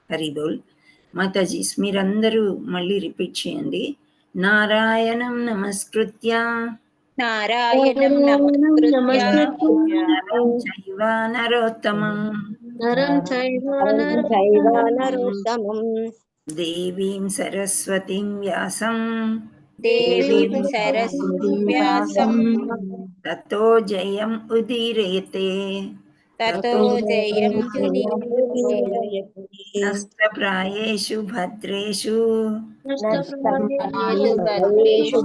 హరి బోల్. మాతాజీస్ మీరందరూ మళ్ళీ రిపీట్ చేయండి. నారాయణం నమస్కృత్య నారాయణం నమస్కృత్య నరం చైవ నరోత్తమం నరం చైవ నరోత్తమం దేవీం సరస్వతిం వ్యాసం దేవీం సరస్వతీం వ్యాసం తతో జయం ఉదీరయతే తతో జయం నష్టప్రాయేషు భద్రేషు భద్రేషు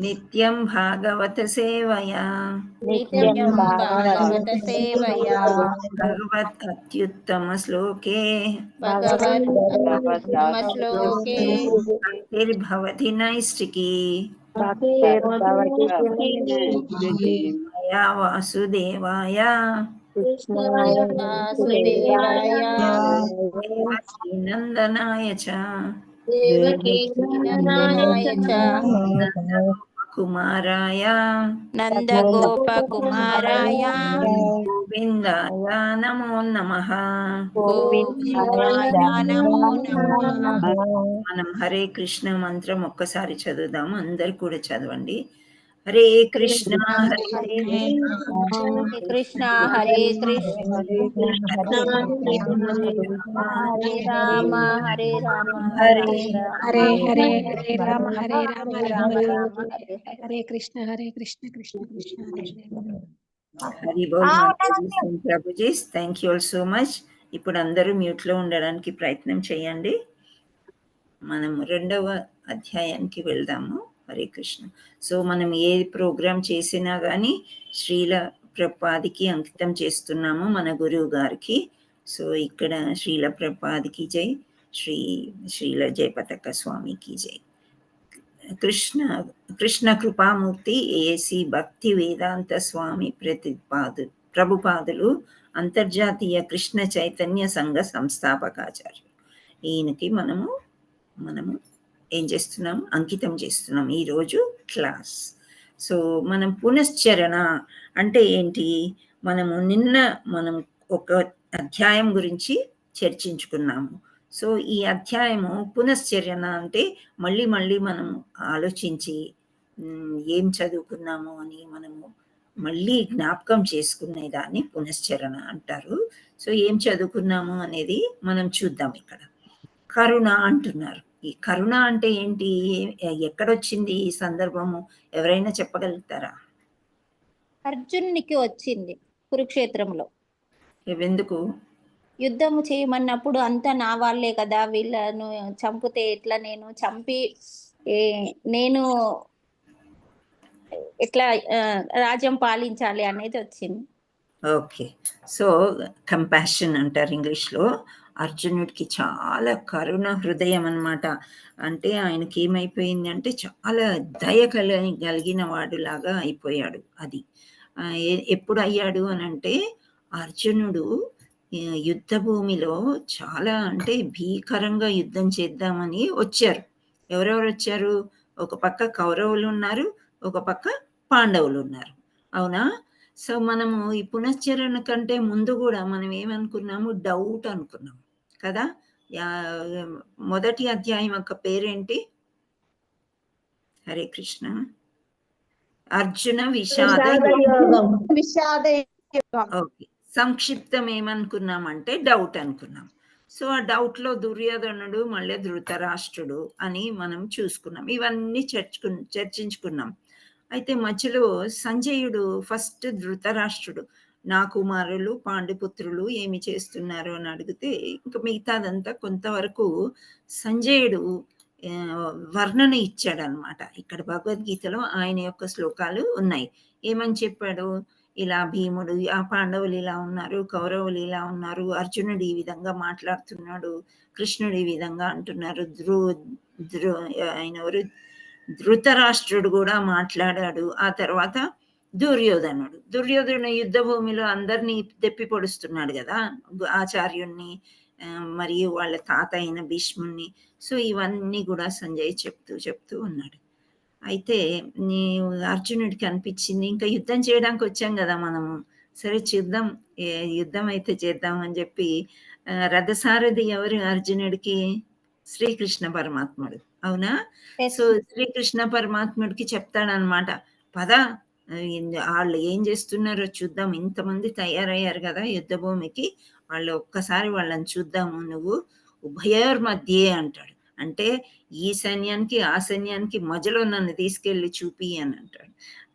నిత్యం భాగవత సేవయా నిత్యం భాగవత సేవయా భగవత్ అత్యుత్తమ శ్లోకే భగవద్గీత శ్లోకే భక్తిర్భవతి నైష్టికీ మయా వాసుదేవాయ వాసుదేవాయ దేవకీ నందనాయ చ దేవకీనందనాయ చ కుమారాయ నందగోపకుమారాయ గోవిందాయ నమో నమః. గోవిందాయ నమో నమః. మనం హరే కృష్ణ మంత్రం ఒక్కసారి చదువుదాము. అందరు కూడా చదవండి. హరే కృష్ణ హరే కృష్ణ హరే కృష్ణ హరే రామ హరే రామ హరే హరే హరే హరే రామ హరే రామ రామ రామ హరే కృష్ణ కృష్ణ కృష్ణ హరే హరి బోల్. Prabhuji thank you all so much. ఇప్పుడు అందరూ మ్యూట్ లో ఉండడానికి ప్రయత్నం చేయండి. మనం 2వ అధ్యాయానికి వెళ్దాము. హరే కృష్ణ. సో మనం ఏ ప్రోగ్రామ్ చేసినా కానీ శ్రీల ప్రభుపాదికి అంకితం చేస్తున్నాము, మన గురువు గారికి. సో ఇక్కడ శ్రీల ప్రభుపాదికి జై, శ్రీల జయపతాక స్వామికి జై. కృష్ణ కృపామూర్తి ఏసి భక్తి వేదాంత స్వామి ప్రభుపాదులు అంతర్జాతీయ కృష్ణ చైతన్య సంఘ సంస్థాపకాచార్యులు. ఈయనకి మనము ఏం చేస్తున్నాం, అంకితం చేస్తున్నాం ఈరోజు క్లాస్. సో మనం పునశ్చరణ అంటే ఏంటి, మనం ఒక అధ్యాయం గురించి చర్చించుకున్నాము. సో ఈ అధ్యాయము పునశ్చరణ అంటే మళ్ళీ మనం ఆలోచించి ఏం చదువుకున్నాము అని మనము మళ్ళీ జ్ఞాపకం చేసుకునే దాన్ని పునశ్చరణ అంటారు. సో ఏం చదువుకున్నాము అనేది మనం చూద్దాం. ఇక్కడ కరుణ అంటున్నారు. ఈ కరుణ అంటే ఏంటి, ఎక్కడొచ్చింది ఈ సందర్భము, ఎవరైనా చెప్పగలుగుతారా? అర్జునునికి వచ్చింది కురుక్షేత్రంలో. ఎందుకు? యుద్ధము చేయమన్నప్పుడు అంతా నా వాళ్ళే కదా, వీళ్ళను చంపితే ఎట్లా, నేను ఎట్లా రాజ్యం పాలించాలి అనేది వచ్చింది. ఓకే. సో కంపాషన్ అంటారు ఇంగ్లీష్లో. అర్జునుడికి చాలా కరుణ హృదయం అన్నమాట. అంటే ఆయనకి ఏమైపోయింది అంటే చాలా దయ కలిగిన వాడులాగా అయిపోయాడు. అది ఎప్పుడు అయ్యాడు అని అంటే, అర్జునుడు యుద్ధ భూమిలో చాలా అంటే భీకరంగా యుద్ధం చేద్దామని వచ్చారు. ఎవరెవరు వచ్చారు? ఒక పక్క కౌరవులు ఉన్నారు, ఒక పక్క పాండవులు ఉన్నారు. అవునా? సో మనము ఈ పునశ్చరణ కంటే ముందు కూడా మనం ఏమనుకున్నాము, డౌట్ అనుకున్నాము కదా. మొదటి అధ్యాయం యొక్క పేరేంటి? హరే కృష్ణ. అర్జున విషాద. ఓకే. సంక్షిప్తం ఏమనుకున్నామంటే డౌట్ అనుకున్నాం. సో ఆ డౌట్ లో దుర్యోధనుడు, మళ్ళీ ధృతరాష్ట్రుడు అని మనం చూసుకున్నాం. ఇవన్నీ చర్చించుకున్నాం. అయితే మధ్యలో సంజయుడు ఫస్ట్ ధృతరాష్ట్రుడు, నా కుమారులు పాండుపుత్రులు ఏమి చేస్తున్నారు అని అడిగితే, ఇంకా మిగతాదంతా కొంతవరకు సంజయుడు వర్ణన ఇచ్చాడనమాట. ఇక్కడ భగవద్గీతలో ఆయన యొక్క శ్లోకాలు ఉన్నాయి. ఏమని చెప్పాడు, ఇలా భీముడు, ఆ పాండవులు ఇలా ఉన్నారు, కౌరవులు ఇలా ఉన్నారు, అర్జునుడు ఈ విధంగా మాట్లాడుతున్నాడు, కృష్ణుడు ఈ విధంగా అంటున్నారు, ఆయన ధృతరాష్ట్రుడు కూడా మాట్లాడాడు. ఆ తర్వాత దుర్యోధనుడు యుద్ధ భూమిలో అందరినీ తెప్పి పొడుస్తున్నాడు కదా, ఆచార్యుణ్ణి మరియు వాళ్ళ తాత అయిన భీష్ముణ్ణి. సో ఇవన్నీ కూడా సంజయ్ చెప్తూ ఉన్నాడు. అయితే అర్జునుడికి అనిపించింది, ఇంకా యుద్ధం చేయడానికి వచ్చాం కదా మనము, సరే చూద్దాం యుద్ధం అయితే చేద్దాం అని చెప్పి రథసారథి ఎవరు అర్జునుడికి? శ్రీకృష్ణ పరమాత్ముడు. అవునా? సో, శ్రీకృష్ణ పరమాత్ముడికి చెప్తాడనమాట. పద ఆళ్ళు ఏం చేస్తున్నారో చూద్దాం. ఇంతమంది తయారయ్యారు గదా యుద్ధ భూమికి. వాళ్ళు ఒక్కసారి వాళ్ళని చూద్దాము నువ్వు. ఉభయోర్మధ్యే అంటాడు. అంటే ఈ సైన్యానికి, ఆ సైన్యానికి మధ్యలో నన్ను తీసుకెళ్ళి చూపియి అని అంటాడు.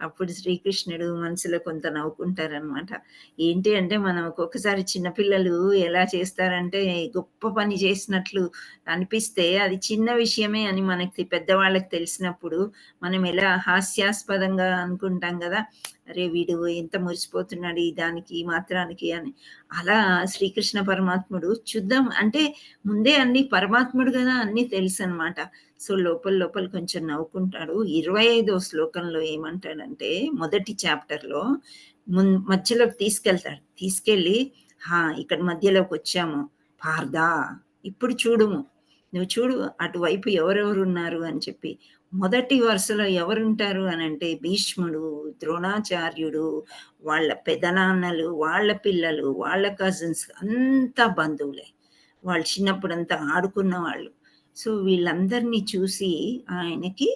అప్పుడు శ్రీకృష్ణుడు మనసులో కొంత నవ్వుకుంటారనమాట. ఏంటి అంటే మనం ఒక్కొక్కసారి చిన్న పిల్లలు ఎలా చేస్తారంటే గొప్ప పని చేసినట్లు అనిపిస్తే అది చిన్న విషయమే అని మనకి పెద్దవాళ్ళకి తెలిసినప్పుడు మనం ఎలా హాస్యాస్పదంగా అనుకుంటాం గదా! అరే! వీడు ఎంత మురిసిపోతున్నాడు ఈ దానికి, ఈ మాత్రానికి అని. అలా శ్రీకృష్ణ పరమాత్ముడు చూద్దాం అంటే ముందే అన్నీ పరమాత్ముడు గదా! అన్నీ తెలుసనమాట. సో, లోపల లోపల కొంచెం నవ్వుకుంటాడు. 25వ శ్లోకంలో ఏమంటాడంటే మొదటి చాప్టర్‌లో మధ్యలోకి తీసుకెళ్తాడు. తీసుకెళ్ళి ఇక్కడ మధ్యలోకొచ్చాము. పార్థా! ఇప్పుడు చూడుము. నువ్వు చూడు అటువైపు ఎవరెవరున్నారు అని చెప్పి. మొదటి వరుసలో ఎవరుంటారు అనంటే భీష్ముడు, ద్రోణాచార్యుడు, వాళ్ళ పెదనాన్నలు, వాళ్ళ పిల్లలు, వాళ్ళ కజిన్స్ అంతా బంధువులే. వాళ్ళు చిన్నప్పుడంతా ఆడుకున్న వాళ్ళు. సో, వీళ్ళందరినీ చూసి ఆయనకి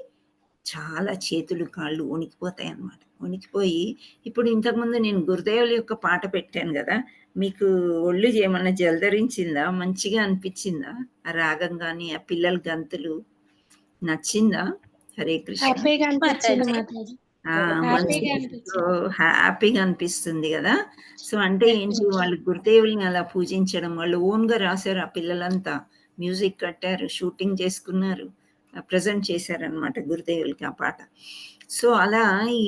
చాలా చేతులు, కాళ్ళు వణికిపోతాయన్నమాట. వణికిపోయి ఇప్పుడు ఇంతకుముందు నేను గురుదేవుల యొక్క పాట పెట్టాను గదా! మీకు ఒళ్ళు ఏమన్నా జలధరించిందా? మంచిగా అనిపిచ్చిందా? ఆ రాగం గాని, ఆ పిల్లల గంతులు నచ్చిందా? హరే కృష్ణ. హ్యాపీగా అనిపించింది మాతాజీ. మాతాజీ. మంచి హ్యాపీగా సో, అనిపించింది. హ్యాపీగా అనిపిస్తుంది గదా! సో, అంటే ఏంటి వాళ్ళు గురుదేవుల్ని అలా పూజించడం. వాళ్ళు ఓన్‌గా రాసారు ఆ పిల్లలంతా. మ్యూజిక్ కట్టారు, షూటింగ్ చేసుకున్నారు. ప్రెజెంట్ చేశారనమాట గురుదేవులకి ఆ పాట. సో, అలా ఈ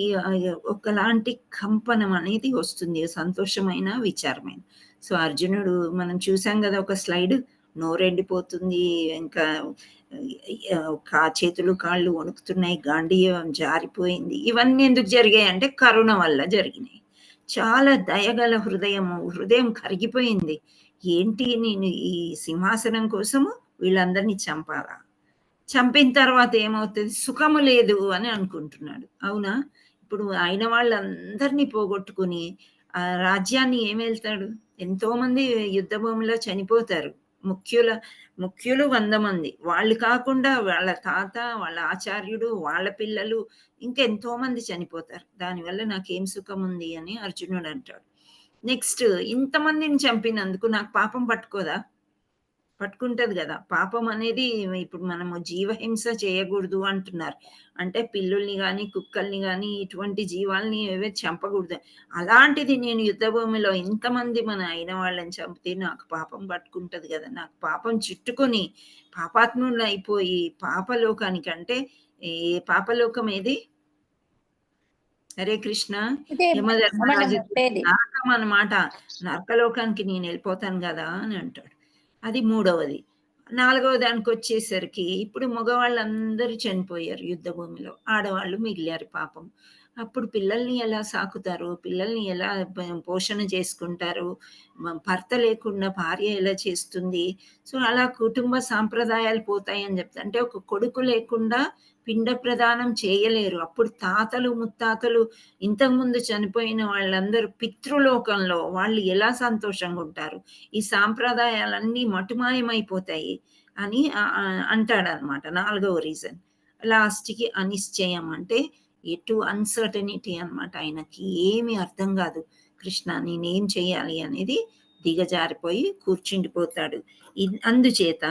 ఒకలాంటి కంపనం అనేది వస్తుంది. సంతోషమైన, విచారమైన. సో, అర్జునుడు మనం చూసాం గదా! ఒక స్లైడ్ నోరెండిపోతుంది. ఇంకా చేతులు, కాళ్ళు వణుకుతున్నాయి. గాండీయం జారిపోయింది. ఇవన్నీ ఎందుకు జరిగాయంటే కరుణ వల్ల జరిగినాయి. చాలా దయగల హృదయము. హృదయం కరిగిపోయింది. ఏంటి నేను ఈ సింహాసనం కోసము వీళ్ళందరినీ చంపాలా? చంపిన తర్వాత ఏమవుతది? సుఖము లేదు అని అనుకుంటున్నాడు. అవునా? ఇప్పుడు అయిన వాళ్ళందరినీ పోగొట్టుకొని రాజ్యాన్ని ఏమెళ్తాడు? ఎంతోమంది యుద్ధ భూమిలో చనిపోతారు. ముఖ్యులు 100 మంది. వాళ్ళు కాకుండా వాళ్ళ తాత, వాళ్ళ ఆచార్యుడు, వాళ్ళ పిల్లలు ఇంకెంతో మంది చనిపోతారు. దానివల్ల నాకేం సుఖముంది అని అర్జునుడు అంటాడు. నెక్స్ట్ ఇంతమందిని చంపినందుకు నాకు పాపం పట్టుకోదా? పట్టుకుంటది గదా! పాపం అనేది ఇప్పుడు మనము జీవహింస చేయగూడదు అంటున్నారు. అంటే పిల్లుల్ని గాని, కుక్కల్ని గాని ఇటువంటి జీవాల్ని ఏవి చంపగూడదు. అలాంటిది నేను యుద్ధ భూమిలో ఇంతమంది మన అయిన వాళ్ళని చంపితే నాకు పాపం పట్టుకుంటది గదా! నాకు పాపం చుట్టుకొని పాపాత్ముడినయిపోయి పాపలోకానికి అంటే ఏ పాపలోకం ఏది? హరే కృష్ణ. ఇదే మనం యమధర్మరాజు ఉండేది. నరకం అన్నమాట. నరకలోకానికి నేనెళ్ళిపోతాను గదా! అని అంటాడు. అది మూడవది. నాలుగవ దానికొచ్చేసరికి ఇప్పుడు మగవాళ్ళందరూ చనిపోయారు యుద్ధ భూమిలో. ఆడవాళ్ళు మిగిలారు పాపం. అప్పుడు పిల్లల్ని ఎలా సాకుతారు? పిల్లల్ని ఎలా పోషణ చేసుకుంటారు? భర్త లేకుండా భార్య ఎలా చేస్తుంది? సో, అలా కుటుంబ సాంప్రదాయాలు పోతాయని చెప్తా. అంటే ఒక కొడుకు లేకుండా పిండ ప్రదానం చేయలేరు. అప్పుడు తాతలు, ముత్తాతలు ఇంతకుముందు చనిపోయిన వాళ్ళందరూ పితృలోకంలో వాళ్ళు ఎలా సంతోషంగుంటారు? ఈ సాంప్రదాయాలన్నీ మటుమాయమైపోతాయి అని అంటాడనమాట. నాలుగవ రీజన్. లాస్ట్‌కి అనిశ్చయం అంటే ఎటు అన్‌సర్టనిటీ అనమాట. ఆయనకి ఏమి అర్థం గాదు. కృష్ణ నేనేం చేయాలి అనేది దిగజారిపోయి కూర్చుండిపోతాడు. అందుచేత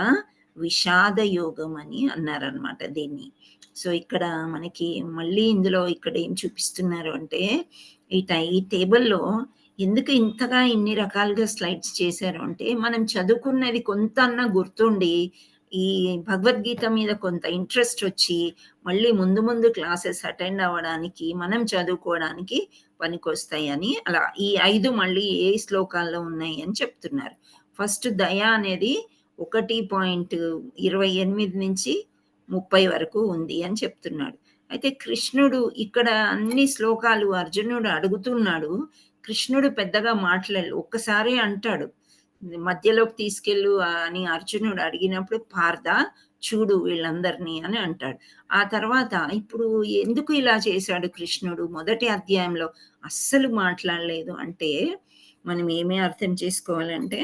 విషాద యోగం అని అన్నారనమాట దీన్ని. సో, ఇక్కడ మనకి మళ్ళీ ఇందులో ఇక్కడ ఏం చూపిస్తున్నారు అంటే ఈ టేబుల్‌లో ఎందుకు ఇంతగా ఇన్ని రకాలుగా స్లైడ్స్ చేశారు అంటే, మనం చదువుకున్నది కొంత అన్నా గుర్తుండి, ఈ భగవద్గీత మీద కొంత ఇంట్రెస్ట్ వచ్చి, మళ్ళీ ముందు ముందు క్లాసెస్ అటెండ్ అవ్వడానికి, మనం చదువుకోవడానికి పనికొస్తాయని అలా ఈ 5 మళ్ళీ ఏ శ్లోకాల్లో ఉన్నాయి అని చెప్తున్నారు. ఫస్ట్ దయ అనేది 1.28 నుంచి 30 వరకు ఉంది అని చెప్తున్నాడు. అయితే కృష్ణుడు ఇక్కడ అన్ని శ్లోకాలు అర్జునుడు అడుగుతున్నాడు. కృష్ణుడు పెద్దగా మాట్లాడలేదు. ఒక్కసారే అంటాడు. మధ్యలోకి తీసుకెళ్ళు అని అర్జునుడు అడిగినప్పుడు పార్థ చూడు వీళ్ళందరినీ అని అంటాడు. ఆ తర్వాత ఇప్పుడు ఎందుకు ఇలా చేశాడు కృష్ణుడు? మొదటి అధ్యాయంలో అస్సలు మాట్లాడలేదు అంటే, మనం ఏమి అర్థం చేసుకోవాలంటే,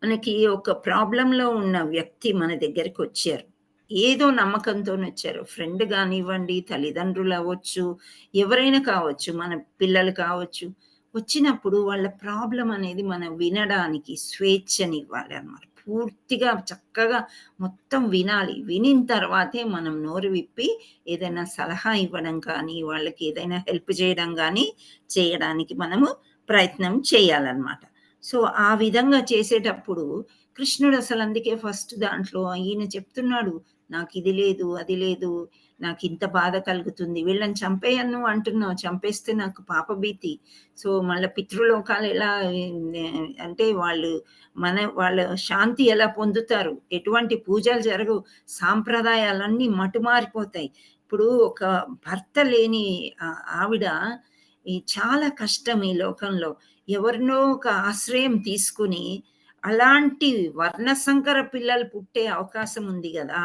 మనకి ఒక ప్రాబ్లమ్‌లో ఉన్న వ్యక్తి మన దగ్గరికొచ్చారు. ఏదో నమ్మకంతోనొచ్చారు. ఫ్రెండ్ గానివ్వండి, తల్లిదండ్రులవ్వచ్చు, ఎవరైనా కావచ్చు, మన పిల్లలు కావచ్చు. వచ్చినప్పుడు వాళ్ళ ప్రాబ్లమ్ అనేది మనం వినడానికి స్వేచ్ఛనివ్వాలనమాట. పూర్తిగా చక్కగా మొత్తం వినాలి. వినిన తర్వాతే మనం నోరు విప్పి ఏదైనా సలహా ఇవ్వడం కానీ, వాళ్ళకి ఏదైనా హెల్ప్ చేయడం గానీ, చేయడానికి మనము ప్రయత్నం చేయాలనమాట. సో, ఆ విధంగా చేసేటప్పుడు కృష్ణుడు అసలు అందుకే ఫస్ట్ దాంట్లో ఈయన చెప్తున్నాడు. నాకిది లేదు, అది లేదు, నాకింత బాధ కలుగుతుంది. వీళ్ళని చంపేయను నువ్వు అంటున్నావు. చంపేస్తే నాకు పాపభీతి. సో, మళ్ళా పితృలోకాలు ఎలా అంటే వాళ్ళ శాంతి ఎలా పొందుతారు? ఎటువంటి పూజలు జరగవు. సాంప్రదాయాలన్నీ మటుమారిపోతాయి. ఇప్పుడు ఒక భర్త లేని ఆవిడ చాలా కష్టం ఈ లోకంలో. ఎవరినో ఒక ఆశ్రయం తీసుకొని, అలాంటి వర్ణసంకర పిల్లలు పుట్టే అవకాశం ఉంది గదా!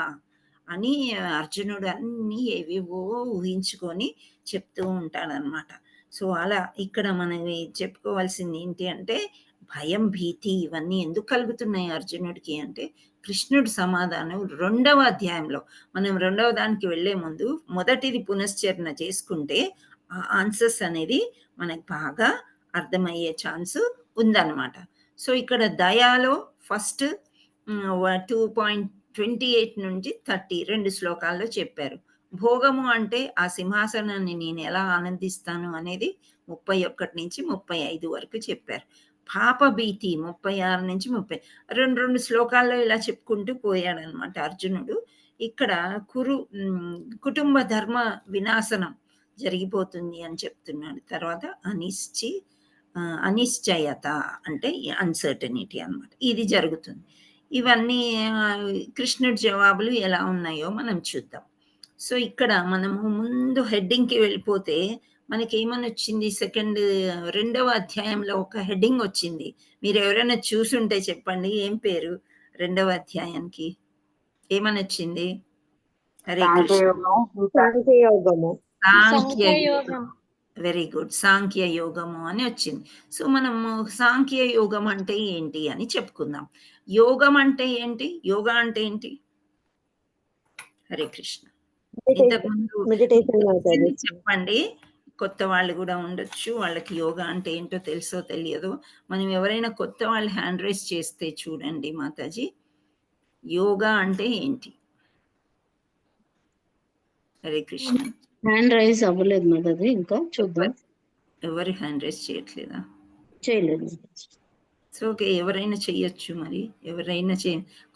అని అర్జునుడు అన్నీ ఏవేవో ఊహించుకొని చెప్తూ ఉంటాడనమాట. సో, అలా ఇక్కడ మనవి చెప్పుకోవాల్సింది ఏంటి అంటే, భయం, భీతి ఇవన్నీ ఎందుకు కలుగుతున్నాయి అర్జునుడికి అంటే, కృష్ణుడి సమాధానం 2వ అధ్యాయంలో మనం 2వ దానికి వెళ్ళే ముందు మొదటిది పునశ్చరణ చేసుకుంటే, ఆ ఆన్సర్స్ అనేది మనకు బాగా అర్థమయ్యే ఛాన్స్ ఉందన్నమాట. సో, ఇక్కడ దయాలో ఫస్ట్ 2.28 నుంచి 30 2 శ్లోకాల్లో చెప్పారు. భోగము అంటే ఆ సింహాసనాన్ని నేను ఎలా ఆనందిస్తాను అనేది 31-35 వరకు చెప్పారు. పాపభీతి 36 నుంచి 30 2 శ్లోకాల్లో ఇలా చెప్పుకుంటూ పోయాడనమాట అర్జునుడు. ఇక్కడ కుటుంబ ధర్మ వినాశనం జరిగిపోతుంది అని చెప్తున్నాడు. తర్వాత అనిశ్చయత అంటే అన్‌సర్టెనిటీ అన్నమాట. ఇది జరుగుతుంది. ఇవన్నీ కృష్ణుడి జవాబులు ఎలా ఉన్నాయో మనం చూద్దాం. సో, ఇక్కడ మనము ముందు హెడ్డింగ్‌కి వెళ్ళిపోతే మనకేమనొచ్చింది రెండవ అధ్యాయంలో ఒక హెడ్డింగ్ వచ్చింది. మీరెవరైనా చూసుంటే చెప్పండి. ఏం పేరు రెండవ అధ్యాయానికి? ఏమనొచ్చింది? హరే కృష్ణ. సాంఖ్యయోగము. సాంఖ్యయోగం. Very good. సాంఖ్య యోగము అని వచ్చింది. సో, మనము సాంఖ్య యోగం అంటే ఏంటి అని చెప్పుకుందాం. యోగం అంటే ఏంటి? యోగా అంటే ఏంటి? హరే కృష్ణ. ఇంతకుముందు మెడిటేషన్ మాతాజీ. చెప్పండి. కొత్త వాళ్ళు గూడా ఉండొచ్చు. వాళ్ళకి యోగా అంటే ఏంటో తెలుసో తెలియదో. మనం ఎవరైనా కొత్త వాళ్ళు హ్యాండ్ రైజ్ చేస్తే చూడండి మాతాజీ. యోగా అంటే ఏంటి? హరే కృష్ణ. హ్యాండ్ రైజ్ అవ్వలేదు మాతాజీ, ఇంకా చూద్దాం. ఎవరు హ్యాండ్ రైజ్ చేయట్లేదా? చేయలేదు. So, okay. ఎవరైనా చెయ్యొచ్చు మరి. ఎవరైనా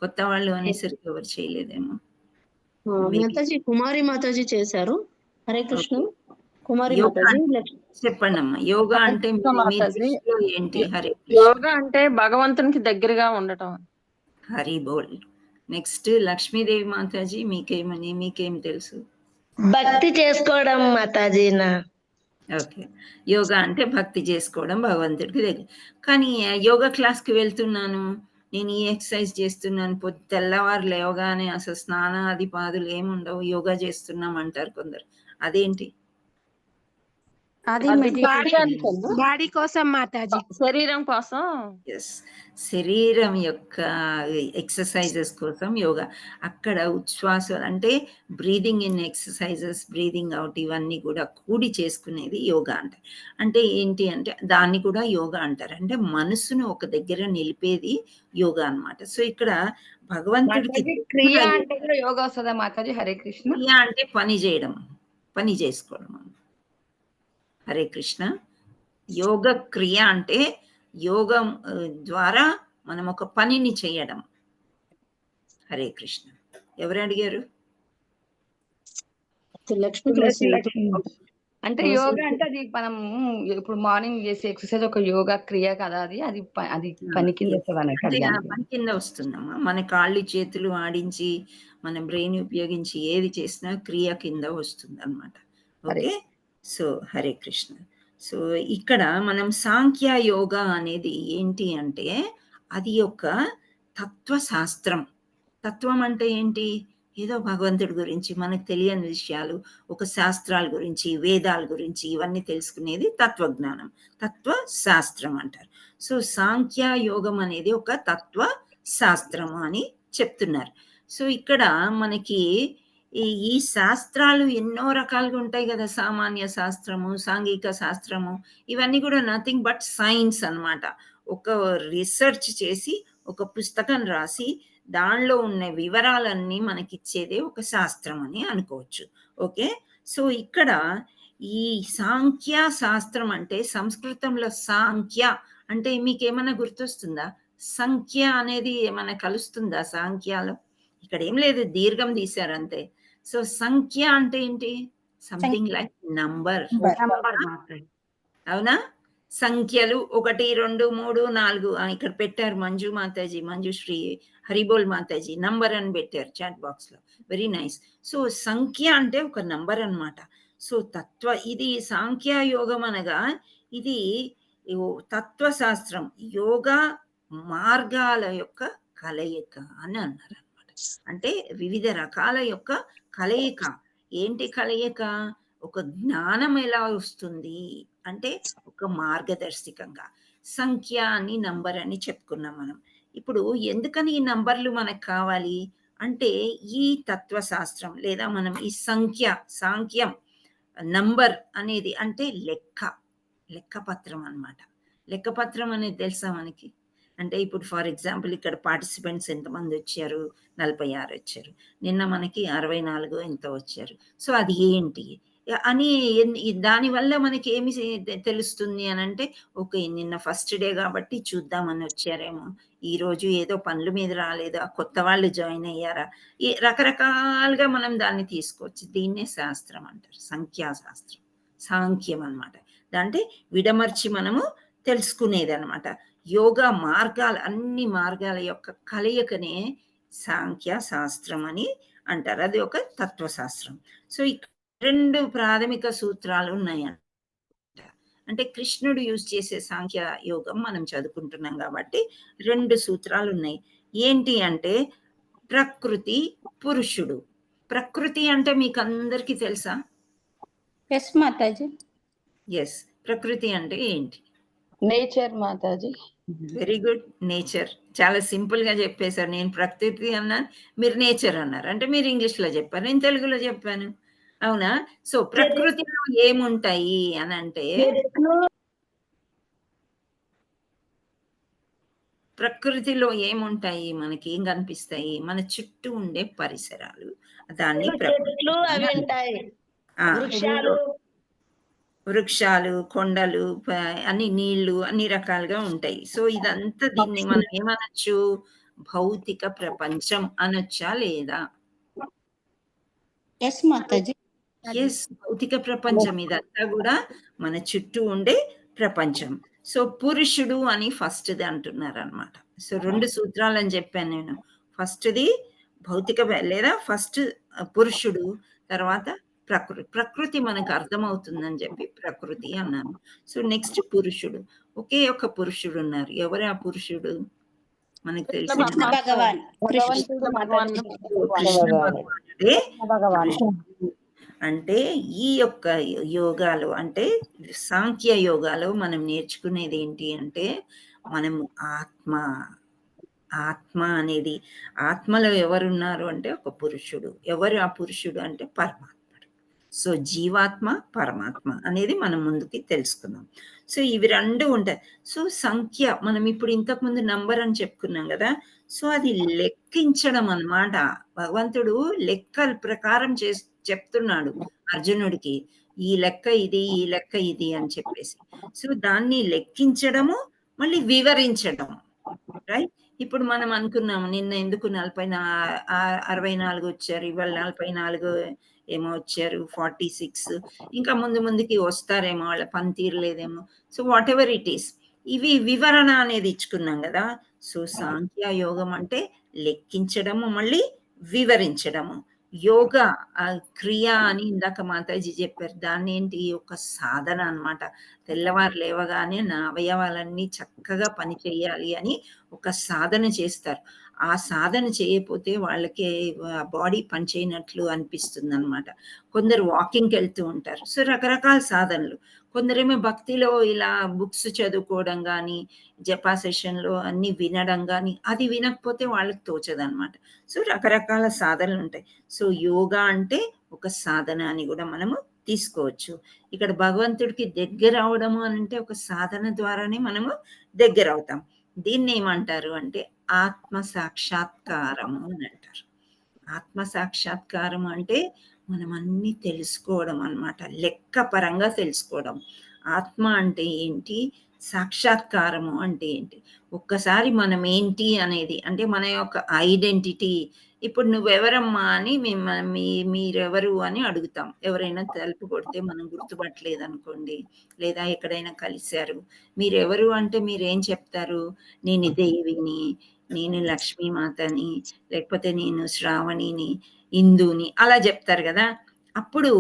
కొత్త వాళ్ళు అనేసరికి ఎవరు చేయలేదేమో. మాతాజీ కుమారి మాతాజీ చేశారు. హరే కృష్ణ. కుమారి యోగా మాతాజీ చెప్పండమ్మా. యోగా అంటే మీ మాతాజీ. దృష్టిలో ఏంటి? హరే యోగా అంటే భగవంతునికి దగ్గరగా ఉండటం. హరి బోల్. నెక్స్ట్ లక్ష్మీదేవి మాతాజీ మీకేం తెలుసు? భక్తి చేసుకోవడం మాతాజీనా. ఓకే. యోగా అంటే భక్తి చేసుకోవడం భగవంతుడికి దగ్గర. కానీ యోగా క్లాస్‌కి వెళ్తున్నాను. నేను ఈ ఎక్సర్సైజ్ చేస్తున్నాను. తెల్లవారు లేవగానే అసలు స్నానాది పాదులు ఏముండవు. యోగా చేస్తున్నాం అంటారు కొందరు. అదేంటి? అది అది మెడిటేషన్. బాడీ బాడీ కోసం మాతాజీ. శరీరం కోసం. యెస్. శరీరం యొక్క ఎక్సర్‌సైజెస్ కోసం యోగా. అక్కడ ఉచ్ఛ్వాసాలు అంటే breathing in exercises, breathing out ఇవన్నీ కూడా కూడి చేసుకునేది యోగా అంటారు. అంటే ఏంటి అంటే దాన్ని కూడా యోగా అంటారు. అంటే మనసును ఒక దగ్గర నిలిపేది యోగా అన్నమాట. సో, ఇక్కడ భగవంతుడికి క్రియ అంటే కూడా యోగా వస్తుందా మాతాజీ? హరే కృష్ణ. క్రియ అంటే పని చేయడం. పని చేసుకోవడం. హరే కృష్ణ. యోగ క్రియ అంటే యోగం ద్వారా మనం ఒక పనిని చేయడం. హరే కృష్ణ. ఎవరు అడిగారు? లక్ష్మి అంటే యోగా అంటే అది మనం ఇప్పుడు మార్నింగ్ చేసే ఎక్సర్సైజ్ ఒక యోగా క్రియ కదా. అది పని కింద వస్తుంది అన్నట్టు. అంటే పని కింద వస్తుందమ్మా. మన కాళ్ళు చేతులు ఆడించి మన బ్రెయిన్ ఉపయోగించి ఏది చేసినా క్రియ కింద వస్తుందన్నమాట. Okay. So, Hare Krishna. So, ఇక్కడ మనం సాంఖ్య యోగా అనేది ఏంటి అంటే అది ఒక తత్వశాస్త్రం. తత్వం అంటే ఏంటి? ఏదో భగవంతుడి గురించి మనకు తెలియని విషయాలు, ఒక శాస్త్రాల గురించి, వేదాల గురించి ఇవన్నీ తెలుసుకునేది తత్వజ్ఞానం. తత్వ శాస్త్రం అంటారు. సో సాంఖ్య యోగం అనేది ఒక తత్వ శాస్త్రము అని చెప్తున్నారు. సో ఇక్కడ మనకి ఈ శాస్త్రాలు ఎన్నో రకాలుగా ఉంటాయి కదా! సామాన్య శాస్త్రము, సాంఘిక శాస్త్రము ఇవన్నీ కూడా నథింగ్ బట్ సైన్స్ అన్నమాట. ఒక రీసెర్చ్ చేసి ఒక పుస్తకం రాసి దానిలో ఉన్న వివరాలన్నీ మనకిచ్చేదే ఒక శాస్త్రం అని అనుకోవచ్చు. ఓకే. సో ఇక్కడ ఈ సాంఖ్య శాస్త్రం అంటే సంస్కృతంలో సాంఖ్య అంటే మీకేమైనా గుర్తొస్తుందా? సంఖ్య అనేది ఏమైనా కలుస్తుందా సాంఖ్యాలో? ఇక్కడ ఏం లేదు, దీర్ఘం తీశారు అంతే. సో సంఖ్య అంటే ఏంటి? Something like number. అవునా? సంఖ్యలు 1, 2, 3, 4 ఇక్కడ పెట్టారు మంజు మాతాజీ, మంజుశ్రీ, హరిబోల్ మాతాజీ నంబర్ అని పెట్టారు చాట్ బాక్స్ లో. Very nice. సో సంఖ్య అంటే ఒక నంబర్ అన్నమాట. సో ఇది సాంఖ్య యోగం అనగా ఇది తత్వశాస్త్రం, యోగా మార్గాల యొక్క కలయిక అని అన్నారు అనమాట. అంటే వివిధ రకాల యొక్క కలయిక. ఏంటి కలయిక? ఒక జ్ఞానం ఎలా వస్తుంది అంటే ఒక మార్గదర్శకంగా. సంఖ్య అని నంబర్ అని చెప్పుకున్నాం మనం. ఇప్పుడు ఎందుకని ఈ నంబర్లు మనకు కావాలి అంటే ఈ తత్వశాస్త్రం లేదా మనం ఈ సాంఖ్యం నంబర్ అనేది అంటే లెక్కపత్రం అన్నమాట. లెక్కపత్రం అనేది తెలుసా మనకి? అంటే ఇప్పుడు ఫర్ ఎగ్జాంపుల్ ఇక్కడ పార్టిసిపెంట్స్ ఎంతమంది వచ్చారు? 46 వచ్చారు. నిన్న మనకి 64 ఎంతో వచ్చారు. సో అది ఏంటి అని దానివల్ల మనకి ఏమి తెలుస్తుంది అని అంటే ఓకే నిన్న ఫస్ట్ డే కాబట్టి చూద్దామని వచ్చారేమో, ఈ రోజు ఏదో పనుల మీద రాలేదా, కొత్త వాళ్ళు జాయిన్ అయ్యారా, ఈ రకరకాలుగా మనం దాన్ని తీసుకోవచ్చు. దీన్నే శాస్త్రం అంటారు, సంఖ్యాశాస్త్రం, సాంఖ్యం అన్నమాట. అంటే విడమర్చి మనము తెలుసుకునేది అనమాట. యోగా మార్గాలు, అన్ని మార్గాల యొక్క కలయికనే సాంఖ్య శాస్త్రం అని అంటారు. అది ఒక తత్వశాస్త్రం. సో 2 ప్రాథమిక సూత్రాలు ఉన్నాయంట. అంటే కృష్ణుడు యూజ్ చేసే సాంఖ్య యోగం మనం చదువుకుంటున్నాం కాబట్టి 2 సూత్రాలు ఉన్నాయి. ఏంటి అంటే ప్రకృతి, పురుషుడు. ప్రకృతి అంటే మీకు అందరికీ తెలుసా? ఎస్ మాతాజీ. ఎస్. ప్రకృతి అంటే ఏంటి? Nature Mataji. Very good. Nature. చాలా సింపుల్ గా చెప్పేశారు. నేను ప్రకృతి అన్నాను, మీరు నేచర్ అన్నారు. అంటే మీరు ఇంగ్లీష్ లో చెప్పారు, నేను తెలుగులో చెప్పాను. అవునా? సో ప్రకృతిలో ఏముంటాయి అని అంటే ప్రకృతిలో ఏముంటాయి, మనకి ఏం కనిపిస్తాయి? మన చుట్టూ ఉండే పరిసరాలు, దాన్ని చెట్లు అవి ఉంటాయి, వృక్షాలు, కొండలు, అన్ని నీళ్లు, అన్ని రకాలుగా ఉంటాయి. సో ఇదంతా దీన్ని మనం ఏమనొచ్చు? భౌతిక ప్రపంచం అనొచ్చా లేదా? ఎస్ మాతాజీ. ఎస్, భౌతిక ప్రపంచం. ఇదంతా కూడా మన చుట్టూ ఉండే ప్రపంచం. సో పురుషుడు అని ఫస్ట్ది అంటున్నారు అనమాట. సో 2 సూత్రాలు అని చెప్పాను నేను. ఫస్ట్ది భౌతిక లేదా ఫస్ట్ పురుషుడు, తర్వాత ప్రకృతి మనకు అర్థమవుతుందని చెప్పి ప్రకృతి అన్నాను. సో నెక్స్ట్ పురుషుడు. ఒకే ఒక పురుషుడు ఉన్నారు. ఎవరు ఆ పురుషుడు? మనకు తెలిసిన కృష్ణ భగవాన్. అంటే ఈ యొక్క యోగాలు అంటే సాంఖ్య యోగాలు మనం నేర్చుకునేది ఏంటి అంటే మనం ఆత్మ అనేది, ఆత్మలో ఎవరున్నారు అంటే ఒక పురుషుడు. ఎవరు ఆ పురుషుడు అంటే పరమాత్ముడు. సో జీవాత్మ, పరమాత్మ అనేది మనం ముందుకి తెలుసుకుందాం. సో ఇవి 2 ఉంటాయి. సో సంఖ్య మనం ఇప్పుడు ఇంతకుముందు నంబర్ అని చెప్పుకున్నాం కదా. సో అది లెక్కించడం అన్నమాట. భగవంతుడు లెక్కల ప్రకారం చెప్తున్నాడు అర్జునుడికి, ఈ లెక్క ఇది, ఈ లెక్క ఇది అని చెప్పేసి. సో దాన్ని లెక్కించడము, మళ్ళీ వివరించడం. రైట్. ఇప్పుడు మనం అనుకున్నాము నిన్న ఎందుకు 64 వచ్చారు, ఇవాళ 44 ఏమో వచ్చారు, 46 ఇంకా ముందుకి వస్తారేమో, వాళ్ళ పని తీరలేదేమో. So whatever it is, ఇవి వివరణ అనేది ఇచ్చుకున్నాం కదా. సో సాంఖ్య యోగం అంటే లెక్కించడము, మళ్ళీ వివరించడము. యోగా క్రియ అని ఇందాక మాతాజీ చెప్పారు, దాన్ని ఏంటి ఒక సాధన అన్నమాట. తెల్లవారు లేవగానే నా అవయవాలన్నీ చక్కగా పని చేయాలి అని ఒక సాధన చేస్తారు. ఆ సాధన చేయకపోతే వాళ్ళకి బాడీ పని చేయనట్లు అనిపిస్తుందనమాట. కొందరు వాకింగ్‌కెళ్తూ ఉంటారు. సో, రకరకాల సాధనలు. కొందరేమో భక్తిలో ఇలా బుక్స్ చదువుకోవడం గానీ, జపా సెషన్‌లో అన్నీ వినడం గానీ, అది వినకపోతే వాళ్ళకి తోచదనమాట. సో, రకరకాల సాధనలుంటాయి. సో, యోగా అంటే ఒక సాధన అని గూడా మనము తీసుకోవచ్చు. ఇక్కడ భగవంతుడికి దగ్గరవ్వడము అనంటే ఒక సాధన ద్వారానే మనము దగ్గరవుతాం. దీన్నేమంటారు అంటే ఆత్మ సాక్షాత్కారము అనంటారు. ఆత్మ సాక్షాత్కారం అంటే మనం అన్నీ తెలుసుకోవడం అన్నమాట. లెక్క పరంగా తెలుసుకోవడం. ఆత్మ అంటే ఏంటి? సాక్షాత్కారము అంటే ఏంటి? ఒక్కసారి మనం ఏంటి అనేది అంటే మన యొక్క ఐడెంటిటీ ఇప్పుడు నువ్వెవరమ్మా అని మీరెవరు అని అడుగుతాం. ఎవరైనా తలుపు కొడితే మనం గుర్తుపట్టలేదనుకోండి, లేదా ఎక్కడైనా కలిసారు. మీరెవరు అంటే మీరేం చెప్తారు? నేను దేవిని, నేను లక్ష్మీమాతని, లేకపోతే నేను శ్రావణిని, ఇందుని అలా చెప్తారు గదా! అప్పుడు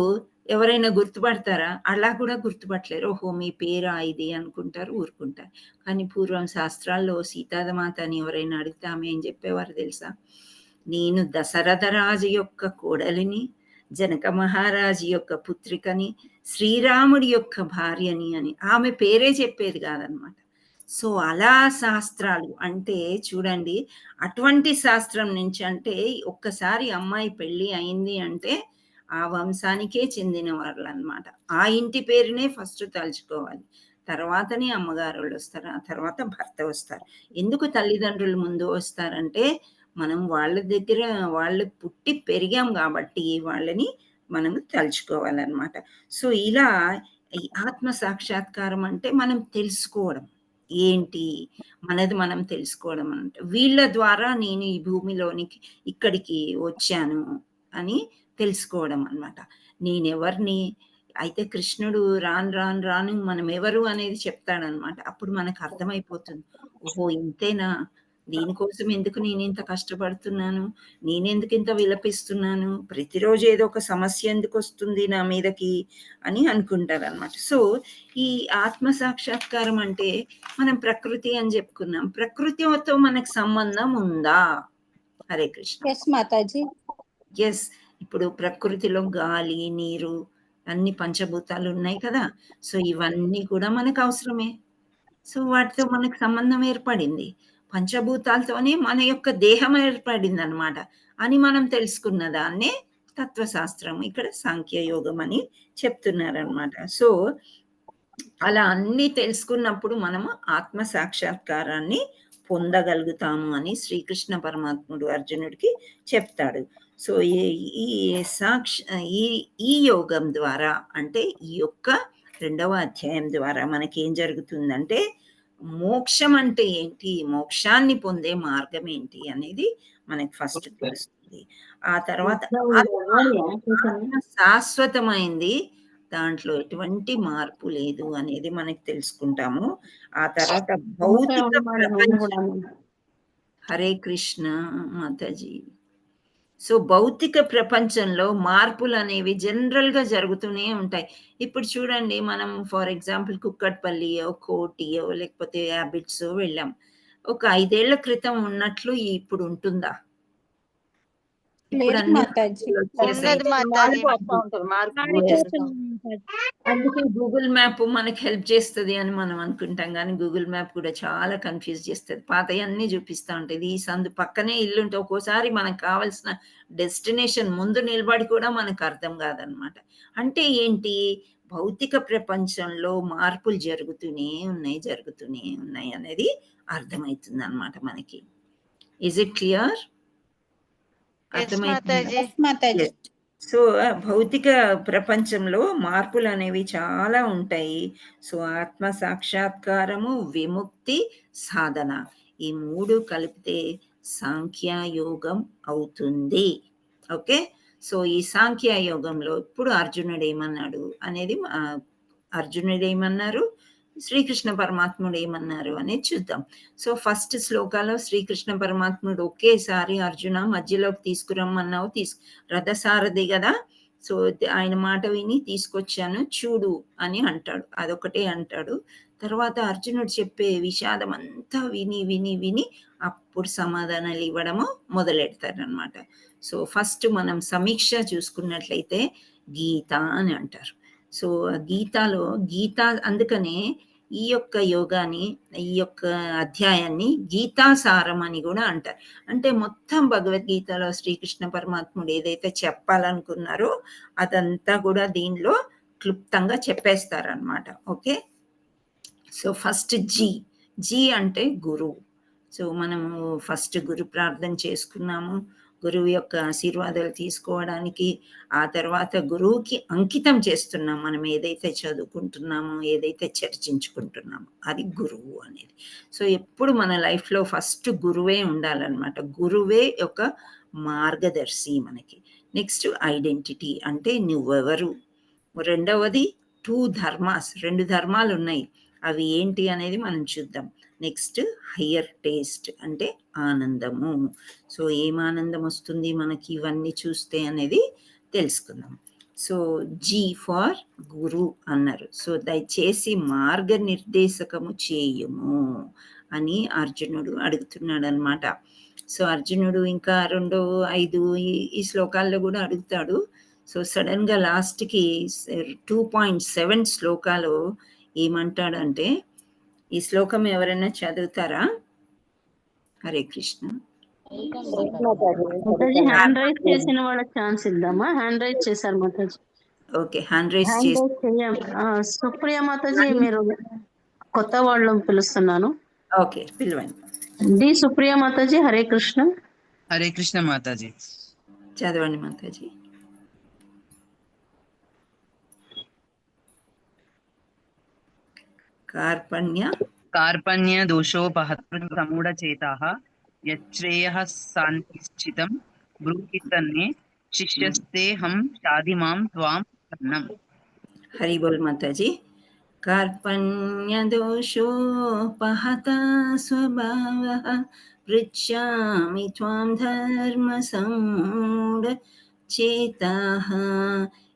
ఎవరైనా గుర్తుపడతారా? అలా కూడా గుర్తుపట్టలేరు. ఓహో! మీ పేరా ఇది అనుకుంటారు, ఊరుకుంటారు. కానీ పూర్వం శాస్త్రాల్లో సీతామాత అని ఎవరైనా అడిగితే ఆమె ఏం చెప్పేవారు తెలుసా? నేను దశరథ రాజు యొక్క కోడలిని, జనక మహారాజు యొక్క పుత్రికని, శ్రీరాముడి యొక్క భార్యని అని. ఆమె పేరే చెప్పేది కాదనమాట. సో, అలా శాస్త్రాలు అంటే చూడండి, అటువంటి శాస్త్రం నుంచి అంటే ఒక్కసారి అమ్మాయి పెళ్లి అయింది అంటే ఆ వంశానికే చెందిన వాళ్ళనమాట. ఆ ఇంటి పేరునే ఫస్ట్ తలుచుకోవాలి. తర్వాతనే అమ్మగారోళ్ళొస్తారు. ఆ తర్వాత భర్త వస్తారు. ఎందుకు తల్లిదండ్రులు ముందు వస్తారంటే, మనం వాళ్ళ దగ్గర వాళ్ళు పుట్టి పెరిగాం కాబట్టి వాళ్ళని మనం తలుచుకోవాలనమాట. సో, ఇలా ఈ ఆత్మ సాక్షాత్కారం అంటే మనం తెలుసుకోవడం. ఏంటి? మనది మనం తెలుసుకోవడం అంటే. వీళ్ళ ద్వారా నేను ఈ భూమిలోనికి ఇక్కడికి వచ్చాను అని తెలుసుకోవడం అన్నమాట. నేనెవరిని అయితే కృష్ణుడు రాను మనం ఎవరు అనేది చెప్తాడనమాట. అప్పుడు మనకు అర్థమైపోతుంది. ఓహో! ఇంతేనా? దీనికోసం ఎందుకు నేనింత కష్టపడుతున్నాను? నేనెందుకింత విలపిస్తున్నాను? ప్రతిరోజు ఏదో ఒక సమస్య ఎందుకొస్తుంది నా మీదకి అని అనుకుంటారనమాట. సో, ఈ ఆత్మ సాక్షాత్కారం అంటే మనం ప్రకృతి అని చెప్పుకున్నాం. ప్రకృతితో మనకు సంబంధం ఉందా? హరే కృష్ణ. యెస్ మాతాజీ. యెస్. ఇప్పుడు ప్రకృతిలో గాలి, నీరు అన్ని పంచభూతాలు ఉన్నాయి కదా! సో, ఇవన్నీ కూడా మనకు అవసరమే. సో, వాటితో మనకు సంబంధం ఏర్పడింది. పంచభూతాలతోనే మన యొక్క దేహం ఏర్పడిందనమాట. అని మనం తెలుసుకున్న దాన్నే తత్వశాస్త్రం. ఇక్కడ సాంఖ్యయోగం అని చెప్తున్నారనమాట. సో, అలా అన్నీ తెలుసుకున్నప్పుడు మనము ఆత్మ సాక్షాత్కారాన్ని పొందగలుగుతాము అని శ్రీకృష్ణ పరమాత్ముడు అర్జునుడికి చెప్తాడు. సో, ఈ ఈ ఈ ఈ యోగం ద్వారా అంటే ఈ యొక్క 2వ అధ్యాయం ద్వారా మనకేం జరుగుతుందంటే, మోక్షం అంటే ఏంటి? మోక్షాన్ని పొందే మార్గం ఏంటి? అనేది మనకు ఫస్ట్ తెలుస్తుంది. ఆ తర్వాత ఆత్మ శాశ్వతమైంది. దాంట్లో ఎటువంటి మార్పు లేదు అనేది మనకు తెలుసుకుంటాము. ఆ తర్వాత భౌతిక ప్రపంచం హరే కృష్ణ మాతాజీ. సో, భౌతిక ప్రపంచంలో మార్పులనేవి జనరల్‌గా జరుగుతూనే ఉంటాయి. ఇప్పుడు చూడండి మనం ఫర్ ఎగ్జాంపుల్ కుక్కట్పల్లియో, కోటియో లేకపోతే యాబిట్సో వెళ్ళాం. ఒక 5 ఏళ్ల క్రితం ఉన్నట్లు ఇప్పుడు ఉంటుందా? ఇప్పుడు లేదు అన్ని మాతాజీ. వచ్చేసాయి. ఉండదు మాతాజీ. అందుకే గూగుల్ మ్యాప్ మనకి హెల్ప్ చేస్తది అని మనం అనుకుంటాం గానీ, గూగుల్ మ్యాప్ కూడా చాలా కన్‌ఫ్యూజ్ చేస్తది. పాతయన్నీ చూపిస్తా ఉంటది. ఈ సందు పక్కనే ఇల్లుంటే ఒక్కోసారి మనకు కావాల్సిన డెస్టినేషన్ ముందు నిలబడి కూడా మనకు అర్థం కాదనమాట. అంటే ఏంటి? భౌతిక ప్రపంచంలో మార్పులు జరుగుతూనే ఉన్నాయి అనేది అర్థమైతుందనమాట మనకి. Is it clear? అర్థమైతుందా? యెస్ మాతాజీ. యెస్. సో, భౌతిక ప్రపంచంలో మార్పులనేవి చాలా ఉంటాయి. సో, ఆత్మ సాక్షాత్కారము, విముక్తి, సాధన ఈ 3 కలిపితే సాంఖ్యయోగం అవుతుంది. ఓకే. సో, ఈ సాంఖ్యయోగంలో ఇప్పుడు అర్జునుడేమన్నాడు అనేది అర్జునుడేమన్నారు? శ్రీకృష్ణ పరమాత్ముడు ఏమన్నారు అనేది చూద్దాం. సో, ఫస్ట్ శ్లోకాలో శ్రీకృష్ణ పరమాత్ముడు ఒకేసారి అర్జున మధ్యలోకి తీసుకురమ్మన్నావు రథసారథి గదా! సో ఆయన మాట విని తీసుకొచ్చాను చూడు అని అంటాడు, అదొకటే అంటాడు. తర్వాత అర్జునుడు చెప్పే విషాదం అంతా విని విని విని అప్పుడు సమాధానాలు ఇవ్వడము మొదలెడతారనమాట. సో ఫస్ట్ మనం సమీక్ష చూసుకున్నట్లయితే గీత అని అంటారు. సో గీతాలో అందుకనే ఈ యొక్క యోగాని, ఈ యొక్క అధ్యాయాన్ని గీతాసారం అని కూడా అంటారు. అంటే మొత్తం భగవద్గీతలో శ్రీకృష్ణ పరమాత్ముడు ఏదైతే చెప్పాలనుకున్నారో అదంతా కూడా దీనిలో క్లుప్తంగా చెప్పేస్తారనమాట. ఓకే, సో ఫస్ట్ జీ అంటే గురువు. సో మనము ఫస్ట్ గురు ప్రార్థన చేసుకున్నాము, గురువు యొక్క ఆశీర్వాదాలు తీసుకోవడానికి. ఆ తర్వాత గురువుకి అంకితం చేస్తున్నాం మనం ఏదైతే చదువుకుంటున్నామో, ఏదైతే చర్చించుకుంటున్నామో, అది గురువు అనేది. సో ఎప్పుడు మన లైఫ్లో ఫస్ట్ గురువే ఉండాలన్నమాట. గురువే ఒక మార్గదర్శి మనకి. నెక్స్ట్ ఐడెంటిటీ అంటే నువ్వెవరు. రెండవది 2 ధర్మాస్, 2 ధర్మాలు ఉన్నాయి, అవి ఏంటి అనేది మనం చూద్దాం. నెక్స్ట్ హయ్యర్ టేస్ట్ అంటే ఆనందము. సో ఏం ఆనందం వస్తుంది మనకి ఇవన్నీ చూస్తే అనేది తెలుసుకుందాం. సో జీ ఫార్ గురు అన్నారు. సో దయచేసి మార్గనిర్దేశకము చేయుము అని అర్జునుడు అడుగుతున్నాడు అనమాట. సో అర్జునుడు ఇంకా 2-5 ఈ శ్లోకాల్లో కూడా అడుగుతాడు. సో సడన్గా లాస్ట్కి 2.7 శ్లోకాలు ఏమంటాడంటే, ఈ శ్లోకం ఎవరైనా చదువుతారా? హరే కృష్ణ. మాతాజీ హ్యాండ్ రైజ్ చేసిన వాళ్ళకి ఛాన్స్ ఇద్దామా? హ్యాండ్ రైజ్ చేశారు Mataji. Okay, hand raise hand చేసి రైజ్ చేయం. సుప్రియ మాతాజీ, మీరు కొత్త వాళ్ళని పిలుస్తున్నాను. ఓకే పిలవండి. డి సుప్రియ మాతాజీ. హరే కృష్ణ. హరే కృష్ణ మాతాజీ. చదవండి మాతాజీ. కార్పణ్య దోషోపహతం సమూఢచేతాః యచ్ఛ్రేయః సానిశ్చితం బ్రూహి తన్మే శిష్యస్తే హం షాధిమాం త్వాం ప్రపన్నం. హరి బోల్ మాతాజీ. కార్పణ్య దోషోపహత స్వభావః పృచ్ఛామి త్వాం ధర్మ సమూఢచేతాః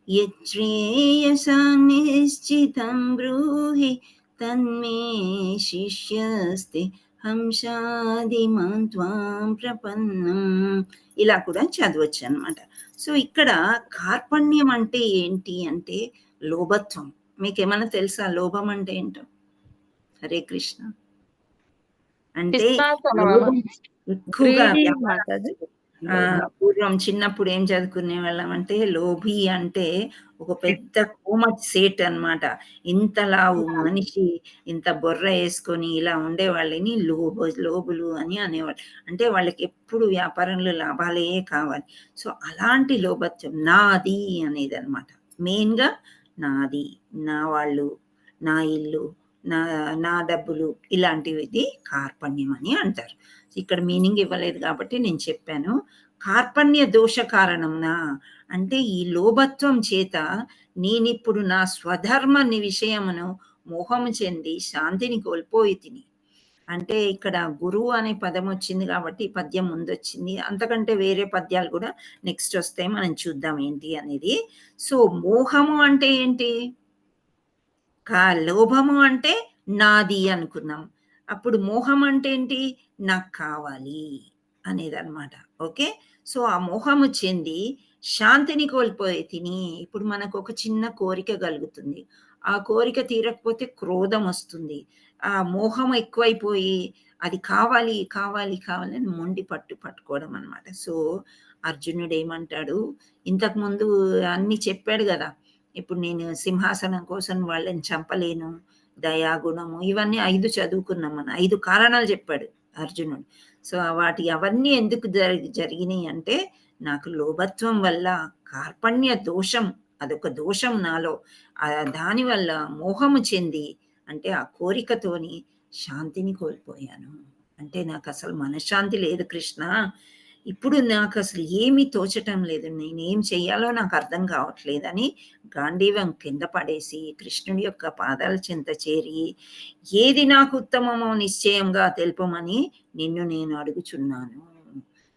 యచ్ఛ్రేయసా నిశ్చితం బ్రూహి తన్మే శిష్యస్తే హంసాదిమాం త్వాం ప్రపన్నం. ఇలా కూడా చదవచ్చు అనమాట. సో ఇక్కడ కార్పణ్యం అంటే ఏంటి అంటే లోభత్వం. మీకేమైనా తెలుసా లోభం అంటే ఏంటో? హరే కృష్ణ. అంటే ఎక్కువగా పూర్వం చిన్నప్పుడు ఏం చదువుకునే వాళ్ళం అంటే లోభి అంటే ఒక పెద్ద కోమటి సేట్ అన్నమాట. ఇంతలావు మనిషి, ఇంత బొర్ర వేసుకొని ఇలా ఉండే వాళ్ళని లోబులు అని అనేవాళ్ళు. అంటే వాళ్ళకి ఎప్పుడు వ్యాపారంలో లాభాలే కావాలి. సో అలాంటి లోభత్వం నాది అనేది అనమాట. మెయిన్గా నాది, నా వాళ్ళు, నా ఇల్లు, నా డబ్బులు, ఇలాంటివి కార్పణ్యం అని అంటారు. ఇక్కడ మీనింగ్ ఇవ్వలేదు కాబట్టి నేను చెప్పాను. కార్పణ్య దోష కారణంనా అంటే ఈ లోభత్వం చేత నేనిప్పుడు నా స్వధర్మ విషయమును మోహము చెంది శాంతిని కోల్పోయి తిని. అంటే ఇక్కడ గురువు అనే పదం వచ్చింది కాబట్టి ఈ పద్యం ముందొచ్చింది. అంతకంటే వేరే పద్యాలు కూడా నెక్స్ట్ వస్తాయి, మనం చూద్దాం ఏంటి అనేది. సో మోహము అంటే ఏంటి? లోభము అంటే నాది అనుకున్నాం. అప్పుడు మోహం అంటే ఏంటి? నాకు కావాలి అనేది అనమాట. ఓకే, సో ఆ మోహము చెంది శాంతిని కోల్పోయి తిని. ఇప్పుడు మనకు ఒక చిన్న కోరిక కలుగుతుంది, ఆ కోరిక తీరకపోతే క్రోధం వస్తుంది. ఆ మోహం ఎక్కువైపోయి అది కావాలి కావాలి కావాలని మొండి పట్టుకోవడం అనమాట. సో అర్జునుడు ఏమంటాడు, ఇంతకుముందు అన్ని చెప్పాడు కదా, ఇప్పుడు నేను సింహాసనం కోసం వాళ్ళని చంపలేను, దయాగుణము, ఇవన్నీ 5 చదువుకున్నాం మనం. 5 కారణాలు చెప్పాడు అర్జునుడు. సో అవన్నీ ఎందుకు జరిగినాయి అంటే నాకు లోభత్వం వల్ల, కార్పణ్య దోషం, అదొక దోషం నాలో, దానివల్ల మోహము చెంది అంటే ఆ కోరికతోని శాంతిని కోల్పోయాను. అంటే నాకు అసలు మనశ్శాంతి లేదు కృష్ణ, ఇప్పుడు నాకు అసలు ఏమీ తోచటం లేదు, నేనేం చెయ్యాలో నాకు అర్థం కావట్లేదని గాంధీవం కింద పడేసి కృష్ణుడి యొక్క పాదాల చెంత చేరి ఏది నాకు ఉత్తమమో నిశ్చయంగా తెలుపమని నిన్ను నేను అడుగుచున్నాను.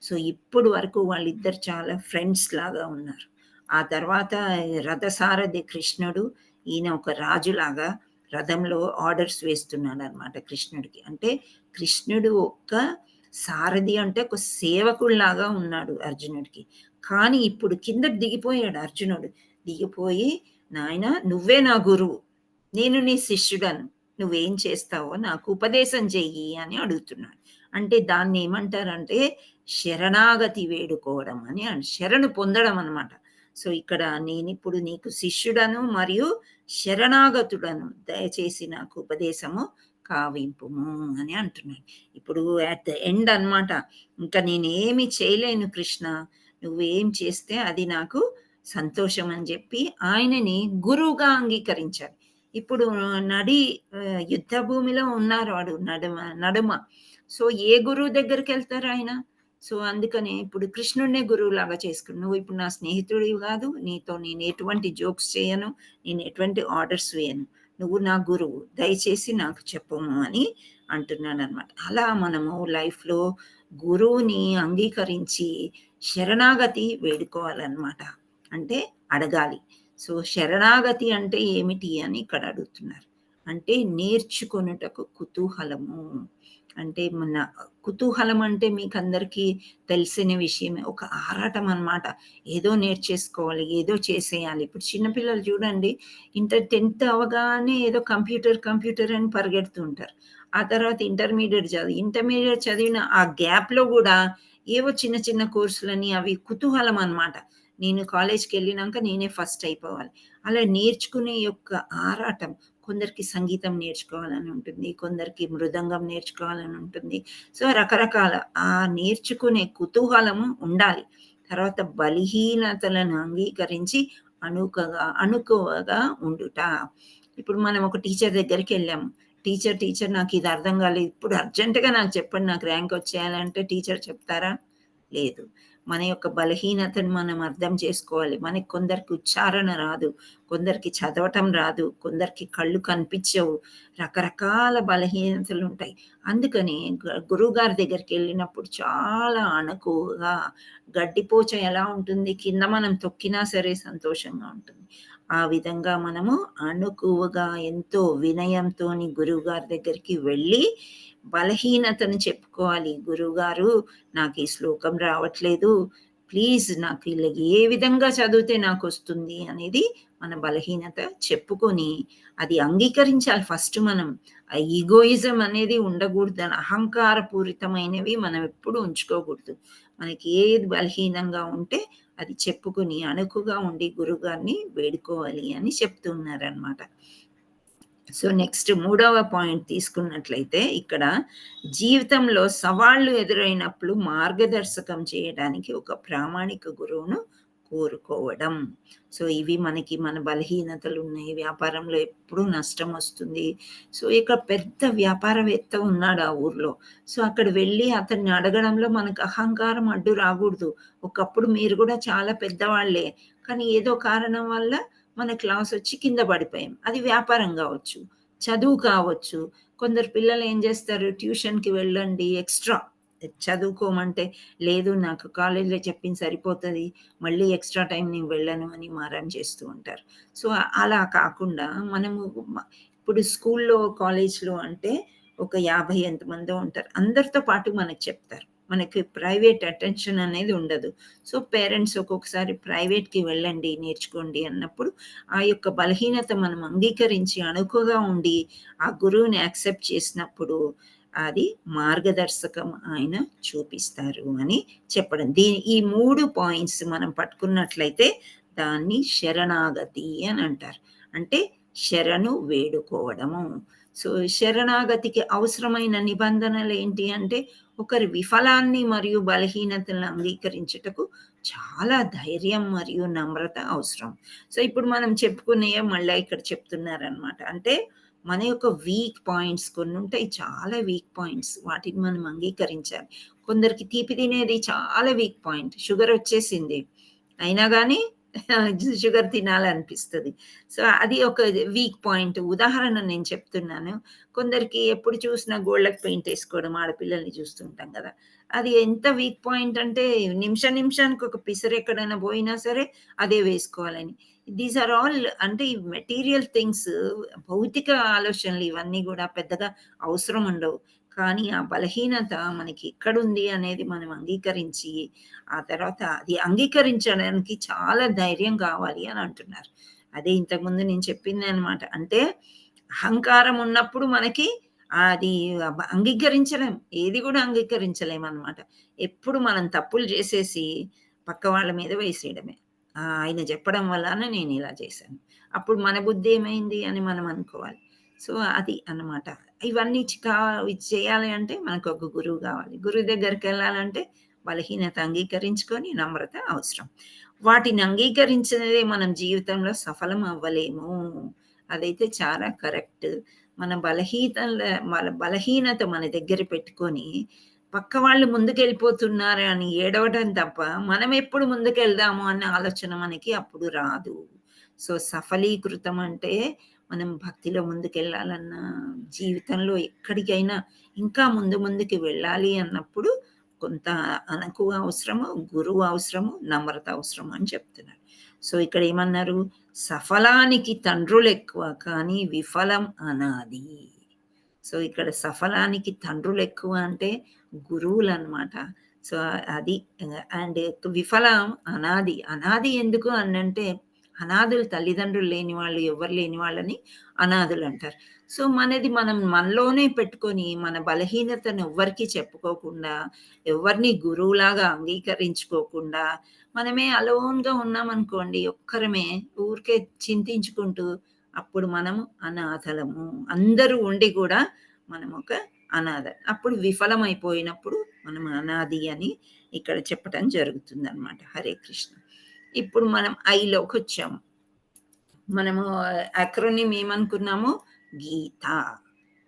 సో ఇప్పుడు వరకు వాళ్ళిద్దరు చాలా ఫ్రెండ్స్ లాగా ఉన్నారు. ఆ తర్వాత రథసారథి కృష్ణుడు, ఈయన ఒక రాజులాగా రథంలో ఆర్డర్స్ వేస్తున్నాడు అనమాట కృష్ణుడికి. అంటే కృష్ణుడు ఒక్క సారథి అంటే ఒక సేవకుడిలాగా ఉన్నాడు అర్జునుడికి. కానీ ఇప్పుడు కిందకి దిగిపోయాడు అర్జునుడు. దిగిపోయి, నాయన నువ్వే నా గురువు, నేను నీ శిష్యుడను, నువ్వేం చేస్తావో నాకు ఉపదేశం చెయ్యి అని అడుగుతున్నాడు. అంటే దాన్ని ఏమంటారంటే శరణాగతి వేడుకోవడం అని, శరణు పొందడం అనమాట. సో ఇక్కడ నేను ఇప్పుడు నీకు శిష్యుడను మరియు శరణాగతుడను, దయచేసి నాకు ఉపదేశము కావింపుము అని అంటున్నాడు. ఇప్పుడు అట్ ద ఎండ్ అనమాట, ఇంకా నేనేమి చేయలేను కృష్ణ, నువ్వేం చేస్తే అది నాకు సంతోషం అని చెప్పి ఆయనని గురువుగా అంగీకరించాడు. ఇప్పుడు యుద్ధ భూమిలో ఉన్నారు వాడు నడుమ. సో ఏ గురువు దగ్గరికి వెళ్తారు ఆయన? సో అందుకనే ఇప్పుడు కృష్ణుడినే గురువులాగా చేసుకుని, నువ్వు ఇప్పుడు నా స్నేహితుడివి కాదు, నీతో నేను ఎటువంటి జోక్స్ చేయను, నేను ఎటువంటి ఆర్డర్స్ వేయను, నువ్వు నా గురువు, దయచేసి నాకు చెప్పము అని అంటున్నాడు అనమాట. అలా మనము లైఫ్లో గురువుని అంగీకరించి శరణాగతి వేడుకోవాలన్నమాట, అంటే అడగాలి. సో శరణాగతి అంటే ఏమిటి అని ఇక్కడ అడుగుతున్నారు. అంటే నేర్చుకొనుటకు కుతూహలము. అంటే మన కుతూహలం అంటే మీకు అందరికీ తెలిసిన విషయమే, ఒక ఆరాటం అన్నమాట. ఏదో నేర్చేసుకోవాలి, ఏదో చేసేయాలి. ఇప్పుడు చిన్నపిల్లలు చూడండి, 10th అవగానే ఏదో కంప్యూటర్ అని పరిగెడుతూ ఉంటారు. ఆ తర్వాత ఇంటర్మీడియట్ చదివిన ఆ గ్యాప్లో కూడా ఏవో చిన్న చిన్న కోర్సులని, అవి కుతూహలం అన్నమాట. నేను కాలేజ్కి వెళ్ళినాక నేనే ఫస్ట్ అయిపోవాలి. అలా నేర్చుకునే యొక్క ఆరాటం. కొందరికి సంగీతం నేర్చుకోవాలని ఉంటుంది, కొందరికి మృదంగం నేర్చుకోవాలని ఉంటుంది. సో రకరకాల ఆ నేర్చుకునే కుతూహలము ఉండాలి. తర్వాత బలహీనతలను అంగీకరించి అణుకువగా ఉండుట. ఇప్పుడు మనం ఒక టీచర్ దగ్గరికి వెళ్ళాము, టీచర్ నాకు ఇది అర్థం కాలేదు, ఇప్పుడు అర్జెంటుగా నాకు చెప్పండి, నాకు ర్యాంక్ వచ్చేయాలంటే టీచర్ చెప్తారా? లేదు. మన యొక్క బలహీనతను మనం అర్థం చేసుకోవాలి. మనకి కొందరికి ఉచ్చారణ రాదు, కొందరికి చదవటం రాదు, కొందరికి కళ్ళు కనిపించవు, రకరకాల బలహీనతలు ఉంటాయి. అందుకని గురువుగారి దగ్గరికి వెళ్ళినప్పుడు చాలా అణకువగా, గడ్డిపోచ ఎలా ఉంటుంది, కింద మనం తొక్కినా సరే సంతోషంగా ఉంటుంది, ఆ విధంగా మనము అణకువగా ఎంతో వినయంతోని గురువుగారి దగ్గరికి వెళ్ళి బలహీనతను చెప్పుకోవాలి. గురువుగారు, నాకు ఈ శ్లోకం రావట్లేదు, ప్లీజ్ నాకు ఇలా ఏ విధంగా చదివితే నాకు వస్తుంది అనేది మన బలహీనత చెప్పుకొని అది అంగీకరించాలి ఫస్ట్. మనం ఆ ఈగోయిజం అనేది ఉండకూడదు, అహంకారపూరితమైనవి మనం ఎప్పుడు ఉంచుకోకూడదు. మనకి ఏది బలహీనంగా ఉంటే అది చెప్పుకుని అణుకుగా ఉండి గురువుగారిని వేడుకోవాలి అని చెప్తున్నారనమాట. సో నెక్స్ట్ 3వ పాయింట్ తీసుకున్నట్లయితే, ఇక్కడ జీవితంలో సవాళ్లు ఎదురైనప్పుడు మార్గదర్శకం చేయడానికి ఒక ప్రామాణిక గురువును కోరుకోవడం. సో ఇవి మనకి మన బలహీనతలు ఉన్నాయి, వ్యాపారంలో ఎప్పుడూ నష్టం వస్తుంది. సో ఇక్కడ పెద్ద వ్యాపారవేత్త ఉన్నాడు ఆ ఊర్లో. సో అక్కడ వెళ్ళి అతన్ని అడగడంలో మనకు అహంకారం అడ్డు రాకూడదు. ఒకప్పుడు మీరు కూడా చాలా పెద్దవాళ్లే, కానీ ఏదో కారణం వల్ల మన క్లాస్ వచ్చి కింద పడిపోయాం. అది వ్యాపారం కావచ్చు, చదువు కావచ్చు. కొందరు పిల్లలు ఏం చేస్తారు, ట్యూషన్కి వెళ్ళండి ఎక్స్ట్రా చదువుకోమంటే, లేదు నాకు కాలేజీలో చెప్పింది సరిపోతుంది, మళ్ళీ ఎక్స్ట్రా టైం నేను వెళ్ళను అని మారం చేస్తూ ఉంటారు. సో అలా కాకుండా మనము ఇప్పుడు స్కూల్లో కాలేజ్లో అంటే ఒక 50 ఎంతమందో ఉంటారు, అందరితో పాటు మనకు చెప్తారు, మనకి ప్రైవేట్ అటెన్షన్ అనేది ఉండదు. సో పేరెంట్స్ ఒక్కొక్కసారి ప్రైవేట్కి వెళ్ళండి నేర్చుకోండి అన్నప్పుడు ఆ యొక్క బలహీనత మనం అంగీకరించి అణుకుగా ఉండి ఆ గురువుని యాక్సెప్ట్ చేసినప్పుడు అది మార్గదర్శకం ఆయన చూపిస్తారు అని చెప్పడం. ఈ 3 పాయింట్స్ మనం పట్టుకున్నట్లయితే దాన్ని శరణాగతి అని అంటారు. అంటే శరణు వేడుకోవడము. సో శరణాగతికి అవసరమైన నిబంధనలు ఏంటి అంటే, ఒకరి విఫలాన్ని మరియు బలహీనతలను అంగీకరించుటకు చాలా ధైర్యం మరియు నమ్రత అవసరం. సో ఇప్పుడు మనం చెప్పుకునే మళ్ళీ ఇక్కడ చెప్తున్నారనమాట. అంటే మన యొక్క వీక్ పాయింట్స్ కొన్ని ఉంటాయి, చాలా వీక్ పాయింట్స్, వాటిని మనం అంగీకరించాలి. కొందరికి తీపి తినేది చాలా వీక్ పాయింట్, షుగర్ వచ్చేసింది అయినా కానీ షుగర్ తినాలనిపిస్తది. సో, అది ఒక వీక్ పాయింట్. ఉదాహరణ నేను చెప్తున్నాను. కొందరికి ఎప్పుడు చూసినా గోళ్ళకి పెయింట్ ఏసుకోవడం ఆడపిల్లల్ని చూస్తుంటాం గదా! అది ఎంత వీక్ పాయింట్ అంటే నిమిషానికి ఒక పిసరు ఎక్కడైనా పోయినా సరే అదే వేసుకోవాలని. దీస్ ఆర్ ఆల్ అంటే ఈ మెటీరియల్ థింగ్స్, భౌతిక ఆలోచనలు ఇవన్నీ గూడా పెద్దగా అవసరం ఉండవు. కానీ ఆ బలహీనత మనకి ఎక్కడుంది అనేది మనం అంగీకరించి, ఆ తర్వాత అది అంగీకరించడానికి చాలా ధైర్యం కావాలి అని అంటున్నారు. అదే ఇంతకుముందు నేను చెప్పిందే అనమాట. అంటే అహంకారం ఉన్నప్పుడు మనకి అది అంగీకరించలేం. ఏది గూడా అంగీకరించలేమనమాట. ఎప్పుడు మనం తప్పులు చేసేసి పక్క వాళ్ళ మీద వేసేయడమే. ఆయన చెప్పడం వల్లనే నేనిలా చేశాను. అప్పుడు మన బుద్ధి ఏమైంది అని మనం అనుకోవాలి. సో, అది అన్నమాట. ఇవన్నీ ఇది చేయాలి అంటే మనకొక గురువు గావాలి. గురువు దగ్గరికెళ్ళాలంటే బలహీనత అంగీకరించుకొని నమ్రత అవసరం. వాటిని అంగీకరించనిదే మనం జీవితంలో సఫలం అవ్వలేము. అదైతే చాలా కరెక్ట్. మన బలహీనత మన దగ్గర పెట్టుకొని పక్క వాళ్ళు ముందుకెళ్ళిపోతున్నారు అని ఏడవడం తప్ప మనం ఎప్పుడు ముందుకెళ్దాము అన్న ఆలోచన మనకి అప్పుడు రాదు. సో, సఫలీకృతం అంటే మనం భక్తిలో ముందుకెళ్ళాలన్నా, జీవితంలో ఎక్కడికైనా ఇంకా ముందుకి వెళ్ళాలి అన్నప్పుడు కొంత అణకువ అవసరము, గురువు అవసరము, నమ్రత అవసరము అని చెప్తున్నారు. సో, ఇక్కడ ఏమన్నారు? సఫలానికి తండ్రులెక్కువ కానీ విఫలం అనాది. సో, ఇక్కడ సఫలానికి తండ్రులెక్కువ అంటే గురువులనమాట. సో, అది అండ్ విఫలం అనాది. అనాది ఎందుకు అనంటే అనాథులు, తల్లిదండ్రులు లేని వాళ్ళు, ఎవ్వరు లేని వాళ్ళని అనాథులంటారు. సో, మనం మనలోనే పెట్టుకొని మన బలహీనతను ఎవ్వరికీ చెప్పుకోకుండా, ఎవ్వరిని గురువులాగా అంగీకరించుకోకుండా, మనమే అలోన్‌గా ఉన్నామనుకోండి, ఒక్కరమే ఊరికే చింతించుకుంటూ, అప్పుడు మనము అనాథలము. అందరూ ఉండి కూడా మనం ఒక అనాథ. అప్పుడు విఫలమైపోయినప్పుడు మనం అనాది అని ఇక్కడ చెప్పటం జరుగుతుందనమాట. హరే కృష్ణ. ఇప్పుడు మనం ఐలోకొచ్చాము. మనము అక్రోనిమ్ ఏమనుకున్నాము? గీత.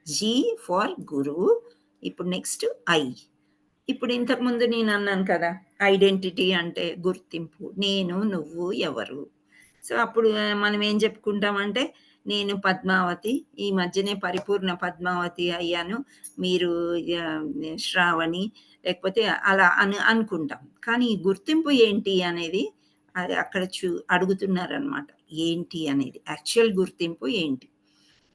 జీ ఫర్ గురువు. ఇప్పుడు నెక్స్ట్ ఐ. ఇప్పుడు ఇంతకుముందు నేను అన్నాను కదా, ఐడెంటిటీ అంటే గుర్తింపు. నేను, నువ్వు, ఎవరు. సో, అప్పుడు మనం ఏం చెప్పుకుంటామంటే, నేను పద్మావతి, ఈ మధ్యనే పరిపూర్ణ పద్మావతి అయ్యాను, మీరు శ్రావణి, లేకపోతే అలా అనుకుంటాం. కానీ ఈ గుర్తింపు ఏంటి అనేది అది అక్కడ అడుగుతున్నారనమాట. ఏంటి అనేది, యాక్చువల్ గుర్తింపు ఏంటి?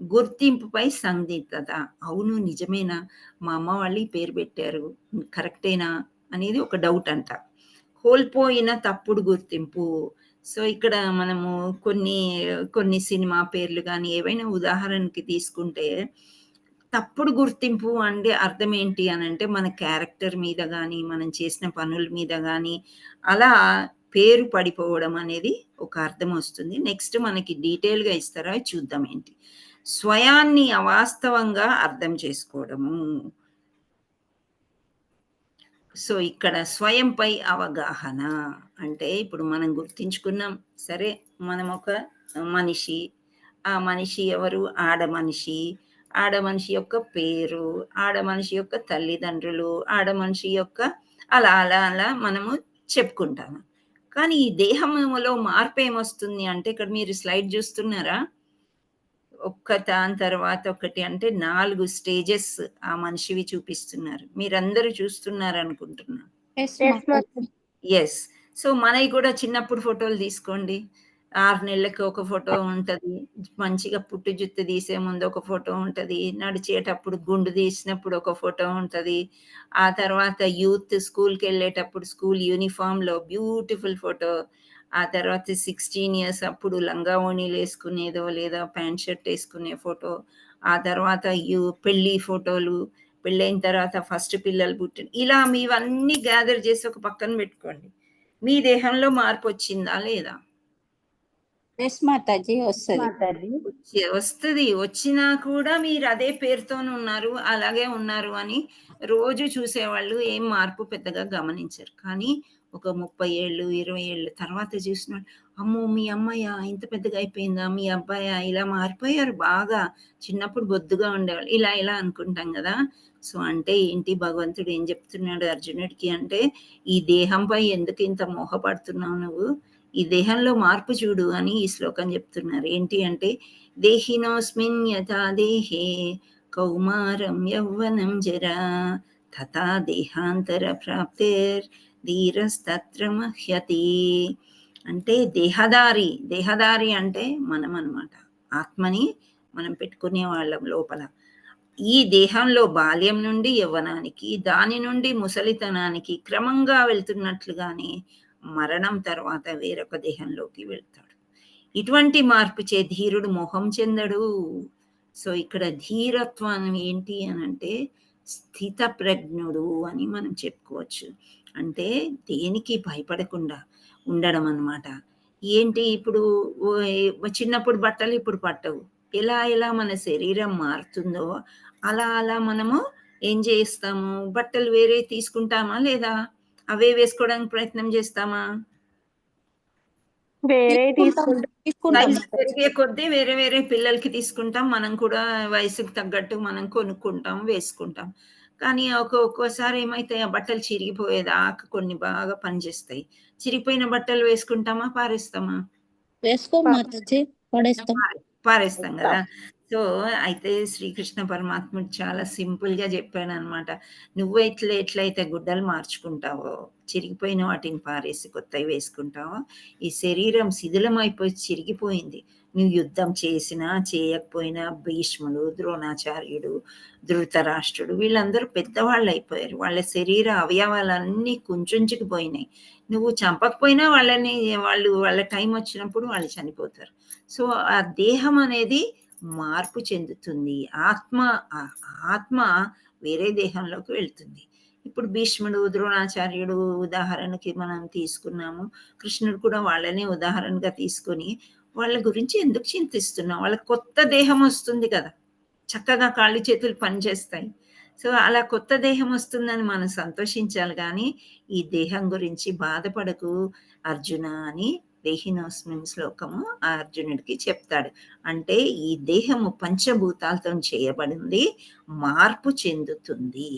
గుర్తింపుపై సందిగ్ధత. అవును, నిజమేనా? మా అమ్మ వాళ్ళు ఈ పేరు పెట్టారు, కరెక్టేనా అనేది ఒక డౌట్ అంట. కోల్పోయిన తప్పుడు గుర్తింపు. సో, ఇక్కడ మనము కొన్ని సినిమా పేర్లు కానీ ఏవైనా ఉదాహరణకి తీసుకుంటే, తప్పుడు గుర్తింపు అంటే అర్థం ఏంటి అనంటే, మన క్యారెక్టర్ మీద కానీ, మనం చేసిన పనుల మీద కానీ అలా పేరు పడిపోవడం అనేది ఒక అర్థం వస్తుంది. నెక్స్ట్ మనకి డీటెయిల్‌గా ఇస్తారా, చూద్దాం ఏంటి. స్వయాన్ని అవాస్తవంగా అర్థం చేసుకోవడము. సో, ఇక్కడ స్వయంపై అవగాహన అంటే, ఇప్పుడు మనం గుర్తించుకున్నాం, సరే మనం ఒక మనిషి, ఆ మనిషి ఎవరు? ఆడమనిషి. ఆడమనిషి యొక్క పేరు, ఆడమనిషి యొక్క తల్లిదండ్రులు, ఆడమనిషి యొక్క అలా మనము చెప్పుకుంటాము. కానీ ఈ దేహంలో మార్పు ఏమొస్తుంది అంటే, ఇక్కడ మీరు స్లైడ్ చూస్తున్నారా? దాని తర్వాత ఒకటి అంటే 4 స్టేజెస్ ఆ మనిషివి చూపిస్తున్నారు. మీరందరూ చూస్తున్నారనుకుంటున్నా. యెస్. సో, మనయి కూడా చిన్నప్పుడు ఫోటోలు తీసుకోండి. 6 నెలలకి ఒక ఫోటో ఉంటది. మంచిగా పుట్టు జుత్తు తీసే ముందు ఒక ఫోటో ఉంటది. నడిచేటప్పుడు గుండు తీసినప్పుడు ఒక ఫోటో ఉంటది. ఆ తర్వాత యూత్ స్కూల్‌కెళ్ళేటప్పుడు స్కూల్ యూనిఫార్మ్‌లో బ్యూటిఫుల్ ఫోటో. ఆ తర్వాత 16 ఇయర్స్ అప్పుడు లంగా ఓణీలేసుకునేదో లేదా ప్యాంట్ షర్ట్ ఏసుకునే ఫోటో. ఆ తర్వాత పెళ్లి ఫోటోలు. పెళ్ళైన తర్వాత ఫస్ట్ పిల్లలు పుట్టిన ఇలా మీవన్నీ గ్యాదర్ చేసి ఒక పక్కన పెట్టుకోండి. మీ దేహంలో మార్పొచ్చిందా లేదా? మాతాజీ వస్తది. వస్తది. వచ్చినా కూడా మీరు అదే పేరుతోనున్నారు, అలాగే ఉన్నారు అని రోజు చూసేవాళ్ళు ఏం మార్పు పెద్దగా గమనించరు. కానీ ఒక 30 ఏళ్ళు, 20 ఏళ్ళ తర్వాత చూసినోళ్ళు, అమ్మో! మీ అమ్మాయా ఇంత పెద్దగా అయిపోయిందా? మీ అబ్బాయా ఇలా మారిపోయారు బాగా. చిన్నప్పుడు బొద్దుగా ఉండేవాళ్ళు. ఇలా అనుకుంటాం గదా! సో, అంటే ఏంటి, భగవంతుడు ఏం చెప్తున్నాడు అర్జునుడికి అంటే, ఈ దేహంపై ఎందుకు ఇంత మోహపడుతున్నావు నువ్వు? ఈ దేహంలో మార్పు చూడు అని ఈ శ్లోకం చెప్తున్నారు. ఏంటి అంటే దేహినోస్మిన్ యథా దేహే కౌమారం యౌవనం జరా తథా దేహాంతర ప్రాప్తిర్ ధీరస్తత్ర మహ్యతి. అంటే దేహదారి అంటే మనం అన్నమాట. ఆత్మని మనం పెట్టుకునే వాళ్ళం లోపల. ఈ దేహంలో బాల్యం నుండి యవ్వనానికి, దాని నుండి ముసలితనానికి క్రమంగా వెళ్తున్నట్లుగానే మరణం తర్వాత వేరొక దేహంలోకి వెళ్తాడు. ఇటువంటి మార్పు చే ధీరుడు మోహం చెందడు. సో ఇక్కడ ధీరత్వం ఏంటి అని అంటే స్థిత ప్రజ్ఞుడు అని మనం చెప్పుకోవచ్చు. అంటే దేనికి భయపడకుండా ఉండడం అన్నమాట. ఏంటి ఇప్పుడు చిన్నప్పుడు బట్టలు ఇప్పుడు పట్టవు. ఎలా మన శరీరం మారుతుందో అలా మనము ఏం చేస్తాము, బట్టలు వేరే తీసుకుంటామా లేదా? అవే వేసుకోవడానికి ప్రయత్నం చేస్తామా? వేరే వయసు పెరిగే కొద్దీ వేరే పిల్లలకి తీసుకుంటాం. మనం కూడా వయసుకు తగ్గట్టు మనం కొనుక్కుంటాం, వేసుకుంటాం. కానీ ఒక్కోసారి ఏమైతాయి, ఆ బట్టలు చిరిగిపోయేదాకా కొన్ని బాగా పనిచేస్తాయి. చిరిగిపోయిన బట్టలు వేసుకుంటామా, పారేస్తామా? వేసుకోం మాతాజీ, పడేస్తాం. పారేస్తాం కదా. సో అయితే శ్రీకృష్ణ పరమాత్ముడు చాలా సింపుల్ గా చెప్పాడు అనమాట. నువ్వు ఎట్లయితే గుడ్డలు మార్చుకుంటావో, చిరిగిపోయిన వాటిని పారేసి కొత్తవి వేసుకుంటావో, ఈ శరీరం శిథిలం అయిపోయి చిరిగిపోయింది. నువ్వు యుద్ధం చేసినా చేయకపోయినా భీష్ముడు, ద్రోణాచార్యుడు, ధృతరాష్ట్రుడు వీళ్ళందరూ పెద్దవాళ్ళు అయిపోయారు. వాళ్ళ శరీర అవయవాలన్నీ కుంచుకుపోయినాయి. నువ్వు చంపకపోయినా వాళ్ళ టైం వచ్చినప్పుడు వాళ్ళు చనిపోతారు. సో ఆ దేహం అనేది మార్పు చెందుతుంది. ఆత్మ వేరే దేహంలోకి వెళ్తుంది. ఇప్పుడు భీష్ముడు, ద్రోణాచార్యుడు ఉదాహరణకి మనం తీసుకున్నాము. కృష్ణుడు కూడా వాళ్ళనే ఉదాహరణగా తీసుకొని వాళ్ళ గురించి ఎందుకు చింతిస్తున్నాం? వాళ్ళకి కొత్త దేహం వస్తుంది కదా, చక్కగా కాళ్ళు చేతులు పనిచేస్తాయి. సో అలా కొత్త దేహం వస్తుందని మనం సంతోషించాలి, కానీ ఈ దేహం గురించి బాధపడకు అర్జున అని దేహినోస్మిన్ శ్లోకము ఆ అర్జునుడికి చెప్తాడు. అంటే ఈ దేహము పంచభూతాలతో చేయబడింది, మార్పు చెందుతుంది.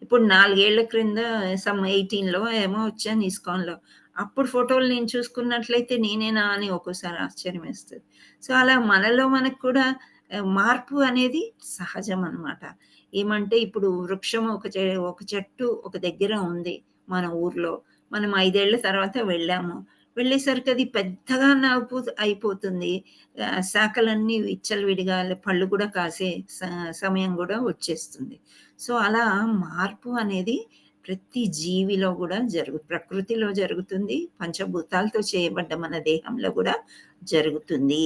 ఇప్పుడు 4 ఏళ్ల క్రింద 18లో ఏమో వచ్చాను ఇస్కాన్లో. అప్పుడు ఫోటోలు నేను చూసుకున్నట్లయితే నేనేనా అని ఒక్కోసారి ఆశ్చర్యం వేస్తుంది. సో అలా మనలో మనకు కూడా మార్పు అనేది సహజం అన్నమాట. ఏమంటే ఇప్పుడు వృక్షం ఒక చెట్టు ఒక దగ్గర ఉంది మన ఊర్లో. మనం 5 ఏళ్ల తర్వాత వెళ్ళేసరికి అది పెద్దగా అయిపోతుంది. శాఖలన్నీ విచ్చలవిడిగా పళ్ళు కూడా కాసే సమయం కూడా వచ్చేస్తుంది. సో అలా మార్పు అనేది ప్రతి జీవిలో కూడా ప్రకృతిలో జరుగుతుంది, పంచభూతాలతో చేయబడ్డ మన దేహంలో కూడా జరుగుతుంది.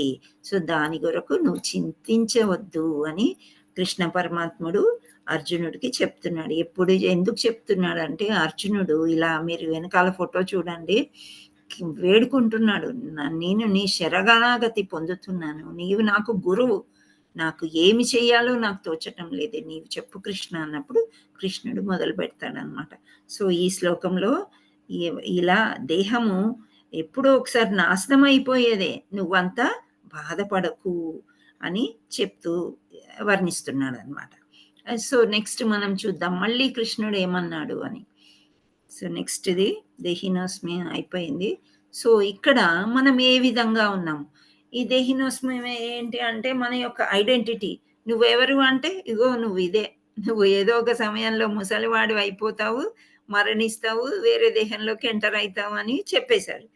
సో దాని కొరకు నువ్వు చింతించవద్దు అని కృష్ణ పరమాత్ముడు అర్జునుడికి చెప్తున్నాడు. ఎందుకు చెప్తున్నాడు అంటే, అర్జునుడు ఇలా మీరు వెనకాల ఫోటో చూడండి, వేడుకుంటున్నాడు, నేను నీ శరణాగతి పొందుతున్నాను, నీవు నాకు గురువు, నాకు ఏమి చెయ్యాలో నాకు తోచటం లేదే, నీవు చెప్పు కృష్ణ అన్నప్పుడు కృష్ణుడు మొదలు పెడతాడనమాట. సో ఈ శ్లోకంలో ఇలా దేహము ఎప్పుడో ఒకసారి నాశనం అయిపోయేదే, నువ్వంతా బాధపడకు అని చెప్తూ వర్ణిస్తున్నాడు అనమాట. సో నెక్స్ట్ మనం చూద్దాం మళ్ళీ కృష్ణుడు ఏమన్నాడు అని. సో నెక్స్ట్ ఇది దేహినోస్మి అయిపోయింది. సో ఇక్కడ మనం ఏ విధంగా ఉన్నాము, ఈ దేహినోస్మి ఏంటి అంటే మన యొక్క ఐడెంటిటీ. నువ్వెవరు అంటే, ఇగో నువ్వు ఇదే, నువ్వు ఏదో ఒక సమయంలో ముసలివాడు అయిపోతావు, మరణిస్తావు, వేరే దేహంలోకి ఎంటర్ అవుతావు అని చెప్పేశాడు.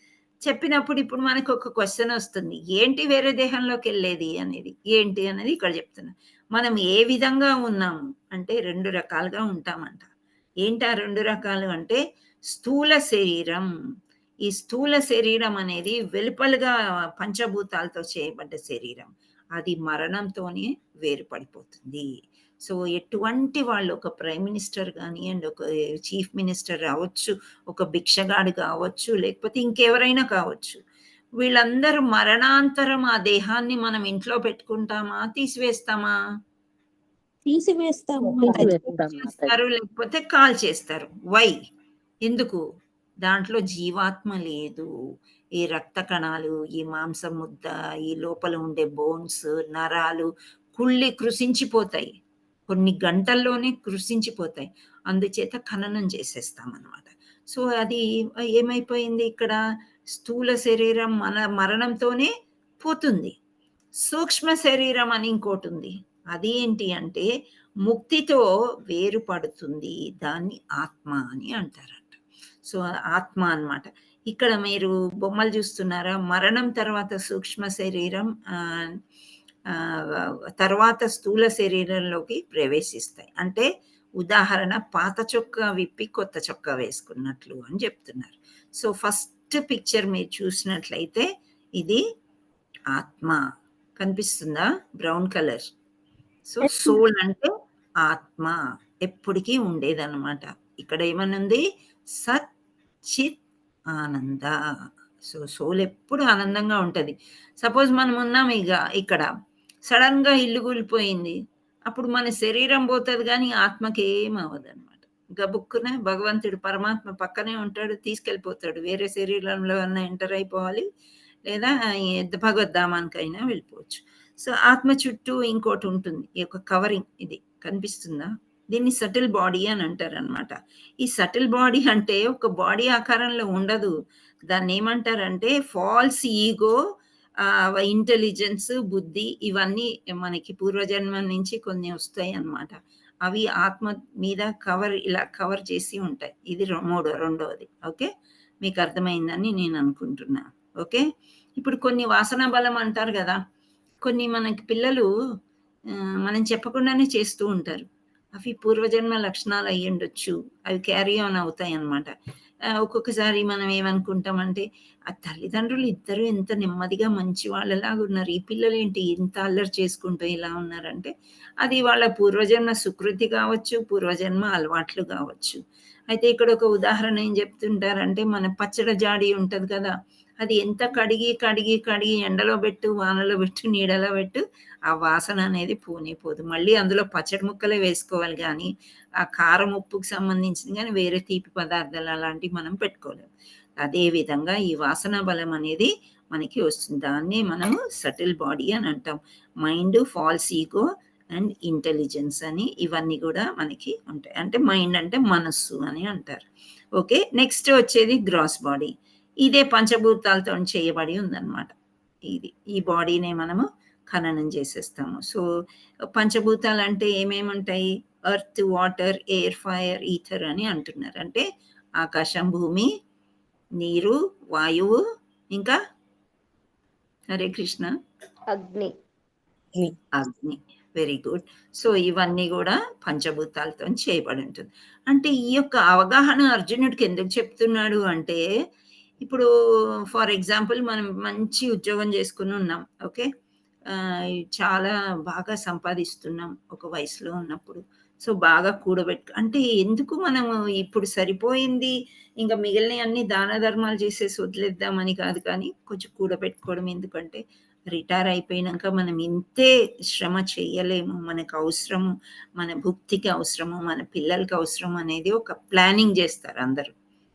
చెప్పినప్పుడు ఇప్పుడు మనకు ఒక క్వశ్చన్ వస్తుంది, ఏంటి వేరే దేహంలోకి వెళ్ళేది అనేది ఏంటి అనేది ఇక్కడ చెప్తున్నా. మనం ఏ విధంగా ఉన్నాము అంటే 2 రకాలుగా ఉంటామంట. ఏంటి ఆ 2 రకాలు అంటే, స్థూల శరీరం. ఈ స్థూల శరీరం అనేది వెలుపలుగా పంచభూతాలతో చేయబడ్డ శరీరం, అది మరణంతోనే వేరుపడిపోతుంది. సో ఎటువంటి వాళ్ళు, ఒక ప్రైమ్ మినిస్టర్ కానివ్వండి, ఒక చీఫ్ మినిస్టర్ కావచ్చు, ఒక భిక్షగాడు కావచ్చు, లేకపోతే ఇంకెవరైనా కావచ్చు, వీళ్ళందరూ మరణాంతరం ఆ దేహాన్ని మనం ఇంట్లో పెట్టుకుంటామా, తీసివేస్తామా? తీసివేస్తాము. చేస్తారు, లేకపోతే కాల్ చేస్తారు. వై? ఎందుకు? దాంట్లో జీవాత్మ లేదు. ఈ రక్త కణాలు, ఈ మాంసం ముద్ద, ఈ లోపల ఉండే బోన్స్, నరాలు కృషించిపోతాయి, కొన్ని గంటల్లోనే కృషించిపోతాయి. అందుచేత ఖననం చేసేస్తాం అన్నమాట. సో అది ఏమైపోయింది, ఇక్కడ స్థూల శరీరం మరణంతోనే పోతుంది. సూక్ష్మ శరీరం అని ఇంకోటి ఉంది. అది ఏంటి అంటే ముక్తితో వేరుపడుతుంది. దాన్ని ఆత్మ అని అంటారంట. సో ఆత్మ అన్నమాట. ఇక్కడ మీరు బొమ్మలు చూస్తున్నారా? మరణం తర్వాత సూక్ష్మ శరీరం తర్వాత స్థూల శరీరంలోకి ప్రవేశిస్తాయి. అంటే ఉదాహరణ పాత చొక్కా విప్పి కొత్త చొక్కా వేసుకున్నట్లు అని చెప్తున్నారు. సో ఫస్ట్ పిక్చర్ మీరు చూసినట్లయితే ఇది ఆత్మ కనిపిస్తుందా? Brown colour. సో సోల్ అంటే ఆత్మ ఎప్పటికీ ఉండేదన్నమాట. ఇక్కడ ఏమనుంది? సత్ చిత్ ఆనంద. సో సోల్ ఎప్పుడు ఆనందంగా ఉంటది. సపోజ్ మనం ఉన్నాం ఇక్కడ సడన్ గా ఇల్లు కూలిపోయింది, అప్పుడు మన శరీరం పోతుంది కానీ ఆత్మకి ఏం అవ్వదు అనమాట. గబుక్కున భగవంతుడు పరమాత్మ పక్కనే ఉంటాడు, తీసుకెళ్ళిపోతాడు. వేరే శరీరంలో అన్నా ఎంటర్ అయిపోవాలి, లేదా భగవద్ధామానికైనా వెళ్ళిపోవచ్చు. సో ఆత్మ చుట్టూ ఇంకోటి ఉంటుంది, ఈ యొక్క కవరింగ్. ఇది కనిపిస్తుందా? దీన్ని సటిల్ బాడీ అని అంటారు అనమాట. ఈ సటిల్ బాడీ అంటే ఒక బాడీ ఆకారంలో ఉండదు. దాన్ని ఏమంటారంటే ఫాల్స్ ఈగో, ఇంటెలిజెన్స్, బుద్ధి, ఇవన్నీ మనకి పూర్వజన్మ నుంచి కొన్ని వస్తాయి అన్నమాట. అవి ఆత్మ మీద ఇలా కవర్ చేసి ఉంటాయి. ఇది రెండవది. ఓకే, మీకు అర్థమైందని నేను అనుకుంటున్నాను. ఓకే, ఇప్పుడు కొన్ని వాసన బలం అంటారు కదా, కొన్ని మనకి పిల్లలు మనం చెప్పకుండానే చేస్తూ ఉంటారు. అవి పూర్వజన్మ లక్షణాలు అయ్యి ఉండొచ్చు, అవి క్యారీ ఆన్ అవుతాయి అన్నమాట. ఒక్కొక్కసారి మనం ఏమనుకుంటామంటే ఆ తల్లిదండ్రులు ఇద్దరు ఎంత నెమ్మదిగా మంచి వాళ్ళలాగా ఉన్నారు, ఈ పిల్లలు ఏంటి ఇంత అల్లరి చేసుకుంటూ ఇలా ఉన్నారంటే అది వాళ్ళ పూర్వజన్మ సుకృతి కావచ్చు, పూర్వజన్మ అలవాట్లు కావచ్చు. అయితే ఇక్కడ ఒక ఉదాహరణ ఏం చెప్తుంటారంటే, మన పచ్చడి జాడి ఉంటది కదా, అది ఎంత కడిగి కడిగి కడిగి ఎండలో పెట్టు, వానలో పెట్టు, నీడలో పెట్టు, ఆ వాసన అనేది పోదు. మళ్ళీ అందులో పచ్చడి ముక్కలే వేసుకోవాలి కానీ ఆ కారం ఉప్పుకు సంబంధించింది కానీ వేరే తీపి పదార్థాలు అలాంటివి మనం పెట్టుకోలేము. అదే విధంగా ఈ వాసన బలం అనేది మనకి వస్తుంది. దాన్నే మనము సటిల్ బాడీ అని అంటాం. Mind, falls ego and intelligence అని ఇవన్నీ కూడా మనకి ఉంటాయి. అంటే మైండ్ అంటే మనస్సు అని అంటారు. ఓకే, నెక్స్ట్ వచ్చేది గ్రాస్ బాడీ. ఇదే పంచభూతాలతో చేయబడి ఉందన్నమాట. ఈ బాడీనే మనము ఖననం చేసేస్తాము. సో పంచభూతాలు అంటే ఏమేమి ఉంటాయి? Earth, water, air, fire, ether అని అంటున్నారు. అంటే ఆకాశం, భూమి, నీరు, వాయువు, ఇంకా హరే కృష్ణ అగ్ని. అగ్ని. Very good. సో ఇవన్నీ కూడా పంచభూతాలతో చేయబడి ఉంటుంది. అంటే ఈ యొక్క అవగాహన అర్జునుడికి ఎందుకు చెప్తున్నాడు అంటే, ఇప్పుడు ఫర్ ఎగ్జాంపుల్ మనం మంచి ఉద్యోగం చేసుకుని ఉన్నాం. ఓకే, చాలా బాగా సంపాదిస్తున్నాం ఒక వయసులో ఉన్నప్పుడు. సో బాగా అంటే ఎందుకు మనము ఇప్పుడు సరిపోయింది ఇంకా మిగిలిన అన్ని దాన ధర్మాలు చేసేసి వదిలేద్దామని కాదు, కానీ కొంచెం కూడబెట్టుకోవడం. ఎందుకంటే రిటైర్ అయిపోయినాక మనం ఇంతే శ్రమ చేయలేము, మనకు అవసరము, మన భుక్తికి అవసరము, మన పిల్లలకి అవసరం అనేది ఒక ప్లానింగ్ చేస్తారు. అందరూ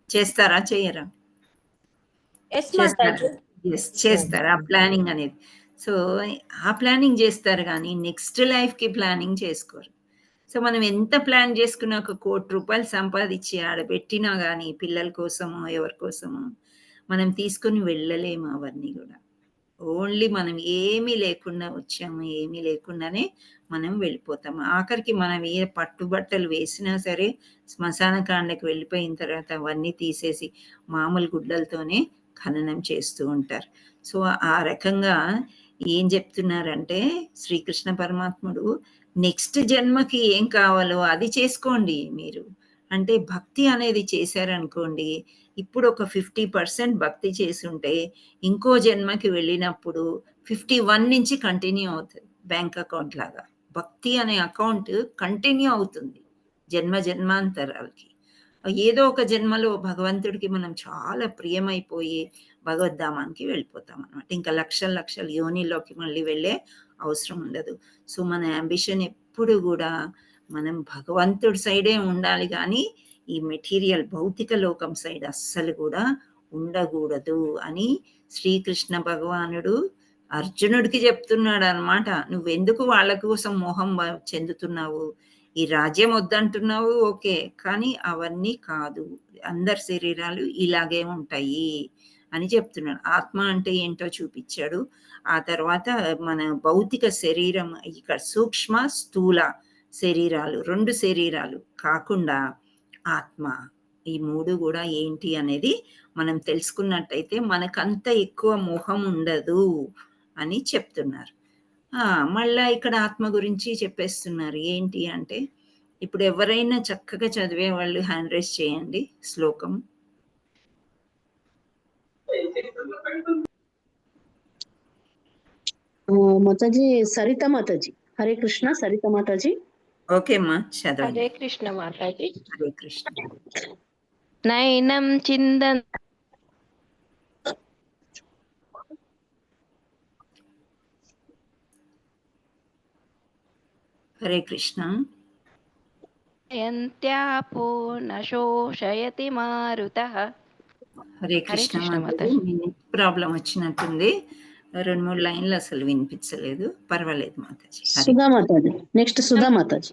చేస్తారా? చేయరా? చేస్తారు ఆ ప్లానింగ్ అనేది. సో ఆ ప్లానింగ్ చేస్తారు కానీ నెక్స్ట్ లైఫ్కి ప్లానింగ్ చేసుకోరు. సో మనం ఎంత ప్లాన్ చేసుకున్నా ఒక 1 కోటి రూపాయలు సంపాదించి ఆడబెట్టినా కానీ పిల్లల కోసమో ఎవరి కోసమో మనం తీసుకొని వెళ్ళలేము. అవన్నీ కూడా ఓన్లీ మనం ఏమీ లేకుండా వచ్చాము, ఏమీ లేకుండానే మనం వెళ్ళిపోతాము. ఆఖరికి మనం ఏ పట్టుబట్టలు వేసినా సరే శ్మశాన కాండకి వెళ్ళిపోయిన తర్వాత అవన్నీ తీసేసి మామూలు గుడ్డలతోనే ఖననం చేస్తూ ఉంటారు. సో ఆ రకంగా ఏం చెప్తున్నారంటే శ్రీకృష్ణ పరమాత్ముడు, నెక్స్ట్ జన్మకి ఏం కావాలో అది చేసుకోండి మీరు. అంటే భక్తి అనేది చేశారనుకోండి, ఇప్పుడు ఒక 50% భక్తి చేసి ఉంటే ఇంకో జన్మకి వెళ్ళినప్పుడు 51 నుంచి కంటిన్యూ అవుతుంది. బ్యాంక్ అకౌంట్ లాగా భక్తి అనే అకౌంట్ కంటిన్యూ అవుతుంది జన్మాంతరాలకి. ఏదో ఒక జన్మలో భగవంతుడికి మనం చాలా ప్రియమైపోయి భగవద్ధామానికి వెళ్ళిపోతాం అనమాట. ఇంకా లక్షల యోనిలోకి మళ్ళీ వెళ్ళే అవసరం ఉండదు. సో మన అంబిషన్ ఎప్పుడు కూడా మనం భగవంతుడి సైడే ఉండాలి కానీ ఈ మెటీరియల్ భౌతిక లోకం సైడ్ అస్సలు కూడా ఉండకూడదు అని శ్రీకృష్ణ భగవానుడు అర్జునుడికి చెప్తున్నాడు అనమాట. నువ్వెందుకు వాళ్ళ కోసం మోహం చెందుతున్నావు? ఈ రాజ్యం వద్దంటున్నావు, ఓకే, కానీ అవన్నీ కాదు, అందరి శరీరాలు ఇలాగే ఉంటాయి అని చెప్తున్నాడు. ఆత్మ అంటే ఏంటో చూపించాడు. ఆ తర్వాత మన భౌతిక శరీరం, ఇక్కడ సూక్ష్మ స్థూల శరీరాలు, 2 శరీరాలు కాకుండా ఆత్మ, ఈ 3 కూడా ఏంటి అనేది మనం తెలుసుకున్నట్టయితే మనకంత ఎక్కువ మోహం ఉండదు అని చెప్తున్నారు. మళ్ళా ఇక్కడ ఆత్మ గురించి చెప్పేస్తున్నారు. ఏంటి అంటే ఇప్పుడు ఎవరైనా చక్కగా చదివే వాళ్ళు హ్యాండ్ రైజ్ చేయండి శ్లోకం. మాతాజీ సరిత మాతాజీ. హరే కృష్ణ సరిత మాతాజీ. ఓకే అమ్మా, చదవండి. హరే కృష్ణ మాతాజీ. హరే కృష్ణ. నైనం చిందన్ హరే కృష్ణ. యంత్యాపో నశోషయతి మారుతః. హరే కృష్ణ మాతాజీ. ప్రాబ్లం వచ్చినట్టుంది, 2-3 లైన్లు అసలు వినిపించలేదు. పర్వాలేదు మాతాజీ. సుధా మాతాజీ. నెక్స్ట్ సుధా మాతాజీ.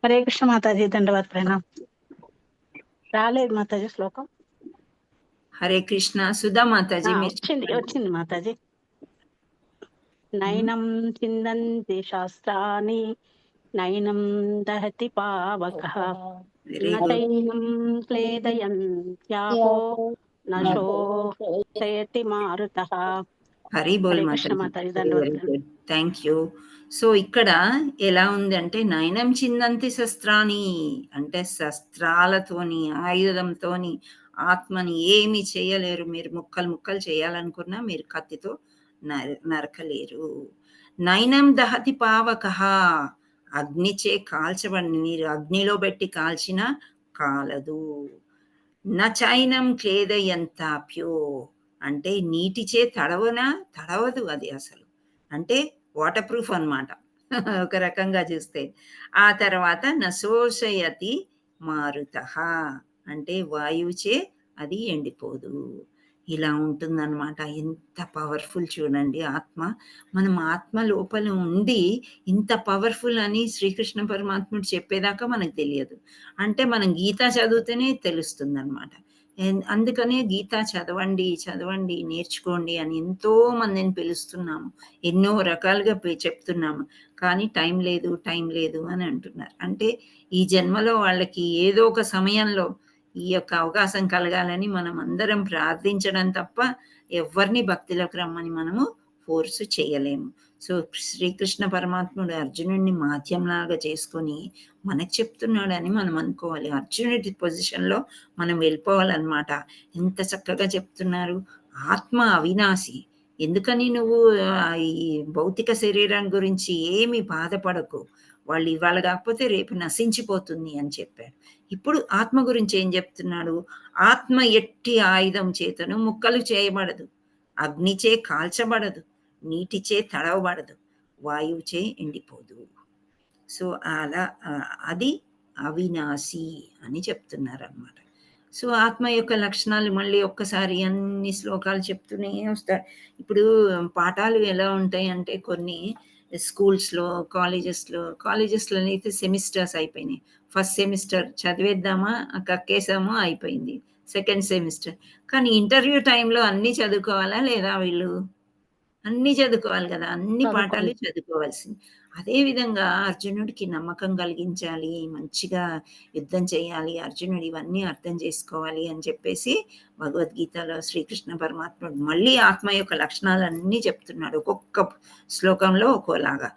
హరే కృష్ణ మాతాజీ. దండవత్ ప్రణామ్. రాలేదు మాతాజీ శ్లోకం. హరే కృష్ణ. సుధా మాతాజీ వచ్చింది మాతాజీ. నైనం చిందంతి శాస్త్రాన్ని నైనం దహతి పావకః నైనం క్లేదయంత్యాపో నశోషయతి మారుతః. Hari Bol Mataji. Very good, thank you. So ఇక్కడ ఎలా ఉందంటే నయనం చిందంతి శస్త్రాన్ని అంటే శస్త్రాలతోని, ఆయుధంతోని ఆత్మని ఏమి చేయలేరు. మీరు ముక్కలు ముక్కలు చేయాలనుకున్నా మీరు కత్తితో నరకలేరు. నైనం దహతి పావకః, అగ్నిచే కాల్చబడి, మీరు అగ్నిలో పెట్టి కాల్చినా కాలదు. నచైనం క్లేదయంతాప్యో అంటే నీటిచే తడవదు అది అసలు, అంటే వాటర్ ప్రూఫ్ అన్నమాట ఒక రకంగా చూస్తే. ఆ తర్వాత నశోషయతి మారుతః అంటే వాయువుచే అది ఎండిపోదు. ఇలా ఉంటుందన్నమాట. ఎంత పవర్ఫుల్ చూడండి ఆత్మ. మనం ఆత్మ లోపల ఉండి ఇంత పవర్ఫుల్ అని శ్రీకృష్ణ పరమాత్ముడు చెప్పేదాకా మనకు తెలియదు. అంటే మనం గీత చదివితేనే తెలుస్తుంది అనమాట. అందుకనే గీత చదవండి, నేర్చుకోండి అని ఎంతో మందిని పిలుస్తున్నాము, ఎన్నో రకాలుగా చెప్తున్నాము. కానీ టైం లేదు అని అంటున్నారు. అంటే ఈ జన్మలో వాళ్ళకి ఏదో ఒక సమయంలో ఈ యొక్క అవకాశం కలగాలని మనం అందరం ప్రార్థించడం తప్ప ఎవరిని భక్తిలోకి రమ్మని మనము ఫోర్స్ చేయలేము. సో శ్రీకృష్ణ పరమాత్ముడు అర్జునుడిని మాధ్యంలాగా చేసుకొని మనకు చెప్తున్నాడని మనం అనుకోవాలి. అర్జునుడి పొజిషన్లో మనం వెళ్ళిపోవాలన్నమాట. ఎంత చక్కగా చెప్తున్నారు. ఆత్మ అవినాశి, ఎందుకని నువ్వు ఈ భౌతిక శరీరం గురించి ఏమి బాధపడకు, వాళ్ళు ఇవాళ కాకపోతే రేపు నశించిపోతుంది అని చెప్పాడు. ఇప్పుడు ఆత్మ గురించి ఏం చెప్తున్నాడు? ఆత్మ ఎట్టి ఆయుధం చేతను ముక్కలు చేయబడదు, అగ్నిచే కాల్చబడదు, నీటిచే తడవబడదు, వాయువుచే ఎండిపోదు. సో అలా అది అవినాశి అని చెప్తున్నారు అన్నమాట. సో ఆత్మ యొక్క లక్షణాలు మళ్ళీ ఒక్కసారి అన్ని శ్లోకాలు చెప్తూనే వస్తారు. ఇప్పుడు పాఠాలు ఎలా ఉంటాయి అంటే కొన్ని స్కూల్స్లో, కాలేజెస్లో అయితే సెమిస్టర్స్ అయిపోయినాయి. ఫస్ట్ సెమిస్టర్ చదివేద్దామా, కక్కేసామా, అయిపోయింది. Second semester. కానీ ఇంటర్వ్యూ టైంలో అన్నీ చదువుకోవాలా లేదా? వీళ్ళు అన్నీ చదువుకోవాలి కదా, అన్ని పాఠాలు చదువుకోవాల్సింది. అదేవిధంగా అర్జునుడికి నమ్మకం కలిగించాలి, మంచిగా యుద్ధం చేయాలి, అర్జునుడు ఇవన్నీ అర్థం చేసుకోవాలి అని చెప్పేసి భగవద్గీతలో శ్రీకృష్ణ పరమాత్ముడు మళ్ళీ ఆత్మ యొక్క లక్షణాలన్నీ చెప్తున్నాడు, ఒక్కొక్క శ్లోకంలో ఒక్కోలాగా.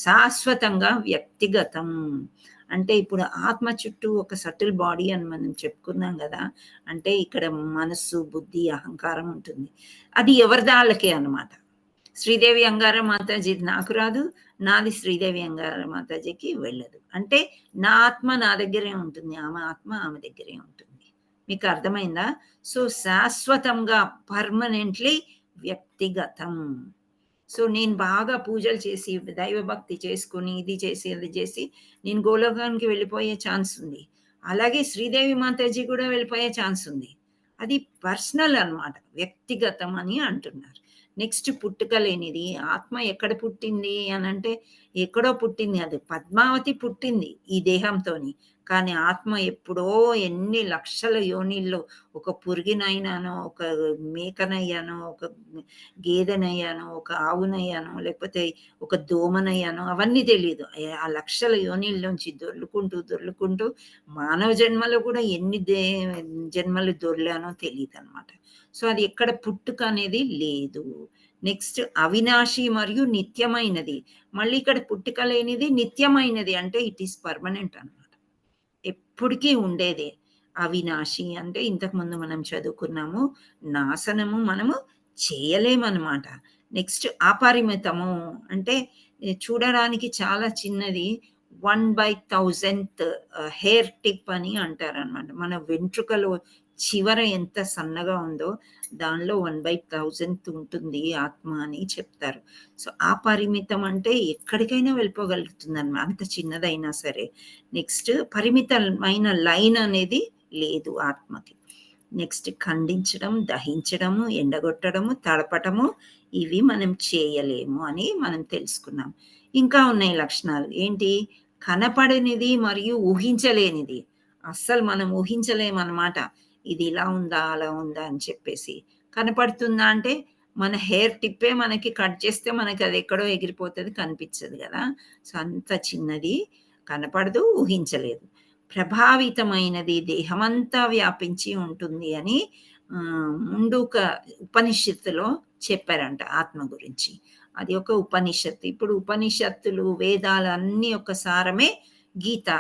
శాశ్వతంగా వ్యక్తిగతం అంటే ఇప్పుడు ఆత్మ చుట్టూ ఒక సటిల్ బాడీ అని మనం చెప్పుకున్నాం కదా. అంటే ఇక్కడ మనస్సు, బుద్ధి, అహంకారం ఉంటుంది. అది ఎవరిదాళ్ళకే అన్నమాట. శ్రీదేవి అంగార మాతాజీ నాకు రాదు, నాది శ్రీదేవి అంగార మాతాజీకి వెళ్ళదు. అంటే నా ఆత్మ నా దగ్గరే ఉంటుంది, ఆమె ఆత్మ ఆమె దగ్గరే ఉంటుంది. మీకు అర్థమైందా? సో శాశ్వతంగా, పర్మనెంట్లీ వ్యక్తిగతం. సో నేను బాగా పూజలు చేసి, దైవభక్తి చేసుకుని, ఇది చేసి అది చేసి నేను గోలోకానికి వెళ్ళిపోయే ఛాన్స్ ఉంది. అలాగే శ్రీదేవి మాతాజీ కూడా వెళ్ళిపోయే ఛాన్స్ ఉంది. అది పర్సనల్ అన్నమాట, వ్యక్తిగతం అని అంటున్నారు. నెక్స్ట్ పుట్టుక లేనిది. ఆత్మ ఎక్కడ పుట్టింది అని అంటే ఎక్కడో పుట్టింది, అది పద్మావతి పుట్టింది ఈ దేహంతోని, కానీ ఆత్మ ఎప్పుడో ఎన్ని లక్షల యోనిల్లో ఒక పురుగినైనానో, ఒక మేకనయ్యానో, ఒక గేదెనయ్యానో, ఒక ఆవునయ్యానో, లేకపోతే ఒక దోమనయ్యానో అవన్నీ తెలియదు. ఆ లక్షల యోనిల్లోంచి దొర్లుకుంటూ మానవ జన్మలో కూడా ఎన్ని జన్మలు దొర్లానో తెలియదు అనమాట. సో అది ఎక్కడ పుట్టుక అనేది లేదు. నెక్స్ట్ అవినాశి మరియు నిత్యమైనది. మళ్ళీ ఇక్కడ పుట్టుక లేనిది, నిత్యమైనది అంటే ఇట్ ఈస్ పర్మనెంట్ అన్నమాట, ఎప్పటికీ ఉండేదే. అవినాశి అంటే ఇంతకుముందు మనం చదువుకున్నాము, నాశనము మనము చేయలేమన్నమాట. నెక్స్ట్ అపరిమితము అంటే చూడడానికి చాలా చిన్నది, 1/1000th హెయిర్ టిప్ అని అంటారనమాట. మన వెంట్రుకలో చివర ఎంత సన్నగా ఉందో దానిలో 1/1000th ఉంటుంది ఆత్మ అని చెప్తారు. సో అపరిమితం అంటే ఎక్కడికైనా వెళ్ళిపోగలుగుతుంది అన్నమాట, అంత చిన్నదైనా సరే. నెక్స్ట్ పరిమితమైన లైన్ అనేది లేదు ఆత్మకి. నెక్స్ట్ ఖండించడం, దహించడము, ఎండగొట్టడము, తడపటము ఇవి మనం చేయలేము అని మనం తెలుసుకున్నాం. ఇంకా ఉన్నాయి లక్షణాలు ఏంటి? కనపడనిది మరియు ఊహించలేనిది. అస్సలు మనం ఊహించలేమన్నమాట, ఇది ఇలా ఉందా అలా ఉందా అని చెప్పేసి. కనపడుతుందా అంటే మన హెయిర్ టిప్పే మనకి కట్ చేస్తే మనకి అది ఎక్కడో ఎగిరిపోతుంది, కనిపించదు కదా. సో అంత చిన్నది, కనపడదు, ఊహించలేదు. ప్రభావితమైనది, దేహమంతా వ్యాపించి ఉంటుంది అని ముందుక ఉపనిషత్తులో చెప్పారంట ఆత్మ గురించి. అది ఒక ఉపనిషత్తు. ఇప్పుడు ఉపనిషత్తులు, వేదాలు అన్ని ఒక సారమే గీత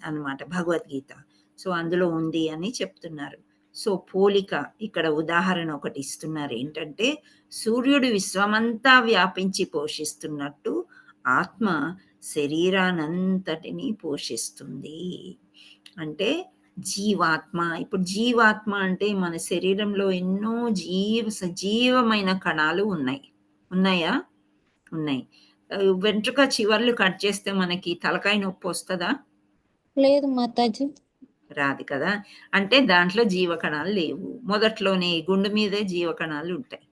అన్నమాట, భగవద్గీత. సో అందులో ఉంది అని చెప్తున్నారు. సో పోలిక ఇక్కడ ఉదాహరణ ఒకటి ఇస్తున్నారు ఏంటంటే, సూర్యుడు విశ్వమంతా వ్యాపించి పోషిస్తున్నట్టు ఆత్మ శరీరానంతటిని పోషిస్తుంది. అంటే జీవాత్మ. ఇప్పుడు జీవాత్మ అంటే మన శరీరంలో ఎన్నో సజీవమైన కణాలు ఉన్నాయా? ఉన్నాయి. వెంట్రుక చివర్లు కట్ చేస్తే మనకి తలకాయ నొప్పి వస్తుందా? లేదు మాతాజీ. రాదు కదా. అంటే దాంట్లో జీవకణాలు లేవు. మొదట్లోనే గుండు మీదే జీవకణాలు ఉంటాయి.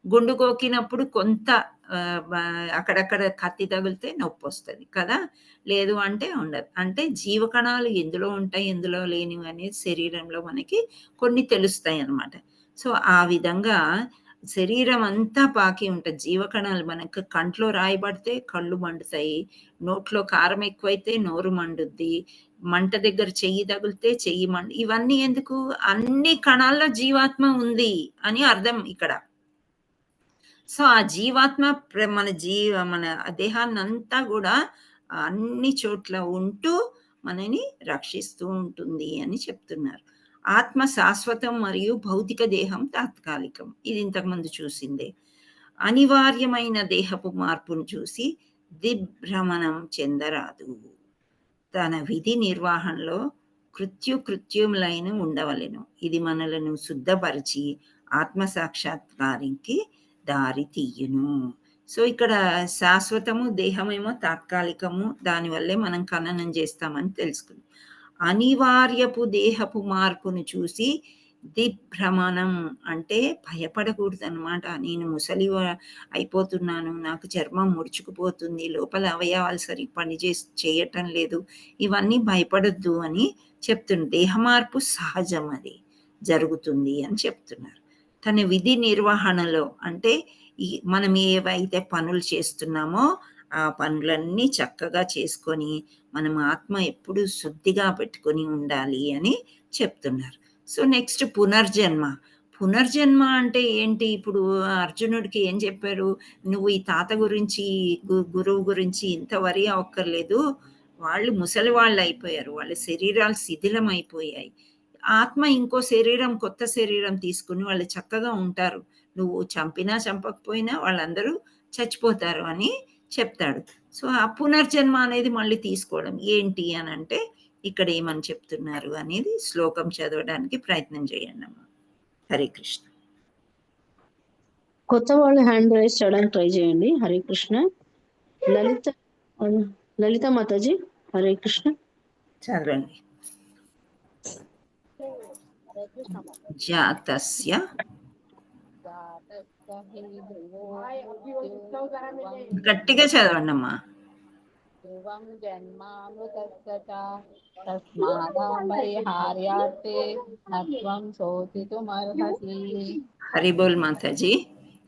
గుండు కోకినప్పుడు కొంత అక్కడక్కడ కత్తి తగిలితే నొప్పి వస్తుంది కదా, లేదు అంటే ఉండదు. అంటే జీవకణాలు ఎందులో ఉంటాయి, ఎందులో లేనివి అనేది శరీరంలో మనకి కొన్ని తెలుస్తాయి అన్నమాట. సో ఆ విధంగా శరీరం అంతా పాకి ఉంటుంది జీవకణాలు. మనకు కంట్లో రాయబడితే కళ్ళు మండుతాయి, నోట్లో కారం ఎక్కువైతే నోరు మండుద్ది, మంట దగ్గర చెయ్యి తగిలితే చెయ్యి ఇవన్నీ ఎందుకు? అన్ని కణాల్లో జీవాత్మ ఉంది అని అర్థం ఇక్కడ. సో ఆ జీవాత్మ మన దేహాన్ని అంతా కూడా అన్ని చోట్ల ఉంటూ మనని రక్షిస్తూ ఉంటుంది అని చెప్తున్నారు. ఆత్మ శాశ్వతం మరియు భౌతిక దేహం తాత్కాలికం. ఇది ఇంతకుముందు చూసిందే. అనివార్యమైన దేహపు మార్పును చూసి దిగ్భ్రమణం చెందరాదు. తన విధి నిర్వహణలో కృత్యుములైన ఉండవలెను. ఇది మనలను శుద్ధపరిచి ఆత్మ సాక్షాత్కారానికి దారి తీయును. సో ఇక్కడ శాశ్వతము, దేహమేమో తాత్కాలికము, దానివల్లే మనం ఖననం చేస్తామని తెలుసుకుంది. అనివార్యపు దేహపు మార్పును చూసి దిగ్భ్రమణం అంటే భయపడకూడదు అనమాట. నేను ముసలి అయిపోతున్నాను, నాకు చర్మం ముడుచుకుపోతుంది, లోపల అవయవాలు సరి పని చేయటం లేదు, ఇవన్నీ భయపడద్దు అని చెప్తున్నారు. దేహ మార్పు సహజం, అది జరుగుతుంది అని చెప్తున్నారు. తన విధి నిర్వహణలో అంటే మనం ఏవైతే పనులు చేస్తున్నామో ఆ పనులన్నీ చక్కగా చేసుకొని మనం ఆత్మ ఎప్పుడు శుద్ధిగా పెట్టుకొని ఉండాలి అని చెప్తున్నారు. సో నెక్స్ట్ పునర్జన్మ అంటే ఏంటి? ఇప్పుడు అర్జునుడికి ఏం చెప్పారు? నువ్వు ఈ తాత గురించి, గురువు గురించి ఇంత వరి అవ్వక్కర్లేదు, వాళ్ళు ముసలి వాళ్ళు అయిపోయారు, వాళ్ళ శరీరాలు శిథిలం అయిపోయాయి, ఆత్మ ఇంకో శరీరం, కొత్త శరీరం తీసుకుని వాళ్ళు చక్కగా ఉంటారు, నువ్వు చంపినా చంపకపోయినా వాళ్ళందరూ చచ్చిపోతారు అని చెప్తాడు. సో ఆ పునర్జన్మ అనేది మళ్ళీ తీసుకోవడం ఏంటి అని అంటే ఇక్కడ ఏమని చెప్తున్నారు అనేది శ్లోకం చదవడానికి ప్రయత్నం చేయండి అమ్మా. హరే కృష్ణ. కొత్త వాళ్ళు హ్యాండ్ రైజ్ చేయడానికి ట్రై చేయండి. హరే కృష్ణ. లలిత మాతాజీ హరే కృష్ణ చదవండి. జాతస్య గట్టిగా చదవండి అమ్మా. ధ్రువం జన్మామృతస్య చ తస్మాదపరిహార్యార్థే నత్వం శోచితుమర్హసి. హరిబోల్ మాతాజీ.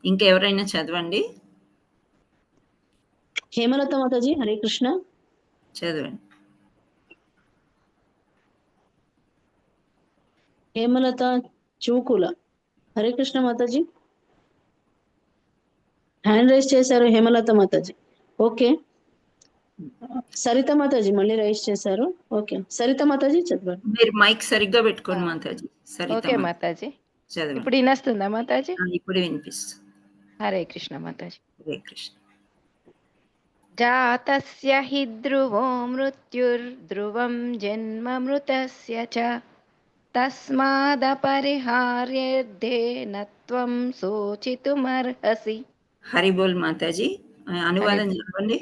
ఇంకెవరైనా చదవండి. హేమలత మాతాజీ. హరే కృష్ణ. చదవండి. హేమలత చూకుల. హరే కృష్ణ మాతాజీ. హ్యాండ్ రైజ్ చేశారు హేమలత మాతాజీ. ఓకే. సరిత మాతాజీ మళ్ళీ రైజ్ చేశారు. ఓకే సరిత మాతాజీ చదవండి. మీరు మైక్ సరిగ్గా పెట్టుకోండి మాతాజీ. సరిత ఓకే మాతాజీ. చదవండి. ఇప్పుడు వినస్తుందా మాతాజీ? ఇప్పుడు వినిపిస్తుంది. హరే కృష్ణ మాతాజీ. హరే కృష్ణ. జాతస్య హి ధ్రువో మృత్యుర్ధ్రువం జన్మమృతస్య చ తస్మాదపరిహార్యర్థే నత్వం శోచితుమర్హసి. హరిబోల్ మాతాజీ. అనువాదం చెప్పండి.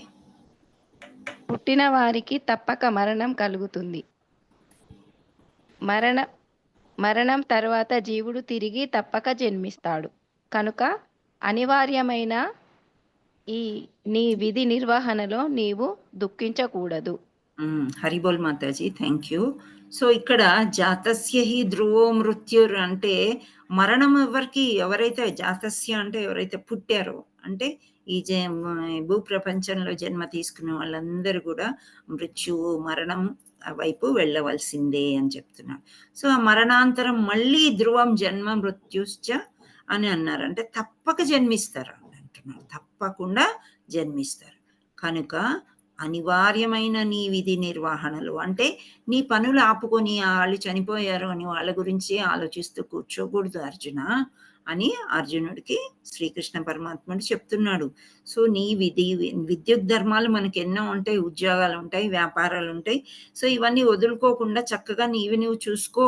పుట్టిన వారికి తప్పక మరణం కలుగుతుంది. మరణం తర్వాత జీవుడు తిరిగి తప్పక జన్మిస్తాడు. కనుక అనివార్యమైన ఈ నీ విధి నిర్వహణలో నీవు దుఃఖించకూడదు. Haribol Mataji. Thank you. So ఇక్కడ జాతస్య హి ధ్రువో మృత్యుర్ అంటే మరణం ఎవరైతే జాతస్య అంటే ఎవరైతే పుట్టారో అంటే ఈ భూప్రపంచంలో జన్మ తీసుకున్న వాళ్ళందరూ కూడా మృత్యువు మరణం వైపు వెళ్ళవలసిందే అని చెప్తున్నారు. సో ఆ మరణాంతరం మళ్ళీ ధ్రువం జన్మ మృత్యుశ్చ అని అన్నారు. అంటే తప్పక జన్మిస్తారు అని అంటున్నారు. తప్పకుండా జన్మిస్తారు. కనుక అనివార్యమైన నీ విధి నిర్వహణలు అంటే నీ పనులు ఆపుకొని వాళ్ళు చనిపోయారు అని వాళ్ళ గురించి ఆలోచిస్తూ కూర్చోకూడదు అర్జున అని అర్జునుడికి శ్రీకృష్ణ పరమాత్ముడు చెప్తున్నాడు. సో నీ విద్యుత్ ధర్మాలు మనకి ఎన్నో ఉంటాయి, ఉద్యోగాలు ఉంటాయి, వ్యాపారాలు ఉంటాయి. సో ఇవన్నీ వదులుకోకుండా చక్కగా నువ్వు చూసుకో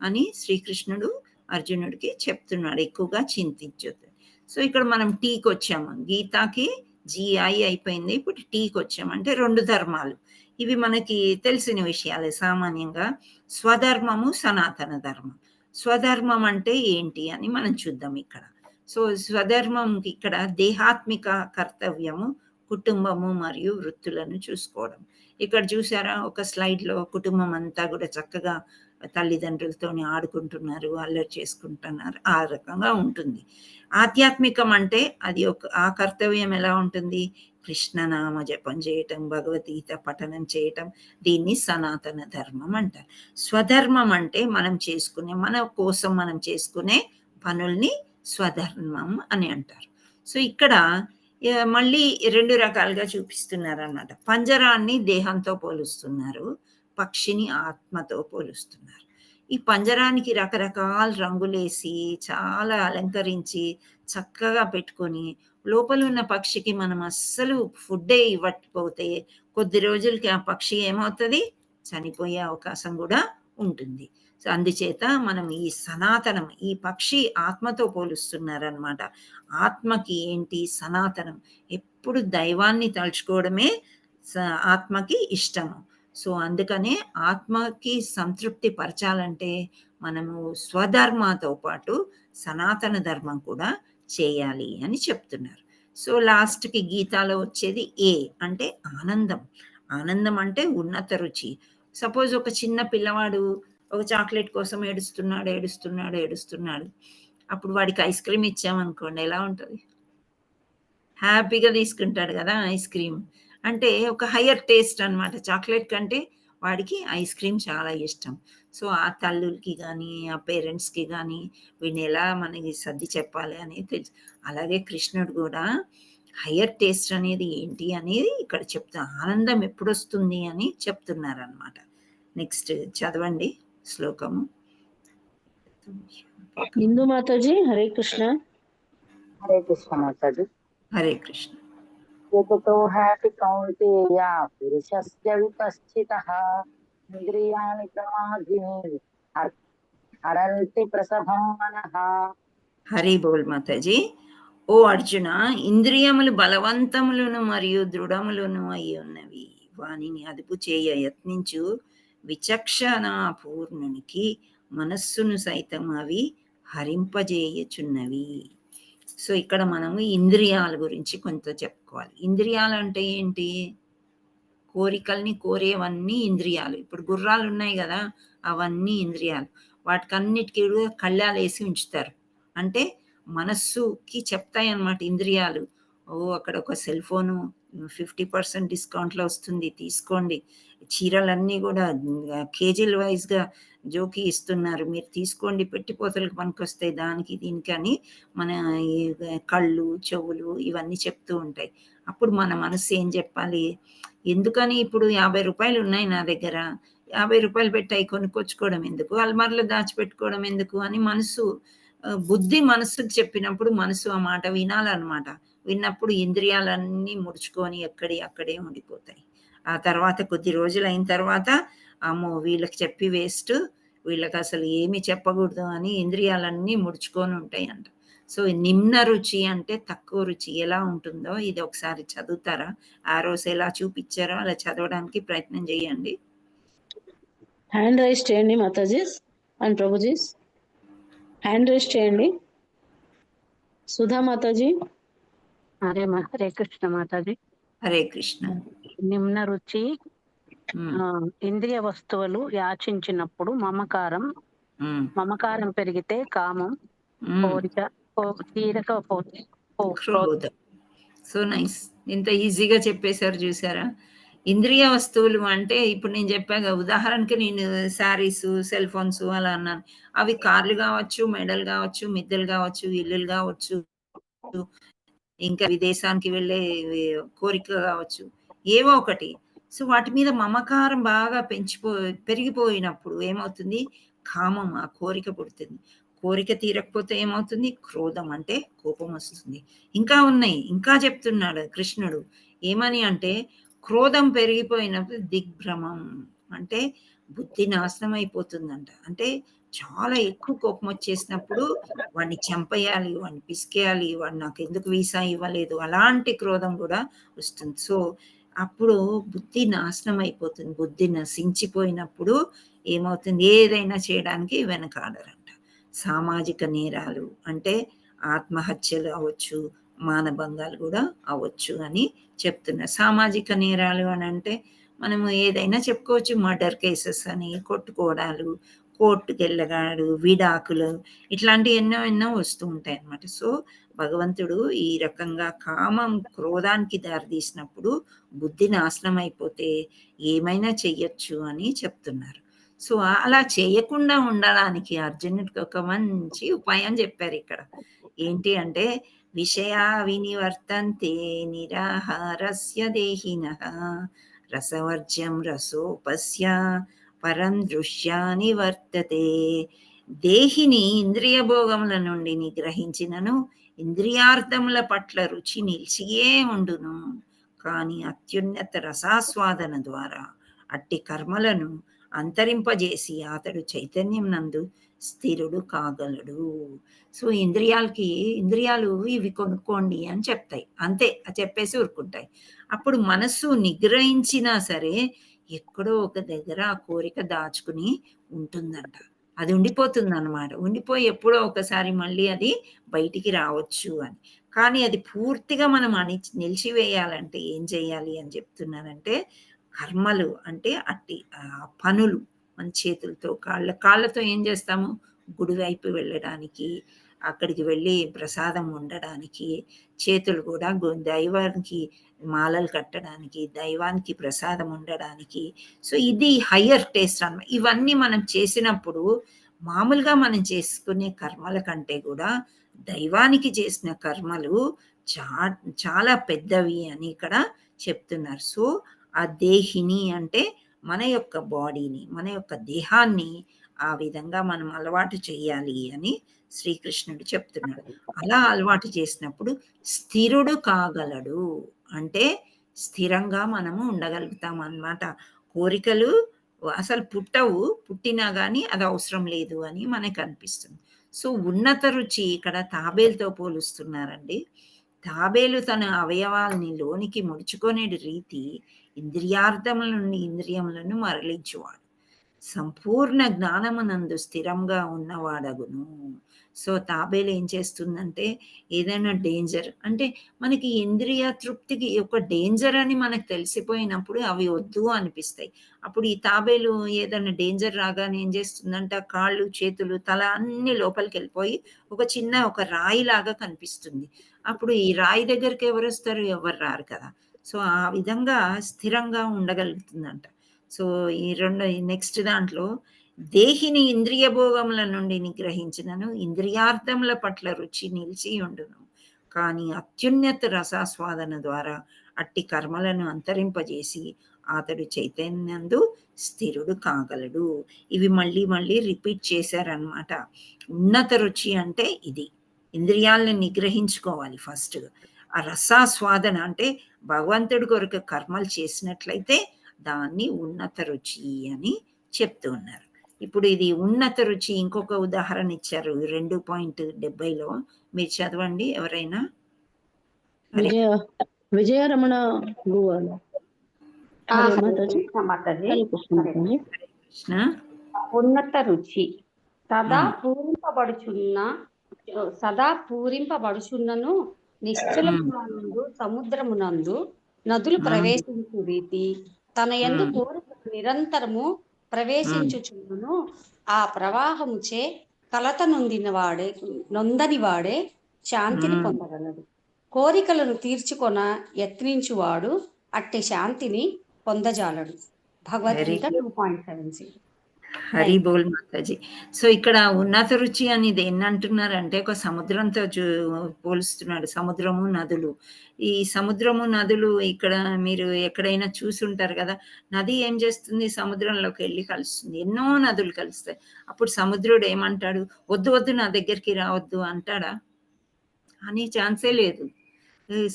అని శ్రీకృష్ణుడు అర్జునుడికి చెప్తున్నాడు. ఎక్కువగా చింతించొద్దు. సో ఇక్కడ మనం టీకి వచ్చాము. గీతాకి GI అయిపోయింది. ఇప్పుడు టీకి వచ్చాము. అంటే 2 ధర్మాలు. ఇవి మనకి తెలిసిన విషయాలే సామాన్యంగా. స్వధర్మము, సనాతన ధర్మం. స్వధర్మం అంటే ఏంటి అని మనం చూద్దాం ఇక్కడ. సో స్వధర్మం ఇక్కడ దేహాత్మిక కర్తవ్యము, కుటుంబము మరియు వృత్తులను చూసుకోవడం. ఇక్కడ చూసారా ఒక స్లైడ్లో కుటుంబం అంతా కూడా చక్కగా తల్లిదండ్రులతోని ఆడుకుంటున్నారు, అల్లరి చేసుకుంటున్నారు. ఆ రకంగా ఉంటుంది. ఆధ్యాత్మికం అంటే అది ఆ కర్తవ్యం ఎలా ఉంటుంది? కృష్ణనామ జపం చేయటం, భగవద్గీత పఠనం చేయటం. దీన్ని సనాతన ధర్మం అంటారు. స్వధర్మం అంటే మన కోసం మనం చేసుకునే పనుల్ని స్వధర్మం అని అంటారు. సో ఇక్కడ మళ్ళీ 2 రకాలుగా చూపిస్తున్నారు అన్నమాట. పంజరాన్ని దేహంతో పోలుస్తున్నారు, పక్షిని ఆత్మతో పోలుస్తున్నారు. ఈ పంజరానికి రకరకాల రంగులేసి చాలా అలంకరించి చక్కగా పెట్టుకొని లోపల ఉన్న పక్షికి మనం అస్సలు ఫుడ్డే ఇవ్వకపోతే కొద్ది రోజులకి ఆ పక్షి ఏమవుతుంది? చనిపోయే అవకాశం కూడా ఉంటుంది. సో అందుచేత మనం ఈ సనాతనం, ఈ పక్షి ఆత్మతో పోలుస్తున్నారనమాట. ఆత్మకి ఏంటి? సనాతనం. ఎప్పుడు దైవాన్ని తలుచుకోవడమే ఆత్మకి ఇష్టము. సో అందుకనే ఆత్మకి సంతృప్తి పరచాలంటే మనము స్వధర్మతో పాటు సనాతన ధర్మం కూడా చేయాలి అని చెప్తున్నారు. సో లాస్ట్కి గీతాలో వచ్చేది ఏ అంటే ఆనందం. ఆనందం అంటే ఉన్నత రుచి. సపోజ్ ఒక చిన్న పిల్లవాడు ఒక చాక్లెట్ కోసం ఏడుస్తున్నాడు. అప్పుడు వాడికి ఐస్ క్రీమ్ ఇచ్చామనుకోండి, ఎలా ఉంటుంది? హ్యాపీగా తీసుకుంటాడు కదా ఐస్ క్రీమ్. అంటే ఒక హయ్యర్ టేస్ట్ అనమాట. చాక్లెట్ కంటే వాడికి ఐస్ క్రీమ్ చాలా ఇష్టం. సో ఆ తల్లులకి కానీ ఆ పేరెంట్స్కి కానీ వీడిని ఎలా మనకి సర్ది చెప్పాలి అనేది తెలుసు. అలాగే కృష్ణుడు కూడా హయ్యర్ టేస్ట్ అనేది ఏంటి అనేది ఇక్కడ ఆనందం ఎప్పుడు వస్తుంది అని చెప్తున్నారు అనమాట. నెక్స్ట్ చదవండి శ్లోకము. ఇందు మాతాజీ. హరే కృష్ణ. హరే కృష్ణ మాతాజీ. హరే కృష్ణ. యతతో హ్యాపి కౌంతేయ పురుషస్య విపశ్చితః ఇంద్రియాణి ప్రమాదిని హరంతి ప్రసభం మనః. హరి బోల్ మాతాజీ. ఓ అర్జున, ఇంద్రియములు బలవంతములను మరియు దృఢములను అయి ఉన్నవి. వానిని అదుపు చేయ యత్నించు విచక్షణ పూర్ణునికి మనస్సును సైతం అవి హరింపజేయుచున్నవి. సో ఇక్కడ మనము ఇంద్రియాల గురించి కొంత చెప్పుకోవాలి. ఇంద్రియాలు అంటే ఏంటి? కోరికల్ని కోరేవన్నీ ఇంద్రియాలు. ఇప్పుడు గుర్రాలు ఉన్నాయి గదా! అవన్నీ ఇంద్రియాలు. వాటికన్నిటికి కూడా కళ్ళాలేసి ఉంచుతారు. అంటే మనస్సుకి చెప్తాయన్నమాట ఇంద్రియాలు. ఓహ్! అక్కడ ఒక సెల్ ఫోను 50% డిస్కౌంట్‌లో వస్తుంది తీసుకోండి. చీరలన్నీ గూడా కేజీల వైస్‌గా జోకి ఇస్తున్నారు. మీరు తీసుకోండి పెట్టిపోతలకు పనికొస్తాయి దానికి దీనికి అని మన ఈ కళ్ళు, చెవులు ఇవన్నీ చెప్తూ ఉంటాయి. అప్పుడు మన మనస్సు ఏం జెప్పాలి? ఎందుకని ఇప్పుడు రూ. 50 ఉన్నాయి నా దగ్గర. రూ. 50 పెట్టి అయి కొనుక్కొచ్చుకోవడం ఎందుకు? అల్మార్‌లో దాచిపెట్టుకోవడం ఎందుకు? అని మనసు బుద్ధి మనస్సుకి చెప్పినప్పుడు మనసు ఆ మాట వినాలనమాట. విన్నప్పుడు ఇంద్రియాలన్నీ ముడుచుకొని ఎక్కడియి అక్కడే ఉండిపోతాయి. ఆ తర్వాత కొద్ది రోజులయిన తర్వాత అమ్మో! వీళ్ళకి చెప్పి వేస్టు. వీళ్ళకసలు ఏమి చెప్పకూడదు అని ఇంద్రియాలన్నీ ముడుచుకొని ఉంటాయంట. సో, నిమ్న రుచి అంటే తక్కువ రుచి ఎలా ఉంటుందో ఇది ఒకసారి చదువుతారా? ఆరోస్ ఎలా చూపిచ్చారో అలా చదవడానికి ప్రయత్నం చేయండి. హ్యాండ్ రైజ్ చేయండి Matajis and prabhujis. Hand raise చేయండి. సుధా మాతాజీ. హరే కృష్ణ మాతాజీ. హరే కృష్ణ. నిమ్న రుచి హ్మ్. ఇంద్రియ వస్తువులు యాచించినప్పుడు మమకారం హ్మ్. పెరిగితే కామం, హ్మ్. కోరిక తీరకపోతే క్రోధం. So nice. ఇంత ఈజీగా చెప్పేశారు చూసారా? ఇంద్రియ వస్తువులు అంటే ఇప్పుడు నేను చెప్పాగా ఉదాహరణకి నేను శారీసు, సెల్ ఫోన్స్ అలా అన్నాను. అవి కార్లు గావచ్చు, మెడలు గావచ్చు, మిద్దెలు గావచ్చు, ఇల్లులు గావచ్చు, ఇంకా విదేశానికి వెళ్ళే కోరిక గావచ్చు. ఏవో ఒకటి. సో వాటి మీద మమకారం బాగా పెరిగిపోయినప్పుడు ఏమవుతుంది? కామం ఆ కోరిక పుడుతుంది. కోరిక తీరకపోతే ఏమవుతుంది? క్రోధం అంటే కోపమొస్తుంది. ఇంకా ఉన్నాయి. ఇంకా చెప్తున్నాడు కృష్ణుడు. ఏమని అంటే క్రోధం పెరిగిపోయినప్పుడు దిగ్భ్రమం. అంటే బుద్ధి నాశనం అయిపోతుందంట. అంటే చాలా ఎక్కువ కోపమొచ్చేసినప్పుడు వాడిని చంపేయాలి, వాడిని పిసికేయాలి, వాడు నాకెందుకు వీసా ఇవ్వలేదు. అలాంటి క్రోధం గూడా వస్తుంది. సో, అప్పుడు బుద్ధి నాశనం అయిపోతుంది. బుద్ధి నశించిపోయినప్పుడు ఏమవుతుంది? ఏదైనా చేయడానికి వెనకాడరంట. సామాజిక నేరాలు అంటే ఆత్మహత్యలు అవ్వచ్చు, మానభంగాలు గూడా అవ్వచ్చు అని చెప్తున్నారు. సామాజిక నేరాలు అనంటే మనము ఏదైనా చెప్పుకోవచ్చు. మర్డర్ కేసెస్ అని, కొట్టుకోవడాలు, కోర్టుకెళ్ళగాడు, విడాకులు ఇట్లాంటివి ఎన్నో వస్తూ ఉంటాయన్నమాట. సో, భగవంతుడు ఈ రకంగా కామం క్రోధానికి దారితీసినప్పుడు బుద్ధి నాశనం అయిపోతే ఏమైనా చెయ్యొచ్చు అని చెప్తున్నారు. సో, అలా చేయకుండా ఉండడానికి అర్జునుడికి ఒక మంచి ఉపాయం చెప్పారిక్కడ. ఏంటి అంటే విషయా వినివర్తంతే నిరాహారస్య దేహినః రసవర్జ్యం రసోపస్య పరం దృశ్యాని వర్తతే. దేహిని ఇంద్రియ భోగముల నుండి నిగ్రహించినను ఇంద్రియార్థముల పట్ల రుచి నిలిచియే ఉండును. కానీ అత్యున్నత రసాస్వాదన ద్వారా అట్టి కర్మలను అంతరింపజేసి అతడు చైతన్యం నందు స్థిరుడు కాగలడు. సో ఇంద్రియాలు ఇవి కొనుక్కోండి అని చెప్తాయి. అంతే చెప్పేసి ఊరుకుంటాయి. అప్పుడు మనస్సు నిగ్రహించినా సరే ఎక్కడో ఒక దగ్గర ఆ కోరిక దాచుకుని ఉంటుందంట. అది ఉండిపోతుందనమాట. ఉండిపోయి ఎప్పుడో ఒకసారి మళ్ళీ అది బయటికి రావచ్చు అని. కానీ అది పూర్తిగా మనం నిలిచివేయాలంటే ఏం చేయాలి అని చెప్తున్నానంటే కర్మలు అంటే అట్టి పనులు మన చేతులతో కాళ్ళతో ఏం చేస్తాము? గుడి వైపు వెళ్ళడానికి, అక్కడికి వెళ్ళి ప్రసాదం ఉండడానికి, చేతులు కూడా దైవానికి మాలలు కట్టడానికి, దైవానికి ప్రసాదం ఉండడానికి. సో ఇది హయ్యర్ టేస్ట్ అన్నమాట. ఇవన్నీ మనం చేసినప్పుడు మామూలుగా మనం చేసుకునే కర్మల కంటే కూడా దైవానికి చేసిన కర్మలు చాలా పెద్దవి అని ఇక్కడ చెప్తున్నారు. సో ఆ దేహిని అంటే మన యొక్క బాడీని, మన యొక్క దేహాన్ని ఆ విధంగా మనం అలవాటు చేయాలి అని శ్రీకృష్ణుడు చెప్తున్నాడు. అలా అలవాటు చేసినప్పుడు స్థిరుడు కాగలడు. అంటే స్థిరంగా మనము ఉండగలుగుతాం అన్నమాట. కోరికలు అసలు పుట్టవు. పుట్టినా గానీ అది అవసరం లేదు అని మనకనిపిస్తుంది. సో ఉన్నత రుచి ఇక్కడ తాబేలుతో పోలుస్తున్నారండి. తాబేలు తన అవయవాల్ని లోనికి ముడుచుకునే రీతి ఇంద్రియార్థముల నుండి ఇంద్రియములను మరలించువాడు. సంపూర్ణ జ్ఞానమునందు స్థిరంగా ఉన్నవాడగును. సో తాబేలు ఏం చేస్తుందంటే ఏదైనా డేంజర్ అంటే మనకి ఇంద్రియ తృప్తికి ఒక డేంజర్ అని మనకు తెలిసిపోయినప్పుడు అవి వద్దు అనిపిస్తాయి. అప్పుడు ఈ తాబేలు ఏదైనా డేంజర్ రాగానే ఏం చేస్తుందంటే ఆ కాళ్ళు చేతులు తల అన్ని లోపలికి వెళ్ళిపోయి ఒక రాయిలాగా కనిపిస్తుంది. అప్పుడు ఈ రాయి దగ్గరికి ఎవరు వస్తారు? ఎవరు రారు కదా. సో ఆ విధంగా స్థిరంగా ఉండగలుగుతుందంట. సో ఈ నెక్స్ట్ దాంట్లో దేహిని ఇంద్రియ భోగముల నుండి నిగ్రహించినను ఇంద్రియార్థముల పట్ల రుచి నిలిచి ఉండును. కానీ అత్యున్నత రసాస్వాదన ద్వారా అట్టి కర్మలను అంతరింపజేసి అతడు చైతన్యందు స్థిరుడు కాగలడు. ఇవి మళ్ళీ మళ్ళీ రిపీట్ చేశారనమాట. ఉన్నత రుచి అంటే ఇది, ఇంద్రియాలను నిగ్రహించుకోవాలి ఫస్ట్. ఆ రసాస్వాదన అంటే భగవంతుడి కొరకు కర్మలు చేసినట్లయితే దాన్ని ఉన్నత రుచి అని చెప్తూ ఉన్నారు. ఇప్పుడు ఇది ఉన్నత రుచి ఇంకొక ఉదాహరణ ఇచ్చారు 2.70లో. మీరు చదవండి ఎవరైనా. విజయరమణ గురువారు. కృష్ణ. ఉన్నత రుచి సదా పూరింపబడుచున్నను నిశ్చలమునందు సముద్రమునందు నదులు ప్రవేశించు రీతి తన యందు కోరిక నిరంతరము ప్రవేశించుచున్నను ఆ ప్రవాహముచే కలత నొందని వాడే శాంతిని పొందగలడు. కోరికలను తీర్చుకొన యత్నించువాడు అట్టి శాంతిని పొందజాలడు. భగవద్గీత 2.70. హరి బోల్ మాతాజీ. సో ఇక్కడ ఉన్నత రుచి అనేది ఏంటంటున్నారంటే ఒక సముద్రంతో పోలుస్తున్నాడు. సముద్రము నదులు, ఈ సముద్రము నదులు ఇక్కడ మీరు ఎక్కడైనా చూసుంటారు కదా. నది ఏం చేస్తుంది? సముద్రంలోకి వెళ్ళి కలుస్తుంది. ఎన్నో నదులు కలుస్తాయి. అప్పుడు సముద్రుడు ఏమంటాడు? వద్దు వద్దు నా దగ్గరికి రావద్దు అంటాడా? అని ఛాన్సే లేదు.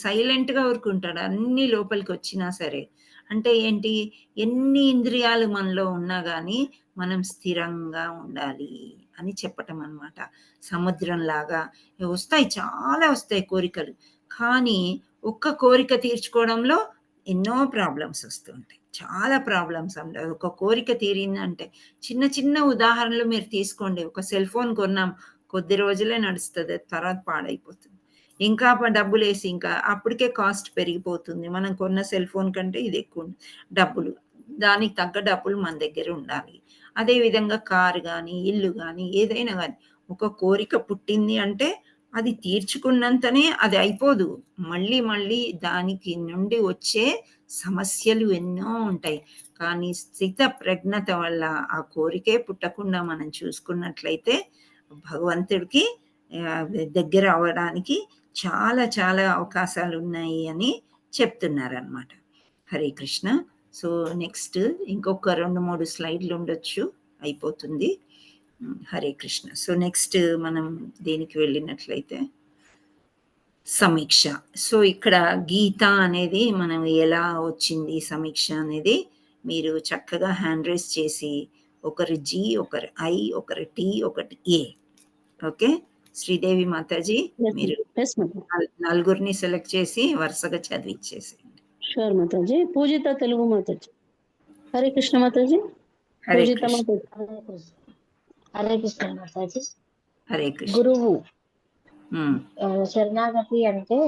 సైలెంట్గా ఊరుకుంటాడు అన్ని లోపలికి వచ్చినా సరే. అంటే ఏంటి? ఎన్ని ఇంద్రియాలు మనలో ఉన్నా కానీ మనం స్థిరంగా ఉండాలి అని చెప్పటం అన్నమాట. సముద్రంలాగా వస్తాయి, చాలా వస్తాయి కోరికలు. కానీ ఒక్క కోరిక తీర్చుకోవడంలో ఎన్నో ప్రాబ్లమ్స్ వస్తుంటాయి, చాలా ప్రాబ్లమ్స్. ఒక కోరిక తీరిందంటే చిన్న చిన్న ఉదాహరణలు మీరు తీసుకోండి. ఒక సెల్ ఫోన్ కొన్నాం, కొద్ది రోజులే నడుస్తుంది, తర్వాత పాడైపోతుంది. ఇంకా డబ్బులు వేసి ఇంకా అప్పటికే కాస్ట్ పెరిగిపోతుంది. మనం కొన్న సెల్ ఫోన్ కంటే ఇది ఎక్కువ డబ్బులు, దానికి తగ్గ డబ్బులు మన దగ్గర ఉండాలి. అదేవిధంగా కారు కానీ ఇల్లు కానీ ఏదైనా కానీ ఒక కోరిక పుట్టింది అంటే అది తీర్చుకున్నంతనే అది అయిపోదు. మళ్ళీ మళ్ళీ దానికి నుండి వచ్చే సమస్యలు ఎన్నో ఉంటాయి. కానీ స్థిత ప్రజ్ఞత వల్ల ఆ కోరికే పుట్టకుండా మనం చూసుకున్నట్లయితే భగవంతుడికి దగ్గర అవ్వడానికి చాలా చాలా అవకాశాలు ఉన్నాయి అని చెప్తున్నారనమాట. హరే కృష్ణ. సో నెక్స్ట్ ఇంకొక 2-3 స్లైడ్లు ఉండొచ్చు, అయిపోతుంది. హరే కృష్ణ. సో నెక్స్ట్ మనం దేనికి వెళ్ళినట్లయితే సమీక్ష. సో ఇక్కడ గీత అనేది మనం ఎలా వచ్చింది సమీక్ష అనేది మీరు చక్కగా హ్యాండ్ రైస్ చేసి ఒకరి G, ఒకరి I, ఒకరి T, ఒకటి A. ఓకే శ్రీదేవి మాతాజీ, మీరు నలుగురిని సెలెక్ట్ చేసి వరుసగా చదివిచ్చేసేయండి. షూర్ మాతాజీ. పూజిత తెలుగు మాతాజీ. హరే కృష్ణ మాతాజీ. పూజిత మాతాజీ. హరే కృష్ణ మాతాజీ. హరే కృష్ణ. గురువు శరణాగతి అంటే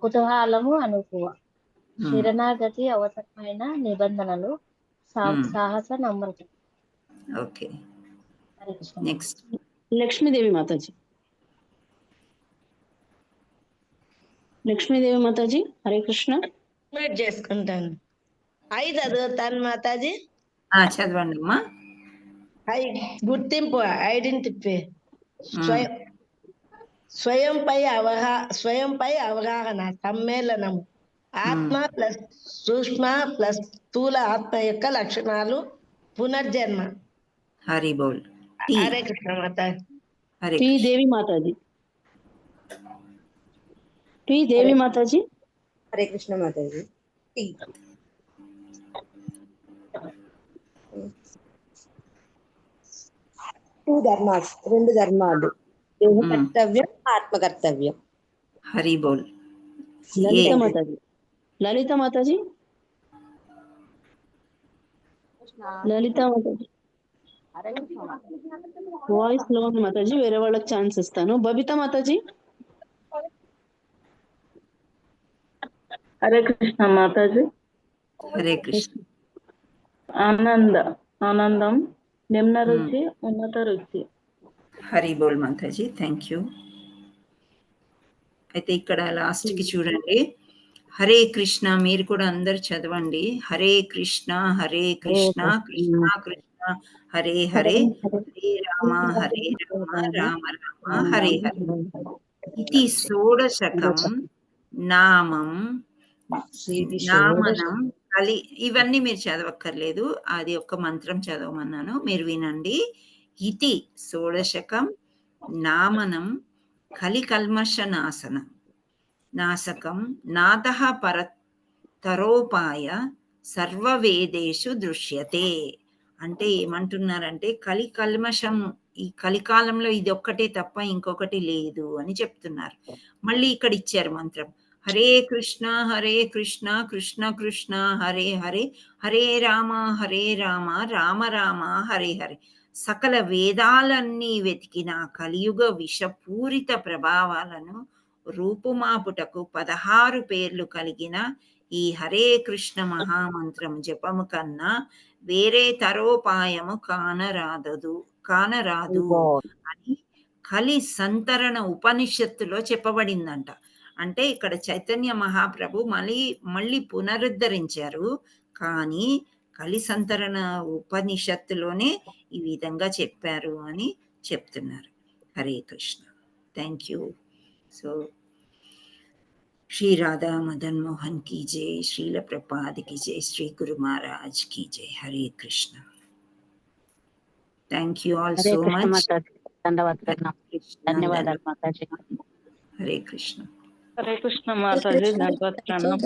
కుతూహలము అనుకువ శరణాగతి అవసరమైన నిబంధనలు సాహస నమ్రత. Okay next Lakshmidevi Mataji. లక్ష్మీదేవి మాతాజీ. హరే కృష్ణ. చేసుకుంటాను. ఐదు చదువుతాను మాతాజీ. చదవండి అమ్మా. గుర్తింపు, ఐడెంటిఫై, స్వయంపై అవగాహన, సమ్మేళనం, ఆత్మ ప్లస్ సూక్ష్మ ప్లస్ స్థూల ఆత్మ యొక్క లక్షణాలు, పునర్జన్మ. హరి బోల్. హరే కృష్ణ మాతాజీ. టీ దేవి మాతాజీ. టీ దేవి మాతాజీ. హరే కృష్ణ మాతాజీ. రెండు ధర్మాలు, దేహ కర్తవ్యం, ఆత్మ కర్తవ్యం. హరి బోల్. లలిత మాతాజీ. లలిత మాతాజీ, లలిత మాతాజీ వాయిస్ లో ఉంది మాతాజీ, వేరే వాళ్ళకి ఛాన్స్ ఇస్తాను. బబిత మాతాజీ. హరే కృష్ణ మాతాజీ. హరే కృష్ణ. ఆనందం నిమ్న రుచి ఉన్నత రుచి. Hari Bol Mataji, thank you. అయితే ఇక్కడ లాస్ట్ కి చూడండి, హరే కృష్ణ, మీరు కూడా అందరు చదవండి. హరే కృష్ణ కృష్ణ కృష్ణ హరే హరే, హరే రామ రామ రామ హరే హరే. ఇది షోడశకం నామం నామనం కలి. ఇవన్నీ మీరు చదవక్కర్లేదు, అది ఒక్క మంత్రం చదవమన్నాను, మీరు వినండి. ఇది షోడశకం నామనం కలికల్మష నాశకం నాదః పరతరోపాయ సర్వవేదేషు దృశ్యతే. అంటే ఏమంటున్నారంటే కలికల్మషం, ఈ కలికాలంలో ఇది ఒక్కటే తప్ప ఇంకొకటి లేదు అని చెప్తున్నారు. మళ్ళీ ఇక్కడ ఇచ్చారు మంత్రం, హరే కృష్ణ కృష్ణ కృష్ణ హరే హరే, హరే రామ రామ రామ హరే హరే. సకల వేదాలన్నీ వెతికిన కలియుగ విషపూరిత ప్రభావాలను రూపుమాపుటకు 16 పేర్లు కలిగిన ఈ హరే కృష్ణ మహామంత్రం జపము కన్నా వేరే తరోపాయము కానరాదు అని కలి సంతరణ ఉపనిషత్తులో చెప్పబడిందంట. అంటే ఇక్కడ చైతన్య మహాప్రభు మళ్ళీ పునరుద్ధరించారు, కానీ కలి సంతరణ ఉపనిషత్తులోనే ఈ విధంగా చెప్పారు అని చెప్తున్నారు. Hare Krishna, thank you. So Sri Radha Madan Mohan की जय, श्रील प्रपाद की जय, श्री गुरु महाराज की जय. हरे Krishna. Thank you all so much. ధన్యవాదాలు మాతాజీ. हरे कृष्ण. హరే కృష్ణ మాతాజీ, ధన్యవాద ప్రణామం.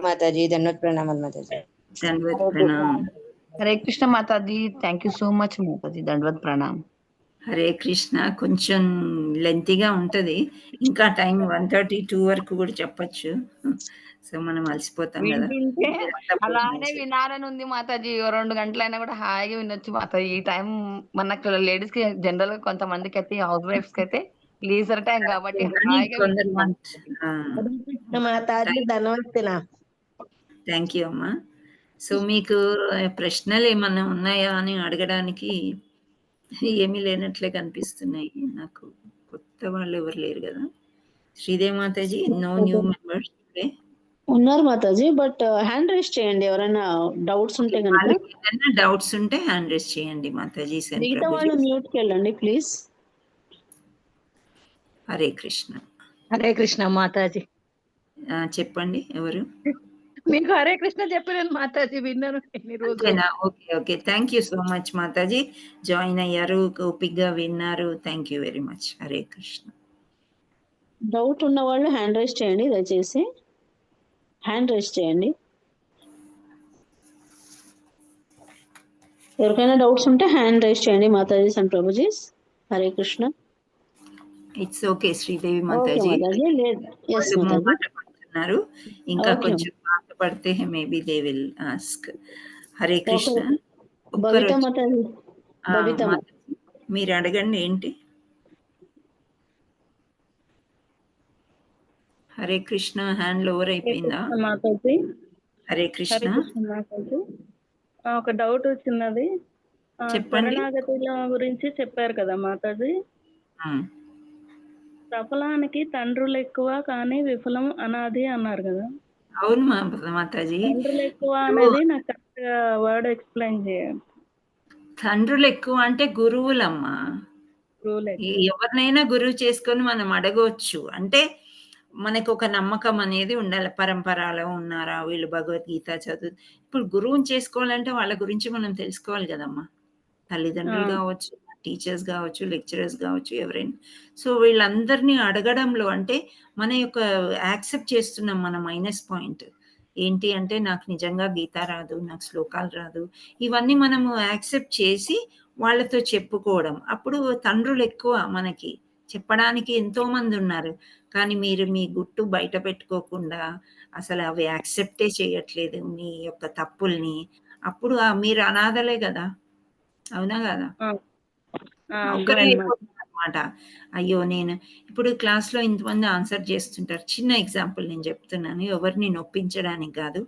మాతాజీ, ధన్యవాద ప్రణామాలు మాతాజీ. ధన్యవాద ప్రణామం. Hare Krishna Mataji, thank you so much Mataji, ధన్యవాద ప్రణామం. హరే కృష్ణ. కొంచెం లెంతీగా ఉంటది, ఇంకా టైం 1:32 వరకు కూడా చెప్పచ్చు. సో మనం అలసిపోతాం కదా. అలానే వినాలని ఉంది మాతాజీ, 2 గంటలైనా కూడా హాయిగా వినొచ్చు మాతాజీ. ఈ టైం మనకు లేడీస్ కి జనరల్ గా కొంతమందికి అయితే, హౌస్ వైఫ్స్ కి అయితే లీజర్ టైం కాబట్టి థ్యాంక్ యూ అమ్మా. సో మీకు ప్రశ్నలు ఏమన్నా ఉన్నాయా అని అడగడానికి ఏమీ లేనట్లే కనిపిస్తున్నాయి నాకు. కొత్త వాళ్ళు ఎవరు లేరు కదా. Sridevi mataji, no new members today. ఉన్నారు మాతాజీ, బట్ హ్యాండ్ రైజ్ చేయండి ఎవరైనా డౌట్స్ ఉంటే కనుక. ఏదైనా డౌట్స్ ఉంటే హ్యాండ్ రైజ్ చేయండి మాతాజీ. మిగతా వాళ్ళు మ్యూట్కి వెళ్ళండి ప్లీజ్. హరే కృష్ణ. హరే కృష్ణ మాతాజీ. చెప్పండి ఎవరు. మీకు హరే కృష్ణ చెప్పలేను మాతాజీ, విన్నాను ఎన్ని రోజులు. Okay okay, thank you so much Mataji. Join అయ్యారు, ఓపిక్గా విన్నారు, thank you very much. Hare Krishna. Doubt ఉన్న వాళ్ళు హ్యాండ్ రైజ్ చేయండి, దయచేసి హ్యాండ్ రైజ్ చేయండి. ఎవరికైనా డౌట్స్ ఉంటే హ్యాండ్ రైజ్ చేయండి Matajis and Prabhujis. Hare Krishna. It's okay Sridevi Mataji. ఇంకా కొంచెం పాట పడితే maybe they will ask. Hare Krishna. మీరు అడగండి ఏంటి. హరే కృష్ణ. హ్యాండ్ లోవర్ అయిపోయిందా మాతాజీ? హరే కృష్ణ. ఒక డౌట్ వచ్చినది, చెప్పండి. శరణాగతుల గురించి చెప్పారు కదా మాతాజీ. సఫలానికి తండ్రులు ఎక్కువ కానీ విఫలం అనాది అన్నారు కదా. అవును మాతాజీ. తండ్రులు ఎక్కువ అనేది నాకు కరెక్ట్ గా వర్డ్ ఎక్స్ప్లెయిన్ చేయండి. తండ్రులు ఎక్కువ అంటే గురువులమ్మా. ఎవరినైనా గురువు చేసుకొని మనం అడగవచ్చు. అంటే మనకు ఒక నమ్మకం అనేది ఉండాలి. పరంపరలో ఉన్నారా వీళ్ళు, భగవద్గీత చదువు. ఇప్పుడు గురువుని చేసుకోవాలంటే వాళ్ళ గురించి మనం తెలుసుకోవాలి కదమ్మా. తల్లిదండ్రులు కావచ్చు, టీచర్స్ కావచ్చు, లెక్చరర్స్ కావచ్చు, ఎవరైనా. సో వీళ్ళందరినీ అడగడంలో అంటే మన యొక్క యాక్సెప్ట్ చేస్తున్నాం మన మైనస్ పాయింట్ ఏంటి అంటే, నాకు నిజంగా గీత రాదు, నాకు శ్లోకాలు రాదు, ఇవన్నీ మనము యాక్సెప్ట్ చేసి వాళ్ళతో చెప్పుకోవడం. అప్పుడు తండ్రులు ఎక్కువ మనకి చెప్పడానికి ఎంతోమంది ఉన్నారు. కానీ మీరు మీ గుట్టు బయట పెట్టుకోకుండా అసలు అవి యాక్సెప్టే చేయట్లేదు మీ యొక్క తప్పుల్ని. అప్పుడు మీరు అనాథలే గదా! అవునా గాదా? ఒక్కరే అవునండి. అయిపోతున్నారనమాట. అయ్యో! నేను ఇప్పుడు క్లాస్‌లో ఇంతమంది ఆన్సర్ చేస్తుంటారు. చిన్న ఎగ్జాంపుల్ నేను చెప్తున్నాను. ఎవరిని నొప్పించడానికి గాదు.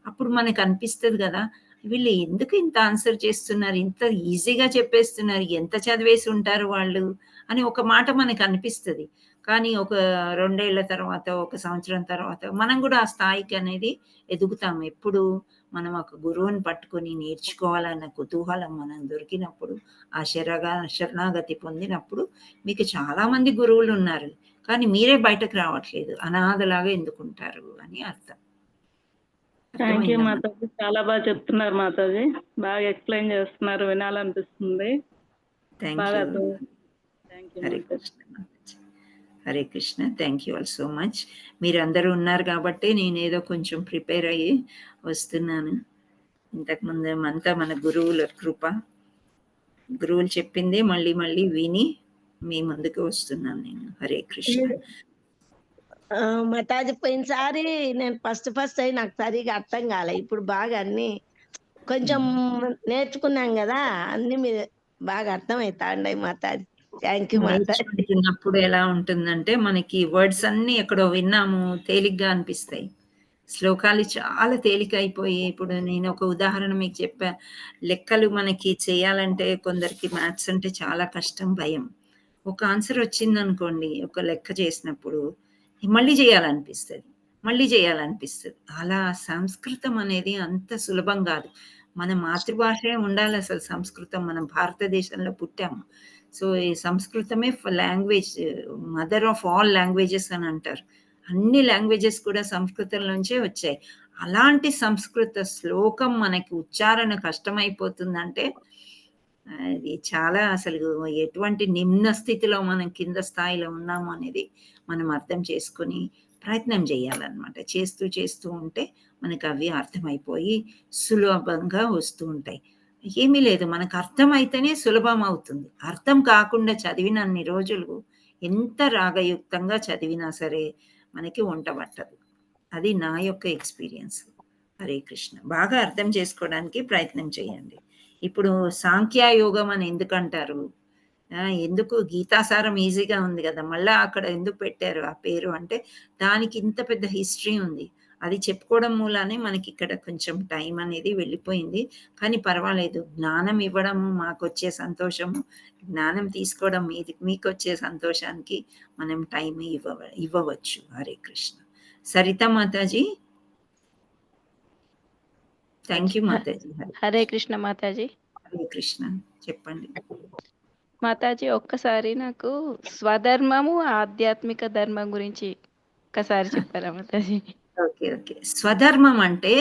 అప్పుడు మనకనిపిస్తది గదా! వీళ్ళు ఎందుకు ఇంత ఆన్సర్ చేస్తున్నారు? ఇంత ఈజీగా చెప్పేస్తున్నారు. ఎంత చదివేసి ఉంటారు వాళ్ళు? అని ఒక మాట మనకనిపిస్తది. కానీ ఒక 2 ఏళ్ల తర్వాత, ఒక సంవత్సరం తర్వాత మనం గూడా ఆ స్థాయికి అనేది ఎదుగుతాం. ఎప్పుడు మనం ఒక గురువుని పట్టుకొని నేర్చుకోవాలన్న కుతూహలం మనం దొరికినప్పుడు, ఆ శరణాగతి పొందినప్పుడు మీకు చాలా మంది గురువులున్నారు. కానీ మీరే బయటకు రావట్లేదు. అనాథలాగా ఎందుకుంటారు అని అర్థం. థ్యాంక్ యూ అర్థమైందా? మాతాజీ. చాలా బాగా చెప్తున్నారు మాతాజీ. బాగా ఎక్స్‌ప్లెయిన్ చేస్తున్నారు. వినాలనిపిస్తుంది. థ్యాంక్ బాగా యూ. అర్థం. Thank you Hare Mataji. Krishna Mataji. Hare Krishna. Thank you all so much. మీరందరూ ఉన్నారు గాబట్టే నేనేదో కొంచెం ప్రిపేర్ అయ్యి వస్తున్నాను. ఇంతకుముందు అంతా మన గురువుల కృప. గురువులు చెప్పిందే మళ్ళీ మళ్ళీ విని మీ ముందుకు వస్తున్నాను నేను. హరే కృష్ణ. మాతాజీ పోయినసారి నేను ఫస్ట్ అయి నాకు సరిగా అర్థం కాలే. ఇప్పుడు బాగా అన్ని కొంచెం నేర్చుకున్నాం కదా, అన్ని మీరు బాగా అర్థమవుతాండాయి మాతాజీ. Thank you Mataji. నేర్చుకుంటున్నప్పుడు ఎలా ఉంటుందంటే మనకి వర్డ్స్ అన్నీ ఎక్కడో విన్నాము తేలిగ్గా అనిపిస్తాయి. శ్లోకాలు చాలా తేలికైపోయి ఇప్పుడు నేను ఒక ఉదాహరణ మీకు చెప్పా. లెక్కలు మనకి చేయాలంటే కొందరికి మ్యాథ్స్ అంటే చాలా కష్టం, భయం. ఒక ఆన్సర్ వచ్చిందనుకోండి, ఒక లెక్క చేసినప్పుడు మళ్ళీ చేయాలనిపిస్తది. మళ్ళీ చేయాలనిపిస్తది. అలా సంస్కృతం అనేది అంత సులభం గాదు. మన మాతృభాషే ఉండాలసలు సంస్కృతం. మనం భారతదేశంలో పుట్టాము. సో, ఈ సంస్కృతమే language mother of all languages అని అంటారు. అన్ని లాంగ్వేజెస్ కూడా సంస్కృతం నుంచే వచ్చాయి. అలాంటి సంస్కృత శ్లోకం మనకి ఉచ్చారణ కష్టమైపోతుందంటే అది చాలా అసలు ఎటువంటి నిమ్న స్థితిలో మనం కింద స్థాయిలో ఉన్నాము అనేది మనం అర్థం చేసుకొని ప్రయత్నం చేయాలన్నమాట. చేస్తూ ఉంటే మనకు అవి అర్థమైపోయి సులభంగా వస్తూ ఉంటాయి. ఏమీ లేదు, మనకు అర్థమైతేనే సులభం అవుతుంది. అర్థం కాకుండా చదివినన్ని రోజులు ఎంత రాగయుక్తంగా చదివినా సరే మనకి వంట పట్టదు. అది నా యొక్క ఎక్స్‌పీరియన్స్. హరే కృష్ణ. బాగా అర్థం చేసుకోవడానికి ప్రయత్నం చేయండి. ఇప్పుడు సాంఖ్యయోగం అని ఎందుకంటారు? ఎందుకు గీతాసారం ఈజీగా ఉంది గదా! మళ్ళా అక్కడ ఎందుకు పెట్టారు ఆ పేరు అంటే, దానికి ఇంత పెద్ద హిస్టరీ ఉంది. అది చెప్పుకోవడం మూలానే మనకిక్కడ కొంచెం టైం అనేది వెళ్ళిపోయింది. కానీ పర్వాలేదు. జ్ఞానం ఇవ్వడము మాకొచ్చే సంతోషము, జ్ఞానం తీసుకోవడం మీకొచ్చే సంతోషానికి మనం టైం ఇవ్వవచ్చు. హరే కృష్ణ. సరిత మాతాజీ. Thank you Mataji. హరే కృష్ణ మాతాజీ. హరే కృష్ణ. చెప్పండి. మాతాజీ ఒక్కసారి నాకు స్వధర్మము, ఆధ్యాత్మిక ధర్మం గురించి ఒక్కసారి చెప్పారా మాతాజీ? ఓకే. స్వధర్మం అంటే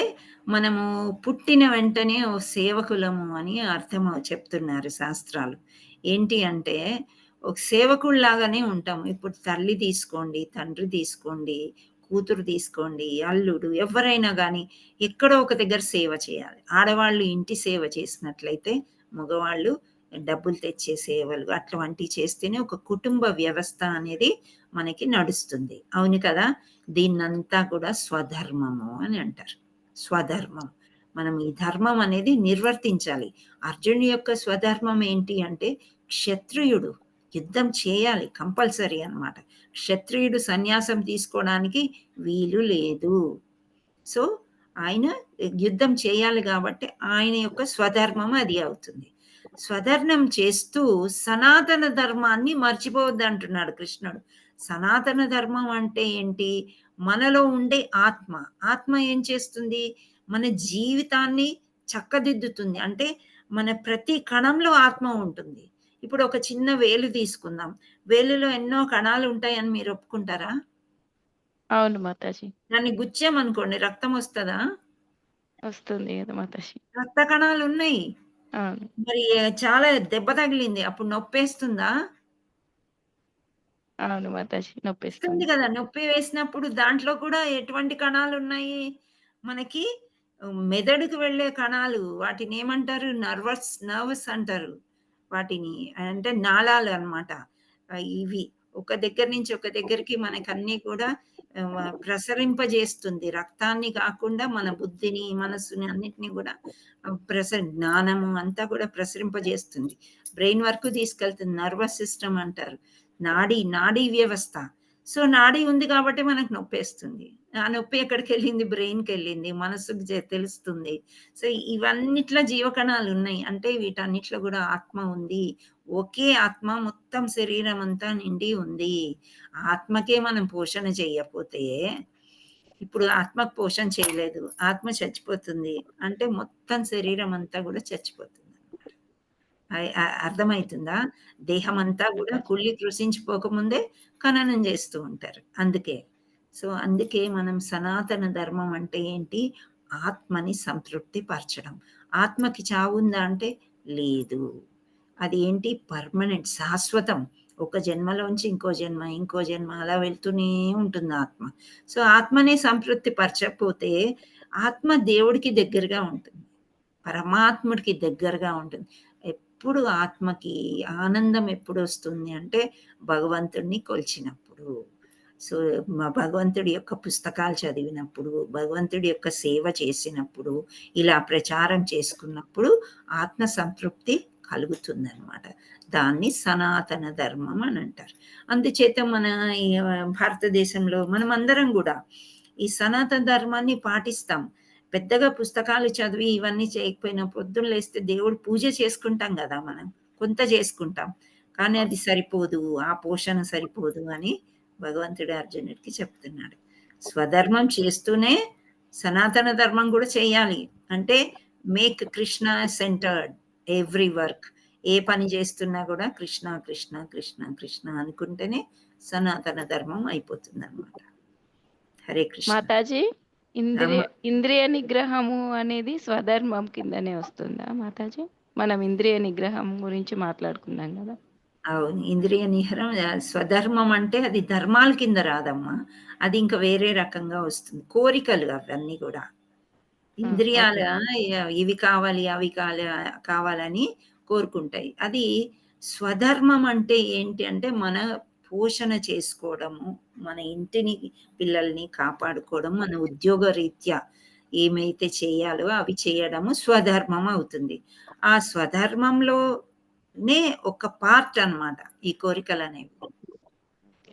మనము పుట్టిన వెంటనే ఓ సేవకులము అని అర్థం చెప్తున్నారు శాస్త్రాలు. ఏంటి అంటే ఒక సేవకుల్లాగానే ఉంటాము. ఇప్పుడు తల్లి తీసుకోండి, తండ్రి తీసుకోండి, కూతురు తీసుకోండి, అల్లుడు ఎవరైనా గానీ ఎక్కడో ఒక దగ్గర సేవ చేయాలి. ఆడవాళ్ళు ఇంటి సేవ చేసినట్లయితే మగవాళ్ళు డబ్బులు తెచ్చే సేవలు అటువంటివి చేస్తేనే ఒక కుటుంబ వ్యవస్థ అనేది మనకి నడుస్తుంది. అవును కదా! దీన్నంతా కూడా స్వధర్మము అని అంటారు. స్వధర్మం. మనం ఈ ధర్మం అనేది నిర్వర్తించాలి. అర్జునుడి యొక్క స్వధర్మం ఏంటి అంటే క్షత్రియుడు యుద్ధం చేయాలి కంపల్సరీ అన్నమాట. క్షత్రియుడు సన్యాసం తీసుకోవడానికి వీలు లేదు. సో, ఆయన యుద్ధం చేయాలి కాబట్టి ఆయన యొక్క స్వధర్మం అది అవుతుంది. స్వధర్మం చేస్తూ సనాతన ధర్మాన్ని మర్చిపోవద్దంటున్నాడు కృష్ణుడు. సనాతన ధర్మం అంటే ఏంటి? మనలో ఉండే ఆత్మ. ఆత్మ ఏం చేస్తుంది? మన జీవితాన్ని చక్కదిద్దుతుంది. అంటే మన ప్రతి కణంలో ఆత్మ ఉంటుంది. ఇప్పుడు ఒక చిన్న వేలు తీసుకుందాం. వేలులో ఎన్నో కణాలు ఉంటాయని మీరు ఒప్పుకుంటారా? అవును మాతాజీ. దాన్ని గుచ్చామనుకోండి రక్తం వస్తదా? వస్తుంది కదా మాతాజీ. రక్త కణాలు ఉన్నాయి. అవును. మరి చాలా దెబ్బ తగిలింది. అప్పుడు నొప్పేస్తుందా? అవును మాతాజీ. వస్తుంది నొప్పిస్తుంది. కదా! నొప్పి వేసినప్పుడు దాంట్లో కూడా ఎటువంటి కణాలున్నాయి? మనకి మెదడుకు వెళ్ళే కణాలు. వాటినేమంటారు? నర్వస్ అంటారు వాటిని. అంటే నాళాలు అన్నమాట. ఇవి ఒక దగ్గర నుంచి ఒక దగ్గరికి మనకన్నీ కూడా ప్రసరింపజేస్తుంది. రక్తాన్ని కాకుండా మన బుద్ధిని, మనస్సుని అన్నిటిని కూడా జ్ఞానము అంతా కూడా ప్రసరింపజేస్తుంది. బ్రెయిన్ వరకు తీసుకెళ్తుంది. నర్వస్ సిస్టమ్ అంటారు. నాడీ వ్యవస్థ. సో నాడీ ఉంది కాబట్టి మనకు నొప్పేస్తుంది. ఆ నొప్పి ఎక్కడికెళ్ళింది? బ్రెయిన్‌కెళ్ళింది. మనస్సుకు తెలుస్తుంది. సో ఇవన్నిట్ల జీవకణాలు ఉన్నాయి. అంటే వీటన్నిటిలో కూడా ఆత్మ ఉంది. ఒకే ఆత్మ మొత్తం శరీరం అంతా నిండి ఉంది. ఆత్మకే మనం పోషణ చేయకపోతే, ఇప్పుడు ఆత్మకు పోషణ చేయలేదు, ఆత్మ చచ్చిపోతుంది అంటే మొత్తం శరీరం అంతా కూడా చచ్చిపోతుంది. అర్థమవుతుందా? దేహం అంతా కూడా కుళ్ళి కృషించిపోకముందే ఖననం చేస్తూ ఉంటారు. అందుకే మనం సనాతన ధర్మం అంటే ఏంటి? ఆత్మని సంతృప్తి పరచడం. ఆత్మకి చావు ఉందా అంటే లేదు. అది ఏంటి? పర్మనెంట్, శాశ్వతం. ఒక జన్మలోంచి ఇంకో జన్మ అలా వెళ్తూనే ఉంటుంది ఆత్మ. సో ఆత్మని సంతృప్తి పరచకపోతే ఆత్మ దేవుడికి దగ్గరగా ఉంటుంది, పరమాత్ముడికి దగ్గరగా ఉంటుంది. ఎప్పుడు ఆత్మకి ఆనందం ఎప్పుడు వస్తుంది అంటే భగవంతుడిని కొలిచినప్పుడు. సో భగవంతుడి యొక్క పుస్తకాలు చదివినప్పుడు, భగవంతుడి యొక్క సేవ చేసినప్పుడు, ఇలా ప్రచారం చేసుకున్నప్పుడు ఆత్మ సంతృప్తి కలుగుతుందన్నమాట. దాన్ని సనాతన ధర్మం అని అంటారు. అందుచేత మన ఈ భారతదేశంలో మనం అందరం కూడా ఈ సనాతన ధర్మాన్ని పాటిస్తాం. పెద్దగా పుస్తకాలు చదివి ఇవన్నీ చేయకపోయినా పొద్దున్న లేస్తే దేవుడు పూజ చేసుకుంటాం కదా, మనం కొంత చేసుకుంటాం, కానీ అది సరిపోదు, ఆ పోషణ సరిపోదు అని భగవంతుడు అర్జునుడికి చెప్తున్నాడు. స్వధర్మం చేస్తూనే సనాతన ధర్మం కూడా చేయాలి. అంటే make Krishna centred every work. ఏ పని చేస్తున్నా కూడా కృష్ణ కృష్ణ కృష్ణ కృష్ణ అనుకుంటేనే సనాతన ధర్మం అయిపోతుంది అన్నమాట. హరే కృష్ణ. మాతాజీ, ఇంద్రియ నిగ్రహము అనేది స్వధర్మం కిందనే వస్తుందా మాతాజీ? మనం ఇంద్రియ నిగ్రహం గురించి మాట్లాడుకున్నాం కదా. అవును, ఇంద్రియ నిగ్రహం స్వధర్మం అంటే అది ధర్మాల కింద రాదమ్మా, అది ఇంకా వేరే రకంగా వస్తుంది. కోరికలు అవన్నీ కూడా ఇంద్రియాల ఇవి కావాలి అవి కావాలని కోరుకుంటాయి. అది స్వధర్మం అంటే ఏంటి అంటే మన పోషణ చేసుకోవడము, మన ఇంటిని పిల్లల్ని కాపాడుకోవడం, మన ఉద్యోగ రీత్యా ఏమైతే చేయాలో అవి చేయడము స్వధర్మం అవుతుంది. ఆ స్వధర్మంలోనే ఒక పార్ట్ అన్నమాట ఈ కోరికలు అనేవి.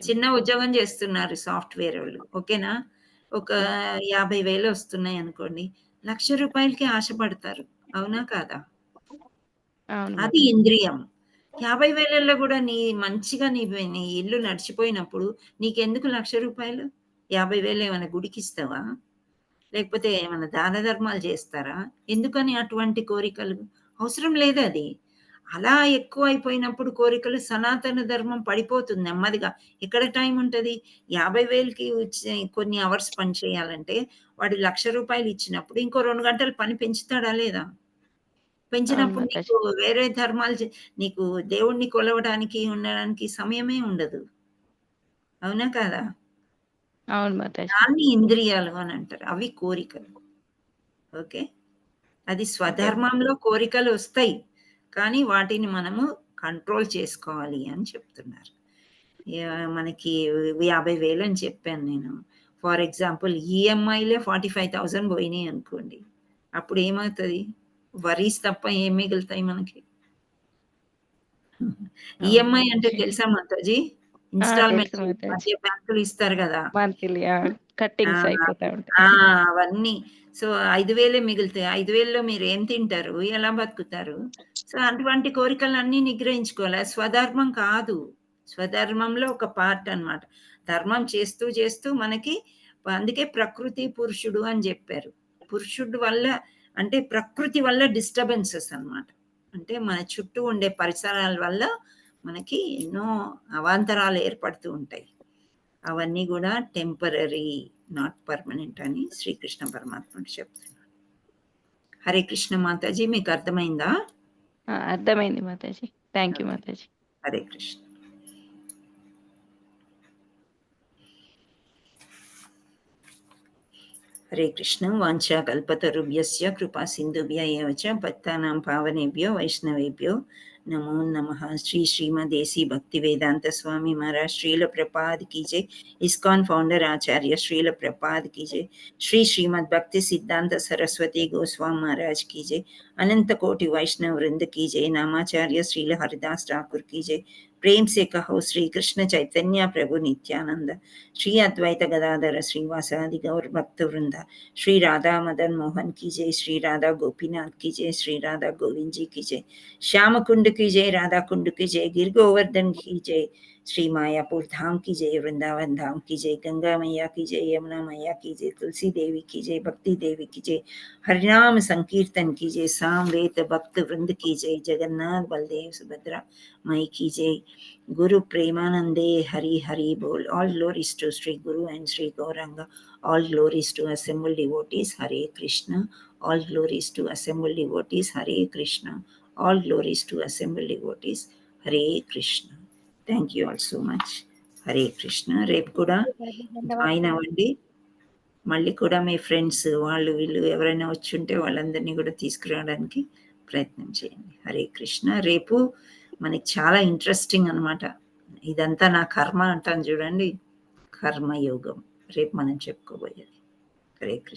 చిన్న ఉద్యోగం చేస్తున్నారు సాఫ్ట్వేర్ వాళ్ళు, ఓకేనా, ఒక 50,000 వస్తున్నాయి అనుకోండి, 1,00,000 రూపాయలకి ఆశపడతారు, అవునా కాదా? అది ఇంద్రియం. 50,000లో కూడా మంచిగా నీ ఇల్లు నడిచిపోయినప్పుడు నీకెందుకు 1,00,000 రూపాయలు? 50,000 ఏమైనా గుడికి ఇస్తావా? లేకపోతే ఏమైనా దాన ధర్మాలు చేస్తారా? ఎందుకని అటువంటి కోరికలు? అవసరం లేదు. అది అలా ఎక్కువ అయిపోయినప్పుడు కోరికలు సనాతన ధర్మం పడిపోతుంది నెమ్మదిగా. ఎక్కడ టైం ఉంటుంది? 50,000కి కొన్ని అవర్స్ పని చేయాలంటే వాడు 1,00,000 రూపాయలు ఇచ్చినప్పుడు ఇంకో 2 గంటలు పని పెంచుతాడా లేదా? పెంచినప్పుడు నీకు వేరే ధర్మాలు నీకు దేవుణ్ణి కొలవడానికి ఉండడానికి సమయమే ఉండదు, అవునా కాదా? అవును మాతాజీ. దాన్ని ఇంద్రియాలు అని అంటారు, అవి కోరికలు. ఓకే, అది స్వధర్మంలో కోరికలు వస్తాయి, కానీ వాటిని మనము కంట్రోల్ చేసుకోవాలి అని చెప్తున్నారు. మనకి 50,000 అని చెప్పాను నేను. ఫర్ ఎగ్జాంపుల్ ఈఎంఐలే 45,000 పోయినాయి అనుకోండి, అప్పుడు ఏమవుతుంది? వరీస్ తప్ప ఏం మిగులుతాయి మనకి? ఈఎంఐ అంటే తెలుసా మాతాజీ? ఇన్స్టాల్మెంట్ బ్యాంకులు ఇస్తారు కదా, అవన్నీ. సో 5,000 మిగులుతాయి. 5,000లో మీరు ఏం తింటారు, ఎలా బతుకుతారు? సో అటువంటి కోరికలన్నీ నిగ్రహించుకోవాలి. స్వధర్మం కాదు, స్వధర్మంలో ఒక పార్ట్ అన్నమాట. ధర్మం చేస్తూ చేస్తూ మనకి, అందుకే ప్రకృతి పురుషుడు అని చెప్పారు. పురుషుడు వల్ల అంటే ప్రకృతి వల్ల డిస్టర్బెన్సెస్ అన్నమాట. అంటే మన చుట్టూ ఉండే పరిసరాల వల్ల మనకి ఎన్నో అవాంతరాలు ఏర్పడుతూ ఉంటాయి. అవన్నీ కూడా టెంపరరీ, నాట్ పర్మనెంట్ అని శ్రీకృష్ణ పరమాత్ముడు చెప్తున్నారు. హరే కృష్ణ మాతాజీ, మీకు అర్థమైందా? అర్థమైంది మాతాజీ. Thank you Mataji. హరే కృష్ణ. హరే కృష్ణ. వాంఛా కల్పతరుభ్యస్య కృపా సింధుభ్య ఏవ చ పతితానాం పావనేభ్యో వైష్ణవేభ్యో नमो नमः। श्री श्रीमदेसी भक्ति वेदांत स्वामी महाराज श्रील प्रपाद की जय। इस्कॉन फाउंडर आचार्य श्रील प्रपाद की जय। श्री श्रीमद भक्ति सिद्धांत सरस्वती गोस्वामी महाराज की जय। अनंत कोटि वैष्णव वृंद की जय। नामाचार्य श्रील हरिदास ठाकुर की जय। प्रेम से कहो श्री कृष्ण चैतन्य प्रभु नित्यानंद, श्री अद्वैत गदाधर श्रीवासादि गौर भक्त वृंदा, श्री राधा मदन मोहन की जय। श्री राधा गोपीनाथ की जय। श्री राधा गोविंद जी की जय। श्याम कुंड की जय। राधा कुंड की जय। गिर गोवर्धन की जय। श्री मायापुर धाम की जय। वृंदावन धाम की जय। गंगा मैया की जय। यमुना मैया की जय। तुलसी देवी की जय। भक्ति देवी की जय। हरिनाम संकीर्तन की जय। सामवेद भक्त वृंद की जय। जगन्नाथ बलदेव सुभद्रा मई की जय। गुरु प्रेमानंदे हरि हरि बोल। All glories to Sri Guru and Sri Gauranga. All glories to assembled devotees. Hare Krishna. All glories to assembled devotees. Hare Krishna. All glories to assembled devotees. Hare Krishna. Thank you all so much. Hare Krishna. రేపు కూడా join అవ్వండి. మళ్ళీ కూడా మీ friends వాళ్ళు వీళ్ళు ఎవరైనా వచ్చి ఉంటే వాళ్ళందరినీ కూడా తీసుకురావడానికి ప్రయత్నం చేయండి. హరే కృష్ణ. రేపు మనకి చాలా ఇంట్రెస్టింగ్ అనమాట. ఇదంతా నా కర్మ అంటాను చూడండి, కర్మయోగం రేపు మనం చెప్పుకోబోయేది. హరే కృష్ణ.